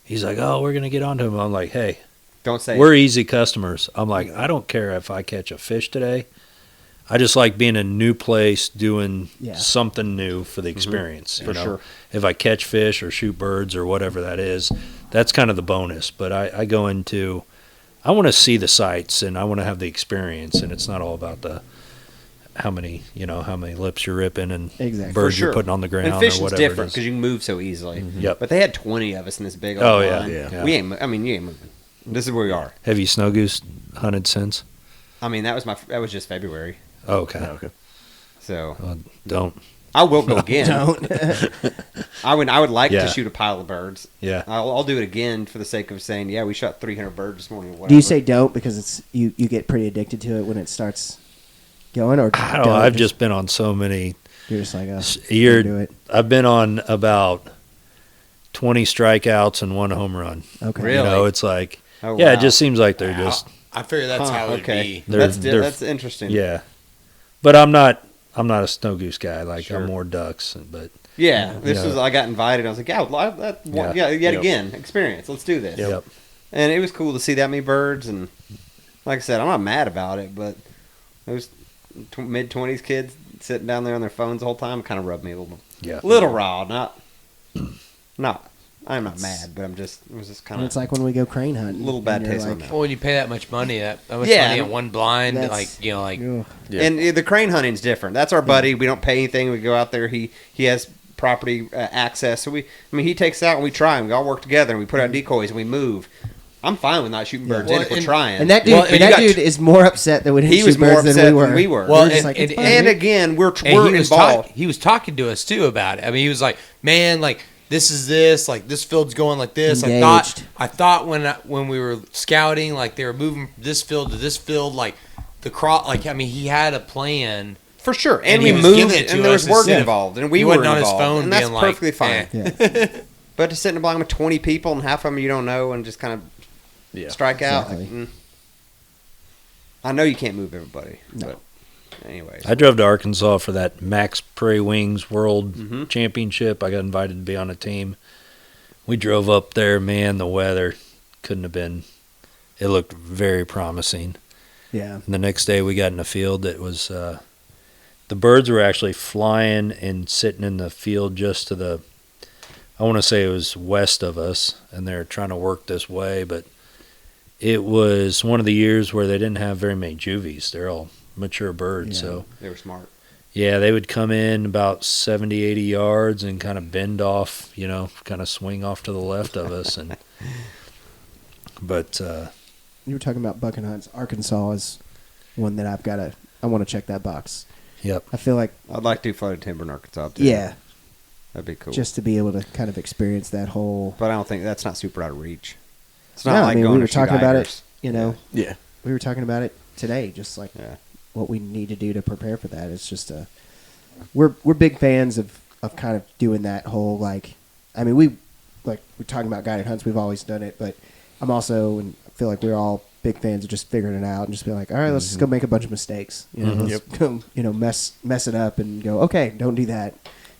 Speaker 3: he's like, oh, we're going to get onto him. I'm like, hey,
Speaker 2: Don't say
Speaker 3: we're easy customers. I'm like, I don't care if I catch a fish today. I just like being in a new place, doing
Speaker 1: Yeah.
Speaker 3: something new for the experience.
Speaker 2: For sure.
Speaker 3: If I catch fish or shoot birds or whatever that is, that's kind of the bonus. But I go into, I want to see the sights and I want to have the experience, and it's not all about the how many lips you're ripping and
Speaker 1: Exactly.
Speaker 3: birds
Speaker 2: For sure.
Speaker 3: you're putting on the ground
Speaker 2: And
Speaker 3: or
Speaker 2: fishing's
Speaker 3: whatever
Speaker 2: different
Speaker 3: it is.
Speaker 2: because you can move so easily.
Speaker 3: Yep.
Speaker 2: But they had 20 of us in this big old
Speaker 3: Oh, yeah,
Speaker 2: line.
Speaker 3: yeah.
Speaker 2: We ain't. I mean, you ain't moving. This is where we are.
Speaker 3: Have you snow goose hunted since?
Speaker 2: I mean, that was just February.
Speaker 3: Oh, okay.
Speaker 6: Okay.
Speaker 2: So
Speaker 3: Don't.
Speaker 2: I will go again.
Speaker 1: Don't.
Speaker 2: I would like
Speaker 3: Yeah.
Speaker 2: to shoot a pile of birds.
Speaker 3: Yeah.
Speaker 2: I'll do it again for the sake of saying, yeah, we shot 300 birds this morning. Or whatever.
Speaker 1: Do you say don't because it's you get pretty addicted to it when it starts going, or
Speaker 3: I don't know. I've just been on so many.
Speaker 1: you're just like, oh,
Speaker 3: You're,
Speaker 1: do it.
Speaker 3: I've been on about 20 strikeouts and 1 home run.
Speaker 1: Okay.
Speaker 2: Really?
Speaker 3: You know, it's like,
Speaker 2: Oh,
Speaker 3: yeah,
Speaker 2: wow.
Speaker 3: it just seems like they're just,
Speaker 7: I figure that's how it would be.
Speaker 3: They're-
Speaker 2: That's interesting.
Speaker 3: yeah. But I'm not a snow goose guy. Like
Speaker 2: Sure.
Speaker 3: I'm more ducks. But
Speaker 2: Yeah, this
Speaker 3: Yeah.
Speaker 2: was. I got invited. I was like,
Speaker 3: Yeah.
Speaker 2: yet
Speaker 6: Yep.
Speaker 2: again, experience. Let's do this.
Speaker 3: yep.
Speaker 2: And it was cool to see that many birds. And like I said, I'm not mad about it, but those mid-20s kids sitting down there on their phones the whole time kind of rubbed me a
Speaker 3: Yeah.
Speaker 2: little raw. Not. I'm not mad, but it was just kind
Speaker 1: And
Speaker 2: of
Speaker 1: it's like when we go crane hunting.
Speaker 2: little bad
Speaker 1: and you're
Speaker 2: taste in
Speaker 1: like,
Speaker 2: my mouth.
Speaker 7: Well, when you pay that much money, that much
Speaker 2: Yeah.
Speaker 7: money at one blind,
Speaker 1: That's-
Speaker 7: like
Speaker 1: ugh.
Speaker 6: Yeah.
Speaker 2: And the crane hunting's different. That's our buddy. We don't pay anything. We go out there. He has property access. So he takes it out and we try and we all work together and we put out decoys and we move. I'm fine with not shooting birds
Speaker 7: Well,
Speaker 2: in if we're
Speaker 7: and-
Speaker 2: trying.
Speaker 1: And that dude,
Speaker 7: Well, and
Speaker 1: that
Speaker 7: you got
Speaker 1: dude is more upset that we didn't
Speaker 2: he was
Speaker 1: shoot
Speaker 2: more
Speaker 1: birds
Speaker 2: upset
Speaker 1: than we were.
Speaker 7: Well,
Speaker 1: We're just
Speaker 7: and-
Speaker 1: like, it's
Speaker 7: and-
Speaker 1: fine,
Speaker 2: and
Speaker 1: dude.
Speaker 2: again, we're
Speaker 7: And
Speaker 2: involved.
Speaker 7: he was talking to us too about it. I mean, he was like, "Man, like this is this, like this field's going like this."
Speaker 1: Engaged.
Speaker 7: I thought when we were scouting, like they were moving from this field to this field, like the crop. Like I mean, he had a plan.
Speaker 2: For sure. And
Speaker 7: And
Speaker 2: we
Speaker 7: he was
Speaker 2: moved
Speaker 7: giving it to
Speaker 2: and there was
Speaker 7: us
Speaker 2: work
Speaker 7: instead.
Speaker 2: involved and we
Speaker 7: He
Speaker 2: were
Speaker 7: wasn't on his
Speaker 2: involved.
Speaker 7: phone
Speaker 2: and that's
Speaker 7: being like,
Speaker 2: perfectly fine.
Speaker 1: Yeah.
Speaker 2: But to sit in a blind with 20 people and half of them you don't know and just kind of
Speaker 6: Yeah.
Speaker 2: strike out.
Speaker 1: Exactly.
Speaker 2: I know you can't move everybody.
Speaker 1: No.
Speaker 2: But anyways.
Speaker 3: I drove to Arkansas for that Max Prairie Wings World
Speaker 2: Mhm.
Speaker 3: Championship. I got invited to be on a team. We drove up there, man, the weather couldn't have been, it looked very promising.
Speaker 1: Yeah.
Speaker 3: And the next day we got in a field that was, the birds were actually flying and sitting in the field just to the, I want to say it was west of us, and they're trying to work this way, but it was one of the years where they didn't have very many juvies. They're all mature birds,
Speaker 1: Yeah.
Speaker 3: so.
Speaker 2: They were smart.
Speaker 3: Yeah, they would come in about 70, 80 yards and kind of bend off, kind of swing off to the left of us. But
Speaker 1: You were talking about buck and hunts. Arkansas is one that I want to check that box.
Speaker 3: yep.
Speaker 1: I feel like,
Speaker 2: I'd like to do floated timber in Arkansas too.
Speaker 1: yeah,
Speaker 2: That'd be cool.
Speaker 1: just to be able to kind of experience that whole.
Speaker 2: But I don't think that's not super out of reach. It's
Speaker 1: No,
Speaker 2: not
Speaker 1: I
Speaker 2: like
Speaker 1: mean,
Speaker 2: going
Speaker 1: we were
Speaker 2: to shoot
Speaker 1: talking about it.
Speaker 2: eiders.
Speaker 1: You know,
Speaker 6: Yeah.
Speaker 1: we were talking about it today. Just like
Speaker 2: Yeah.
Speaker 1: what we need to do to prepare for that. It's just we're big fans of kind of doing that whole like. I mean, we're talking about guided hunts. We've always done it, but I'm also and I feel like we're all big fans of just figuring it out and just being like, all right, let's just go make a bunch of mistakes. You know, let's go, mess it up and go. Okay, don't do that.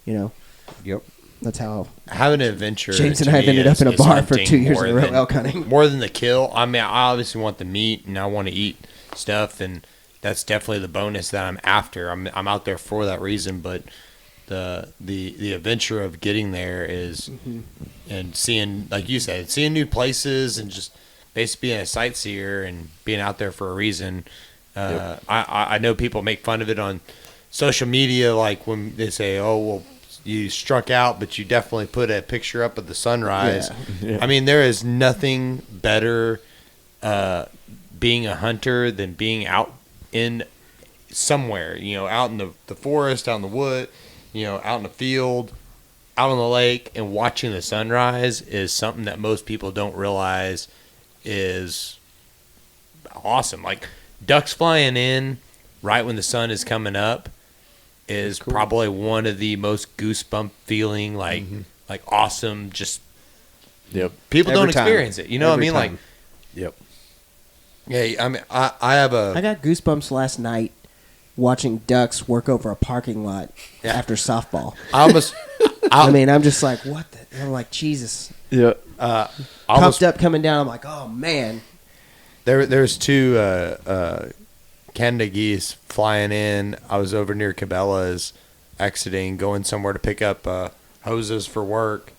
Speaker 1: You know,
Speaker 2: Yep.
Speaker 1: that's how
Speaker 7: Having an adventure.
Speaker 1: James and
Speaker 7: to
Speaker 1: I have
Speaker 7: me
Speaker 1: ended up in a
Speaker 7: is
Speaker 1: bar for
Speaker 7: hunting
Speaker 1: 2 years in a
Speaker 7: more
Speaker 1: row
Speaker 7: than-
Speaker 1: elk hunting.
Speaker 7: More than the kill. I mean, I obviously want the meat and I want to eat stuff, and that's definitely the bonus that I'm after. I'm out there for that reason, but the adventure of getting there is and seeing, like you said, seeing new places and just basically being a sightseer and being out there for a reason. I know people make fun of it on social media, like when they say, "Oh, well, you struck out, but you definitely put a picture up of the sunrise."
Speaker 6: Yeah.
Speaker 7: I mean, there is nothing better being a hunter than being out in somewhere, out in the forest, out in the wood, out in the field, out on the lake, and watching the sunrise is something that most people don't realize is awesome. Like ducks flying in right when the sun is coming up is probably one of the most goosebump feeling, like awesome. Just
Speaker 6: Yep.
Speaker 7: people
Speaker 2: Every
Speaker 7: don't
Speaker 2: time.
Speaker 7: experience it. You know what I
Speaker 2: Every
Speaker 7: mean? Like,
Speaker 2: time.
Speaker 6: Yep.
Speaker 7: yeah. I mean, I have
Speaker 1: I
Speaker 7: a
Speaker 1: got goosebumps last night watching ducks work over a parking lot after softball.
Speaker 7: I almost
Speaker 1: I mean, I'm just like, what the? I'm like, Jesus.
Speaker 6: Yeah.
Speaker 7: almost
Speaker 1: Pumped up coming down. I'm like, oh, man.
Speaker 7: there's two Canada geese flying in. I was over near Cabela's, exiting, going somewhere to pick up hoses for work,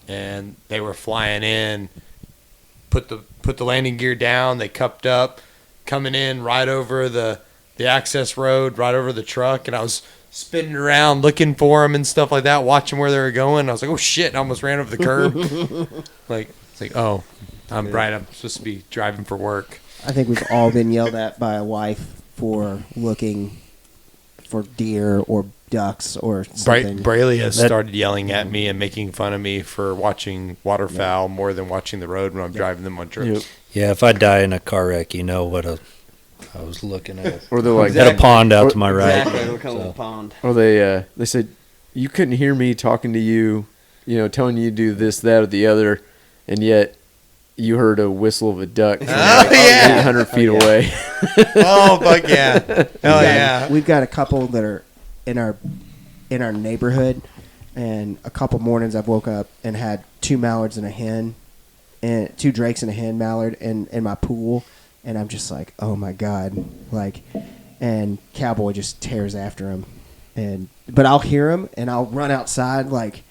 Speaker 7: and they were flying in. Put the landing gear down. They cupped up, coming in right over the the access road right over the truck, and I was spinning around looking for them and stuff like that, watching where they were going. I was like, oh shit! I almost ran over the curb. It's like, oh, I'm right. I'm supposed to be driving for work.
Speaker 1: I think we've all been yelled at by a wife for looking for deer or ducks or something.
Speaker 7: Braley has started yelling at me and making fun of me for watching waterfowl more than watching the road when I'm driving them on trips.
Speaker 3: Yeah, if I die in a car wreck, you know what I was looking at.
Speaker 6: Or they're like,
Speaker 3: At a pond out to my right.
Speaker 2: Exactly. Look at a little pond.
Speaker 6: or they said, you couldn't hear me talking to you, telling you to do this, that, or the other, and yet you heard a whistle of a duck from
Speaker 7: yeah.
Speaker 6: 800 feet away.
Speaker 7: Oh, fuck yeah. Hell yeah.
Speaker 1: We've got a couple that are in our neighborhood, and a couple mornings I've woke up and had 2 mallards and a hen, and 2 drakes and a hen mallard in my pool, and I'm just like, oh my god, and Cowboy just tears after him, but I'll hear him and I'll run outside like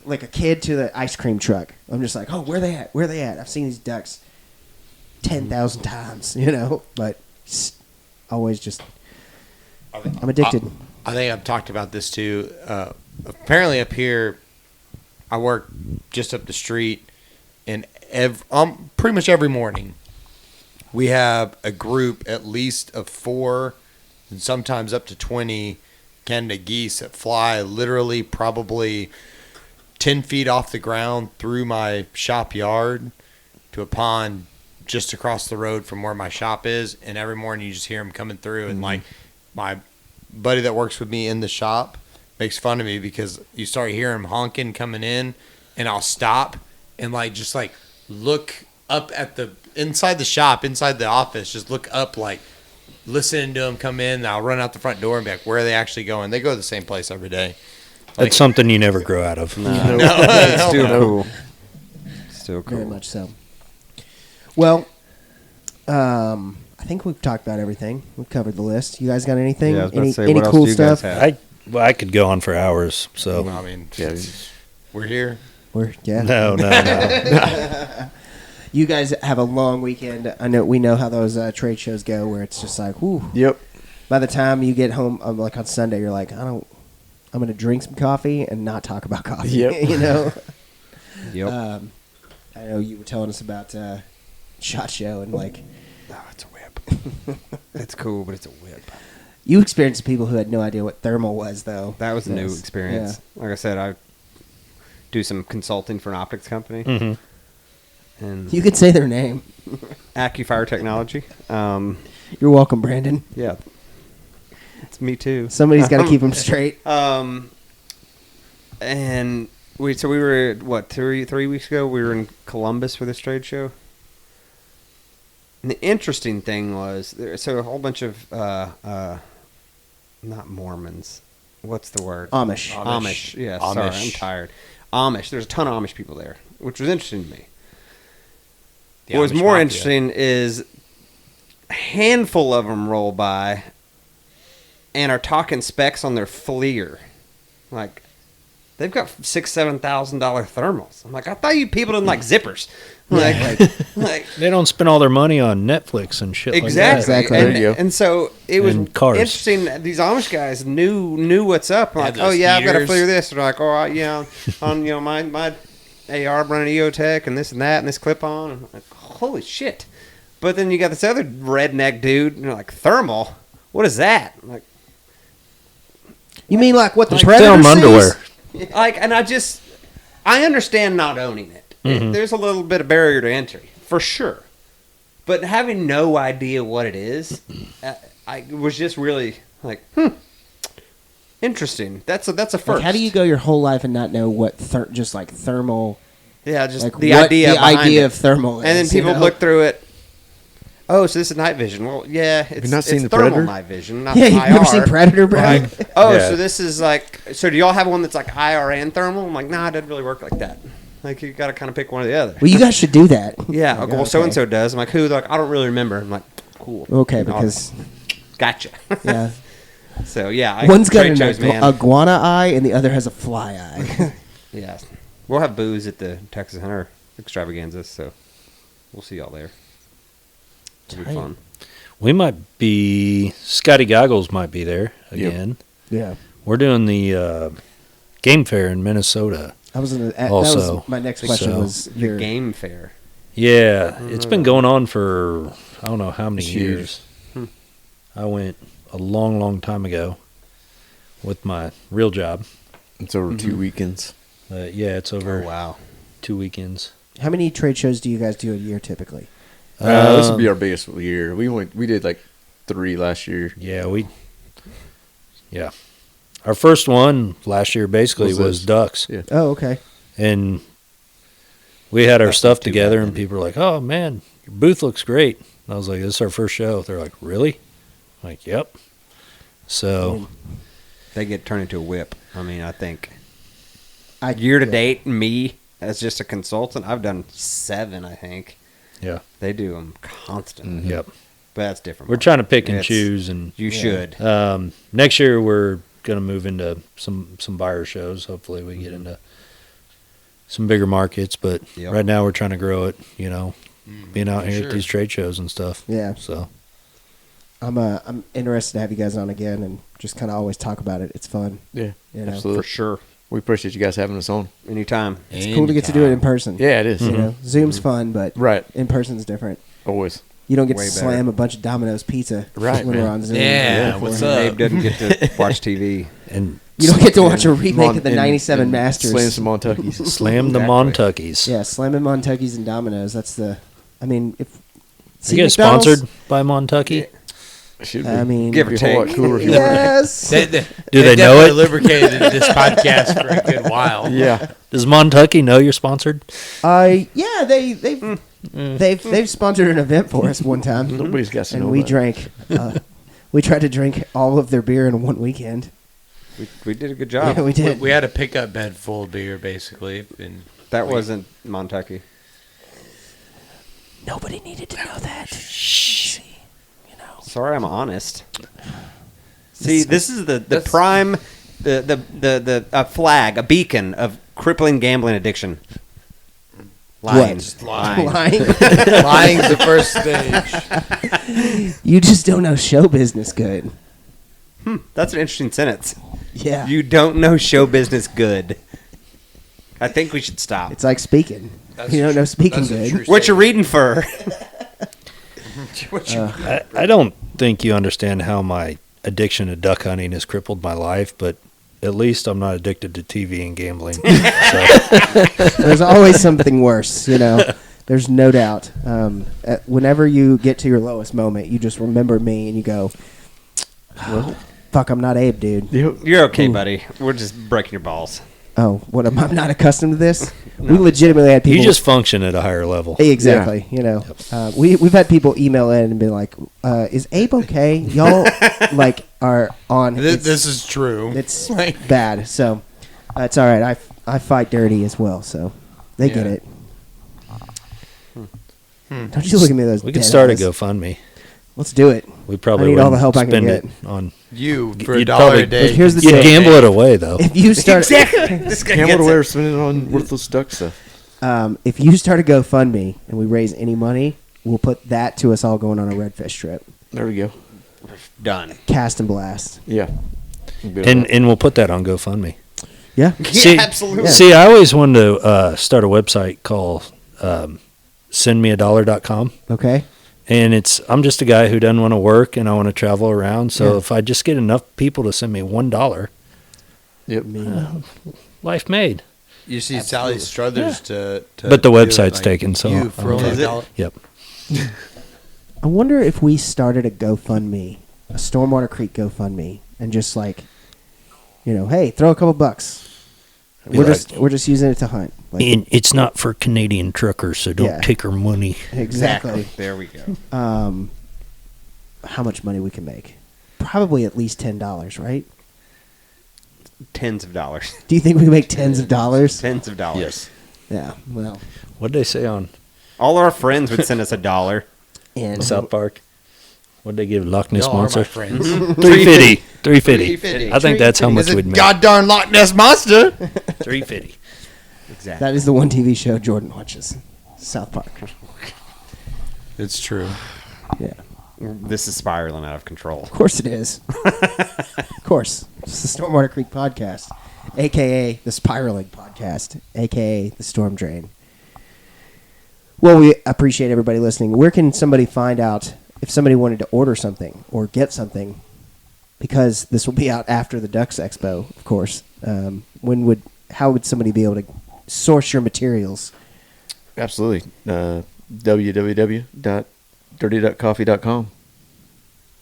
Speaker 1: a kid to the ice cream truck. I'm just like, oh, where they at? Where they at? I've seen these ducks 10,000 times, but always just, I'm addicted.
Speaker 7: I think I've talked about this too. Apparently up here, I work just up the street, and pretty much every morning, we have a group at least of 4 and sometimes up to 20 Canada geese that fly literally probably 10 feet off the ground through my shop yard to a pond just across the road from where my shop is. And every morning you just hear them coming through. And like my buddy that works with me in the shop makes fun of me because you start hearing him honking coming in, and I'll stop and just look up at the inside the shop, inside the office, just look up, listening to them come in. And I'll run out the front door and be like, where are they actually going? They go to the same place every day.
Speaker 3: That's something you never grow out of.
Speaker 2: It's still cool. Still cool.
Speaker 1: Very much so. Well, I think we've talked about everything. We've covered the list. You guys got anything?
Speaker 2: Yeah, I was about to say,
Speaker 1: any
Speaker 2: what else
Speaker 1: cool
Speaker 2: do you guys
Speaker 1: stuff?
Speaker 2: have?
Speaker 3: I could go on for hours. So
Speaker 7: I mean, we're here.
Speaker 3: no.
Speaker 1: You guys have a long weekend. We know how those trade shows go, where it's just like, whoo.
Speaker 6: Yep.
Speaker 1: By the time you get home, on Sunday, you're like, I'm going to drink some coffee and not talk about coffee.
Speaker 6: Yep.
Speaker 2: Yep.
Speaker 1: I know you were telling us about SHOT Show and
Speaker 2: It's a whip. It's cool, but it's a whip.
Speaker 1: you experienced people who had no idea what thermal was, though.
Speaker 2: That was a new
Speaker 1: Yes.
Speaker 2: experience. Like I said, I do some consulting for an optics company.
Speaker 3: Mhm.
Speaker 2: And
Speaker 1: You could say their name.
Speaker 2: AccuFire Technology.
Speaker 1: You're welcome, Brandon.
Speaker 2: Yeah. It's me too.
Speaker 1: Somebody's got to keep them straight.
Speaker 2: And we were what 3 weeks ago. We were in Columbus for this trade show. And the interesting thing was, a whole bunch of not Mormons. What's the word?
Speaker 1: Amish.
Speaker 2: Amish. Yeah. Sorry, I'm tired. Amish. There's a ton of Amish people there, which was interesting to me.
Speaker 7: The
Speaker 2: What was
Speaker 7: Amish
Speaker 2: more
Speaker 7: Mafia.
Speaker 2: interesting is a handful of them roll by and are talking specs on their FLIR. Like, they've got $6,000-$7,000 thermals. I'm like, I thought you people didn't like zippers. Like,
Speaker 3: They don't spend all their money on Netflix and shit
Speaker 2: exactly.
Speaker 1: Exactly.
Speaker 2: And,
Speaker 6: There you go.
Speaker 2: and so it was
Speaker 3: And cars.
Speaker 2: interesting. that These Amish guys knew what's up. I'm
Speaker 7: Had
Speaker 2: like, oh
Speaker 7: those
Speaker 2: yeah, I've got to
Speaker 7: heaters.
Speaker 2: FLIR this. They're like, oh yeah, on my AR I'm running EOTech and this and that and this clip on. And I'm like, holy shit. But then you got this other redneck dude, and you're like, thermal? What is that? I'm like,
Speaker 1: You mean like what the
Speaker 3: Like
Speaker 1: Predator
Speaker 3: thermal
Speaker 1: sees?
Speaker 3: underwear.
Speaker 2: and I understand not owning it. There's a little bit of barrier to entry, for sure. But having no idea what it is, I was just really like, interesting. That's a first.
Speaker 1: Like, how do you go your whole life and not know what just like thermal?
Speaker 2: Yeah, just
Speaker 1: Like
Speaker 2: the
Speaker 1: what
Speaker 2: idea.
Speaker 1: the
Speaker 2: behind
Speaker 1: idea
Speaker 2: it.
Speaker 1: of thermal is,
Speaker 2: And then
Speaker 1: you
Speaker 2: people
Speaker 1: know?
Speaker 2: look through it. Oh, so this is night vision. Well, yeah, it's,
Speaker 6: not seen
Speaker 2: it's
Speaker 6: The
Speaker 2: thermal
Speaker 6: Predator?
Speaker 2: night vision, not
Speaker 1: Yeah, you've
Speaker 2: IR.
Speaker 1: never seen Predator, bro?
Speaker 2: Oh,
Speaker 3: Yeah.
Speaker 2: so this is like. So do y'all have one that's like IR and thermal? I'm like, nah, it doesn't really work like that. Like, you got to kind of pick one or the other.
Speaker 1: Well, you guys should do that.
Speaker 2: Yeah,
Speaker 1: Like,
Speaker 2: well,
Speaker 1: okay.
Speaker 2: so and so does. I'm like, who? They're like, I don't really remember. I'm like, cool.
Speaker 1: Okay, because
Speaker 2: Gotcha.
Speaker 1: yeah,
Speaker 2: So yeah,
Speaker 1: one's got
Speaker 2: trade
Speaker 1: an
Speaker 2: shows, man.
Speaker 1: iguana eye and the other has a fly eye.
Speaker 2: Yeah, we'll have booze at the Texas Hunter Extravaganza, so we'll see y'all there. It'll be
Speaker 1: Tight.
Speaker 2: fun.
Speaker 3: We might be Scotty Goggles might be there again.
Speaker 1: Yeah.
Speaker 3: We're doing the game fair in Minnesota.
Speaker 1: I was gonna. That
Speaker 3: Also,
Speaker 1: was my next question.
Speaker 3: so-
Speaker 1: Was
Speaker 2: The
Speaker 1: your
Speaker 2: game fair.
Speaker 3: Yeah, it's been going on for I don't know how many
Speaker 6: It's huge.
Speaker 3: years. I went a long, long time ago with my real job.
Speaker 6: It's over 2 weekends.
Speaker 3: Yeah, it's over
Speaker 2: Oh, wow.
Speaker 3: 2 weekends.
Speaker 1: How many trade shows do you guys do a year typically?
Speaker 6: This will be our biggest year. We did like 3 last year.
Speaker 3: Yeah. Our first one last year basically
Speaker 6: Was
Speaker 3: was
Speaker 6: this?
Speaker 3: ducks.
Speaker 6: Yeah.
Speaker 1: Oh, okay.
Speaker 3: And we had our
Speaker 2: That's
Speaker 3: stuff
Speaker 2: not too
Speaker 3: together,
Speaker 2: bad
Speaker 3: and
Speaker 2: then.
Speaker 3: people were like, "Oh man, your booth looks great." And I was like, "This is our first show." They're like, "Really?" I'm like, "Yep." So
Speaker 2: They get turned into a whip. I mean, I think
Speaker 1: I
Speaker 2: year to date, me as just a consultant, I've done 7, I think.
Speaker 3: yeah,
Speaker 2: They do them constantly.
Speaker 3: yep.
Speaker 2: But that's different.
Speaker 3: We're trying to pick and
Speaker 2: It's-
Speaker 3: choose, and
Speaker 2: You should.
Speaker 3: next year we're gonna move into some buyer shows. Hopefully, we get into some bigger markets. But
Speaker 2: Yep.
Speaker 3: right now we're trying to grow it. Being out
Speaker 7: for
Speaker 3: here
Speaker 7: sure.
Speaker 3: at these trade shows and stuff.
Speaker 1: Yeah.
Speaker 3: So
Speaker 1: I'm interested to have you guys on again and just kind of always talk about it. It's fun.
Speaker 6: Yeah,
Speaker 1: You know,
Speaker 6: absolutely.
Speaker 2: For sure.
Speaker 6: We appreciate you guys having us on.
Speaker 2: Anytime.
Speaker 1: It's cool to get to do it in person.
Speaker 6: Yeah, it is.
Speaker 1: You know, Zoom's fun, but
Speaker 6: Right.
Speaker 1: in person's different.
Speaker 6: Always.
Speaker 1: You don't get
Speaker 2: Way
Speaker 1: to
Speaker 2: better.
Speaker 1: slam a bunch of Domino's pizza
Speaker 6: Right,
Speaker 1: when we're
Speaker 6: man.
Speaker 1: on Zoom.
Speaker 7: Yeah, what's
Speaker 1: beforehand.
Speaker 7: up?
Speaker 2: Dave doesn't get to watch TV.
Speaker 3: and
Speaker 1: You don't get to watch a remake
Speaker 6: Mon-
Speaker 1: of the
Speaker 6: and-
Speaker 1: '97
Speaker 6: and
Speaker 1: Masters.
Speaker 6: Slam some Montuckies.
Speaker 3: slam the
Speaker 2: Exactly.
Speaker 3: Montuckies.
Speaker 1: Yeah, slamming Montuckies and Domino's. That's the. I mean, if
Speaker 3: You get
Speaker 1: McDonald's-
Speaker 3: sponsored by Montucky?
Speaker 6: Should be.
Speaker 1: I mean,
Speaker 2: Give or
Speaker 6: Be a whole lot
Speaker 2: take.
Speaker 6: cooler if you were.
Speaker 1: yes.
Speaker 7: They
Speaker 3: they know
Speaker 7: definitely
Speaker 3: it?
Speaker 7: lubricated this podcast for a good while.
Speaker 6: Yeah.
Speaker 3: Does Montucky know you're sponsored?
Speaker 1: Yeah, they've sponsored an event for us one time,
Speaker 6: Nobody's got to know
Speaker 1: and we
Speaker 6: about it.
Speaker 1: drank. We tried to drink all of their beer in one weekend.
Speaker 2: We did a good job.
Speaker 1: Yeah, we did.
Speaker 7: We had a pickup bed full of beer, basically. And
Speaker 2: That wasn't Montucky.
Speaker 1: Nobody needed to know that.
Speaker 2: Sorry, I'm honest. See, this is the prime, the flag, a beacon of crippling gambling addiction. Lying.
Speaker 1: Lying.
Speaker 7: lying's the first stage.
Speaker 1: You just don't know show business good.
Speaker 2: That's an interesting sentence.
Speaker 1: Yeah.
Speaker 2: You don't know show business good. I think we should stop.
Speaker 1: It's like speaking. You don't know speaking good.
Speaker 2: What you reading for?
Speaker 3: I don't think you understand how my addiction to duck hunting has crippled my life, but at least I'm not addicted to TV and gambling. So,
Speaker 1: There's always something worse, you know. There's no doubt. Whenever you get to your lowest moment, you just remember me and you go, well, fuck, I'm not Abe, dude.
Speaker 2: You're okay, buddy. We're just breaking your balls.
Speaker 1: Oh, what am I not accustomed to this? We legitimately had people.
Speaker 3: you just function at a higher level.
Speaker 1: Exactly. You know, we've had people email in and be like, "Is Abe okay?" Y'all like are on.
Speaker 7: This is true.
Speaker 1: It's bad. So it's all right. I fight dirty as well, so they get
Speaker 7: Yeah.
Speaker 1: it. Don't you look at me with those.
Speaker 3: We could
Speaker 1: dead
Speaker 3: start a
Speaker 1: eyes.
Speaker 3: GoFundMe.
Speaker 1: Let's do it.
Speaker 3: We probably
Speaker 1: I need all the
Speaker 3: wouldn't
Speaker 1: help I can
Speaker 3: spend
Speaker 1: get.
Speaker 3: it on.
Speaker 7: You for
Speaker 3: You'd
Speaker 7: $1
Speaker 3: probably-
Speaker 7: a day.
Speaker 1: But here's the
Speaker 3: You'd
Speaker 1: deal.
Speaker 3: gamble it away though.
Speaker 1: If you start,
Speaker 2: Exactly. This guy
Speaker 6: Gamble
Speaker 2: gets
Speaker 6: away
Speaker 2: it.
Speaker 6: or spend it on worthless duck stuff.
Speaker 1: if you start a GoFundMe and we raise any money, we'll put that to us all going on a redfish trip.
Speaker 6: There we go.
Speaker 2: Done.
Speaker 1: Cast and blast.
Speaker 6: Yeah. I'm good
Speaker 3: And
Speaker 6: with that.
Speaker 3: and we'll put that on GoFundMe.
Speaker 1: Yeah.
Speaker 3: See-
Speaker 2: absolutely.
Speaker 3: See, I always wanted to start a website called sendmeadollar.com.
Speaker 1: Okay.
Speaker 3: And I'm just a guy who doesn't want to work and I want to travel around. So
Speaker 1: Yeah.
Speaker 3: if I just get enough people to send me $1,
Speaker 6: Yep.
Speaker 3: life made.
Speaker 7: You see Sally Struthers to
Speaker 3: But the
Speaker 7: do it,
Speaker 3: website's
Speaker 7: like,
Speaker 3: taken, so
Speaker 7: you for
Speaker 3: okay.
Speaker 7: only $1.
Speaker 3: Yep.
Speaker 1: I wonder if we started a GoFundMe, a Stormwater Creek GoFundMe, and just like, you know, hey, throw a couple bucks.
Speaker 3: Be
Speaker 1: We're
Speaker 3: like-
Speaker 1: we're just using it to hunt. Like,
Speaker 3: And it's not for Canadian truckers, so don't
Speaker 1: Yeah.
Speaker 3: take our money.
Speaker 1: exactly.
Speaker 2: There we go.
Speaker 1: How much money we can make? Probably at least $10, right?
Speaker 2: Tens of dollars.
Speaker 1: Do you think we can make tens of dollars?
Speaker 2: Tens of dollars.
Speaker 3: Yes.
Speaker 1: Yeah. Well,
Speaker 3: What'd they say on
Speaker 2: All our friends would send us $1.
Speaker 1: and
Speaker 3: South Park? What'd they give Loch Ness
Speaker 7: Y'all are my
Speaker 3: Monster?
Speaker 7: friends.
Speaker 3: 350. 350.
Speaker 2: 350.
Speaker 3: I think that's how much
Speaker 7: Is
Speaker 3: we'd
Speaker 7: it
Speaker 3: make.
Speaker 7: God darn Loch Ness Monster?
Speaker 3: 350.
Speaker 2: Exactly.
Speaker 1: that is the one TV show Jordan watches. South Park.
Speaker 7: It's true.
Speaker 1: Yeah.
Speaker 2: This is spiraling out of control.
Speaker 1: Of course it is. Of course. It's the Stormwater Creek Podcast, a.k.a. the Spiraling Podcast, a.k.a. the Storm Drain. Well, we appreciate everybody listening. Where can somebody find out if somebody wanted to order something or get something? Because this will be out after the Ducks Expo, of course. How would somebody be able to source your materials?
Speaker 6: Absolutely. www.dirtyduckcoffee.com.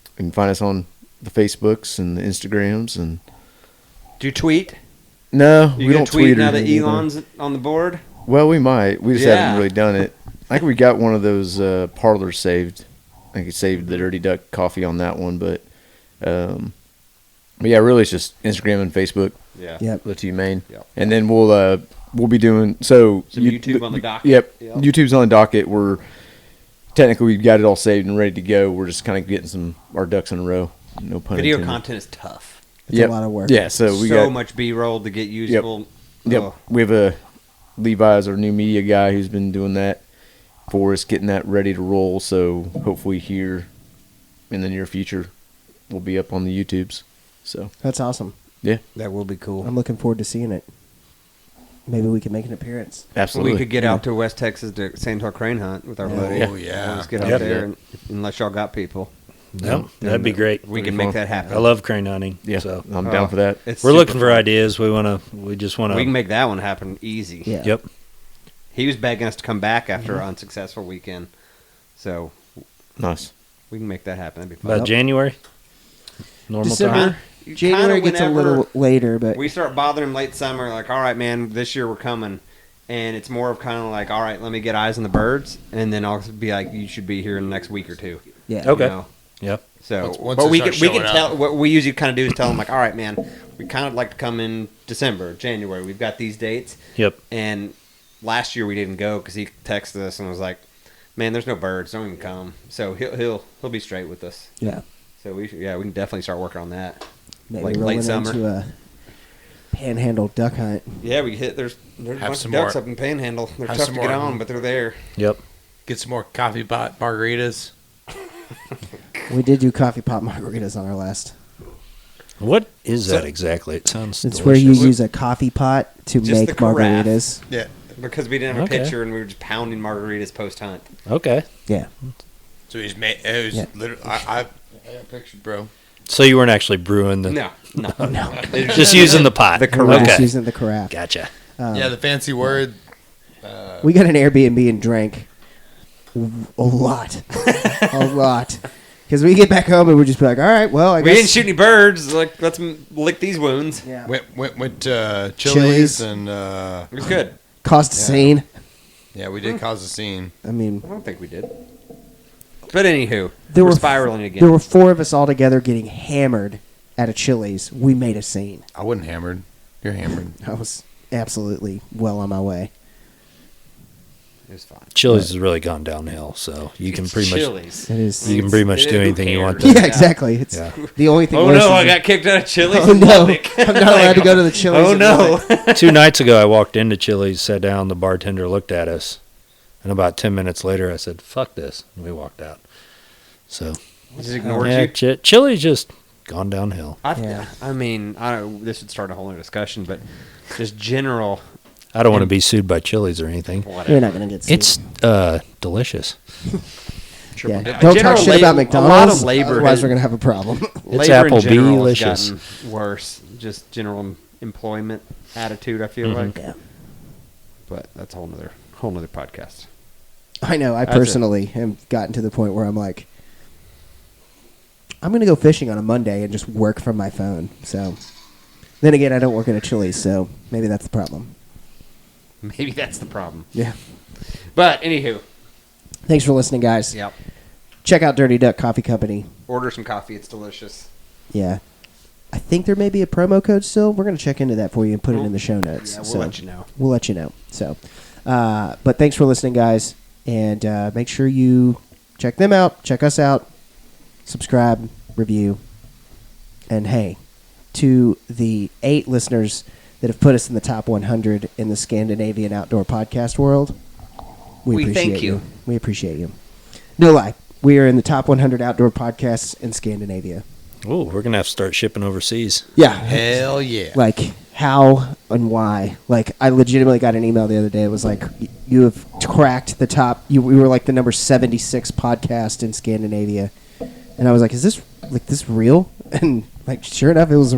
Speaker 6: You can find us on the Facebooks and the Instagrams. And
Speaker 2: Do you tweet?
Speaker 6: no,
Speaker 2: You
Speaker 6: we
Speaker 2: gonna
Speaker 6: don't tweet
Speaker 2: now
Speaker 6: or
Speaker 2: that
Speaker 6: anything.
Speaker 2: Elon's on the board?
Speaker 6: Well, we might. We just
Speaker 2: Yeah.
Speaker 6: haven't really done it. I think we got one of those parlors saved. I think it saved the Dirty Duck Coffee on that one, but yeah, really it's just Instagram and Facebook.
Speaker 2: Yeah.
Speaker 1: Yep.
Speaker 6: The two main.
Speaker 2: Yep.
Speaker 6: And then we'll be doing some
Speaker 2: YouTube on the docket.
Speaker 6: Yep.
Speaker 2: Yep.
Speaker 6: YouTube's on the docket. Technically we've got it all saved and ready to go. We're just kind of getting our ducks in a row. No pun
Speaker 2: Video
Speaker 6: intended.
Speaker 2: content is tough.
Speaker 1: It's a lot of work.
Speaker 6: Yeah, so we
Speaker 2: so
Speaker 6: got
Speaker 2: much B-roll to get usable.
Speaker 6: Yep.
Speaker 2: Oh.
Speaker 6: We have Levi's, our new media guy, who's been doing that for us, getting that ready to roll. So hopefully here in the near future we'll be up on the YouTubes. So
Speaker 1: That's awesome.
Speaker 6: yeah,
Speaker 2: That will be cool.
Speaker 1: I'm looking forward to seeing it. Maybe we can make an appearance.
Speaker 6: absolutely.
Speaker 2: We could get out to West Texas to Sandhill Crane Hunt with our buddy.
Speaker 5: Oh, yeah.
Speaker 2: Let's get out
Speaker 3: Yep.
Speaker 2: there, and, unless y'all got people.
Speaker 3: Yep, that'd be great.
Speaker 2: We can make that happen.
Speaker 3: I love crane hunting.
Speaker 6: Yeah,
Speaker 3: So
Speaker 6: I'm down for that.
Speaker 2: It's
Speaker 3: we're
Speaker 2: super
Speaker 3: looking for
Speaker 2: fun.
Speaker 3: ideas. We just want
Speaker 2: We can
Speaker 3: to.
Speaker 2: make that one happen easy.
Speaker 1: Yeah.
Speaker 3: Yep.
Speaker 2: He was begging us to come back after an unsuccessful weekend, so
Speaker 6: Nice.
Speaker 2: we can make that happen. That'd be fun.
Speaker 3: About January. Normal
Speaker 1: December.
Speaker 3: time.
Speaker 1: January gets a little later, but
Speaker 2: We start bothering him late summer, like, all right, man, this year we're coming. And it's more of kind of like, all right, let me get eyes on the birds. And then I'll be like, you should be here in the next week or two.
Speaker 1: yeah.
Speaker 3: Okay.
Speaker 2: You know?
Speaker 3: Yep.
Speaker 2: So,
Speaker 5: Once
Speaker 2: but
Speaker 5: they
Speaker 2: we
Speaker 5: start
Speaker 2: can
Speaker 5: showing
Speaker 2: tell,
Speaker 5: up.
Speaker 2: what we usually kind of do is tell them, like, all right, man, we kind of like to come in December, January. We've got these dates.
Speaker 3: Yep.
Speaker 2: And last year we didn't go because he texted us and was like, man, there's no birds. Don't even come. So he'll be straight with us.
Speaker 1: Yeah.
Speaker 2: So we can definitely start working on that.
Speaker 1: Maybe
Speaker 2: Like
Speaker 1: rolling
Speaker 2: late summer.
Speaker 1: into a panhandle duck hunt.
Speaker 2: Yeah, we hit. There's a
Speaker 5: Have
Speaker 2: bunch of
Speaker 5: some
Speaker 2: ducks
Speaker 5: more-
Speaker 2: up in Panhandle. They're
Speaker 5: have
Speaker 2: tough
Speaker 5: some
Speaker 2: to get
Speaker 5: more-
Speaker 2: on, but they're there.
Speaker 3: Yep.
Speaker 5: Get some more coffee pot margaritas.
Speaker 1: We did do coffee pot margaritas on our last.
Speaker 3: What is that exactly? It sounds.
Speaker 1: It's where you
Speaker 3: delicious.
Speaker 1: use a coffee pot to
Speaker 2: Just
Speaker 1: make
Speaker 2: the carafe.
Speaker 1: margaritas.
Speaker 5: Yeah.
Speaker 2: Because we didn't have
Speaker 3: Okay.
Speaker 2: a pitcher and we were just pounding margaritas post hunt.
Speaker 3: Okay.
Speaker 1: Yeah.
Speaker 5: So he's made. It was
Speaker 1: Yeah.
Speaker 5: literally. I got pictures, bro.
Speaker 3: So you weren't actually brewing the.
Speaker 2: No.
Speaker 3: Just using the pot.
Speaker 2: The
Speaker 1: We were
Speaker 2: carafe.
Speaker 1: just
Speaker 3: Okay.
Speaker 1: using the carafe.
Speaker 3: Gotcha.
Speaker 5: Yeah, the fancy word.
Speaker 1: We got an Airbnb and drank a lot. A lot. Because we get back home and we're just be like, all right, well, I
Speaker 2: We
Speaker 1: guess.
Speaker 2: didn't shoot any birds. Like, let's lick these wounds.
Speaker 1: Yeah.
Speaker 5: Went to
Speaker 1: Chili's.
Speaker 5: Chili's and
Speaker 2: It was good.
Speaker 1: Caused a scene.
Speaker 5: yeah, we did cause a scene.
Speaker 1: I mean,
Speaker 2: I don't think we did. But anywho,
Speaker 1: There
Speaker 2: we're
Speaker 1: were-
Speaker 2: spiraling again.
Speaker 1: there were 4 of us all together getting hammered at a Chili's. We made a scene.
Speaker 5: I wasn't hammered. You're hammered.
Speaker 1: I was absolutely well on my way.
Speaker 2: It was fine.
Speaker 3: Chili's has really gone downhill, so you can pretty much
Speaker 2: Chili's.
Speaker 1: It is.
Speaker 3: you can pretty much do
Speaker 2: Who
Speaker 3: anything you want.
Speaker 2: cares?
Speaker 3: To.
Speaker 1: Yeah, exactly. It's
Speaker 3: Yeah.
Speaker 1: the only thing.
Speaker 2: Oh
Speaker 1: worse
Speaker 2: no,
Speaker 1: is
Speaker 2: I
Speaker 1: the-
Speaker 2: got kicked out of Chili's.
Speaker 1: Oh
Speaker 2: in
Speaker 1: no,
Speaker 2: public.
Speaker 1: I'm not allowed to go to the Chili's.
Speaker 2: Oh
Speaker 1: in
Speaker 2: no.
Speaker 1: public.
Speaker 3: 2 nights ago, I walked into Chili's, sat down. The bartender looked at us, and about 10 minutes later, I said, "Fuck this," and we walked out. So
Speaker 2: Just ignored
Speaker 3: yeah,
Speaker 2: you.
Speaker 3: Chili's just gone downhill.
Speaker 1: Yeah.
Speaker 2: I mean, I don't. This would start a whole other discussion, but just general.
Speaker 3: I don't want to be sued by Chili's or anything.
Speaker 2: Whatever.
Speaker 1: You're not gonna get sued.
Speaker 3: It's delicious.
Speaker 1: yeah.
Speaker 2: Yeah.
Speaker 1: Don't
Speaker 2: General
Speaker 1: talk shit
Speaker 2: lab-
Speaker 1: about
Speaker 2: a lot
Speaker 1: McDonald's.
Speaker 2: of labor
Speaker 1: Otherwise,
Speaker 2: has-
Speaker 1: we're gonna have a problem.
Speaker 3: It's
Speaker 2: Labor in
Speaker 3: Applebee
Speaker 2: general has
Speaker 3: delicious.
Speaker 2: gotten worse. Just general employment attitude. I feel
Speaker 3: Mhm.
Speaker 2: like,
Speaker 1: Yeah.
Speaker 2: but that's a whole nother podcast.
Speaker 1: I know. I
Speaker 2: That's it.
Speaker 1: personally have gotten to the point where I'm like, I'm gonna go fishing on a Monday and just work from my phone. So, then again, I don't work at a Chili's, so maybe that's the problem.
Speaker 2: Maybe that's the problem.
Speaker 1: Yeah.
Speaker 2: But anywho,
Speaker 1: Thanks for listening, guys.
Speaker 2: yep.
Speaker 1: Check out Dirty Duck Coffee Company.
Speaker 2: Order some coffee. It's delicious.
Speaker 1: Yeah. I think there may be a promo code still. We're going to check into that for you and put it in the show notes.
Speaker 2: Yeah, we'll
Speaker 1: So,
Speaker 2: let you know.
Speaker 1: We'll let you know. So, but thanks for listening, guys. And make sure you check them out, check us out, subscribe, review. And hey, to the 8 listeners that have put us in the top 100 in the Scandinavian outdoor podcast world, we
Speaker 2: We
Speaker 1: appreciate
Speaker 2: thank you.
Speaker 1: We appreciate you. No lie. We are in the top 100 outdoor podcasts in Scandinavia.
Speaker 3: Oh, we're gonna have to start shipping overseas.
Speaker 1: Yeah.
Speaker 7: Hell yeah.
Speaker 1: Like, how and why? Like, I legitimately got an email the other day. It was like, you have cracked the top. We were like the number 76 podcast in Scandinavia. And I was like, is this real? And like, sure enough, it was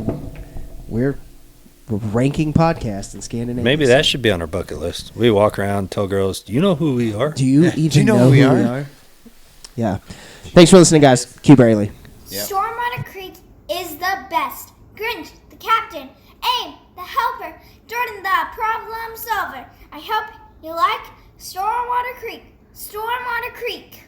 Speaker 1: we're ranking podcast in Scandinavia.
Speaker 3: Maybe that should be on our bucket list. We walk around and tell girls, "Do you know who we are?"
Speaker 1: Do you even
Speaker 5: know
Speaker 1: know
Speaker 5: who we
Speaker 1: who
Speaker 5: are?
Speaker 1: Yeah. Thanks for listening, guys. Q Braley.
Speaker 5: Yep.
Speaker 8: Stormwater Creek is the best. Grinch, the captain. Aim, the helper. Jordan, the problem solver. I hope you like Stormwater Creek. Stormwater Creek.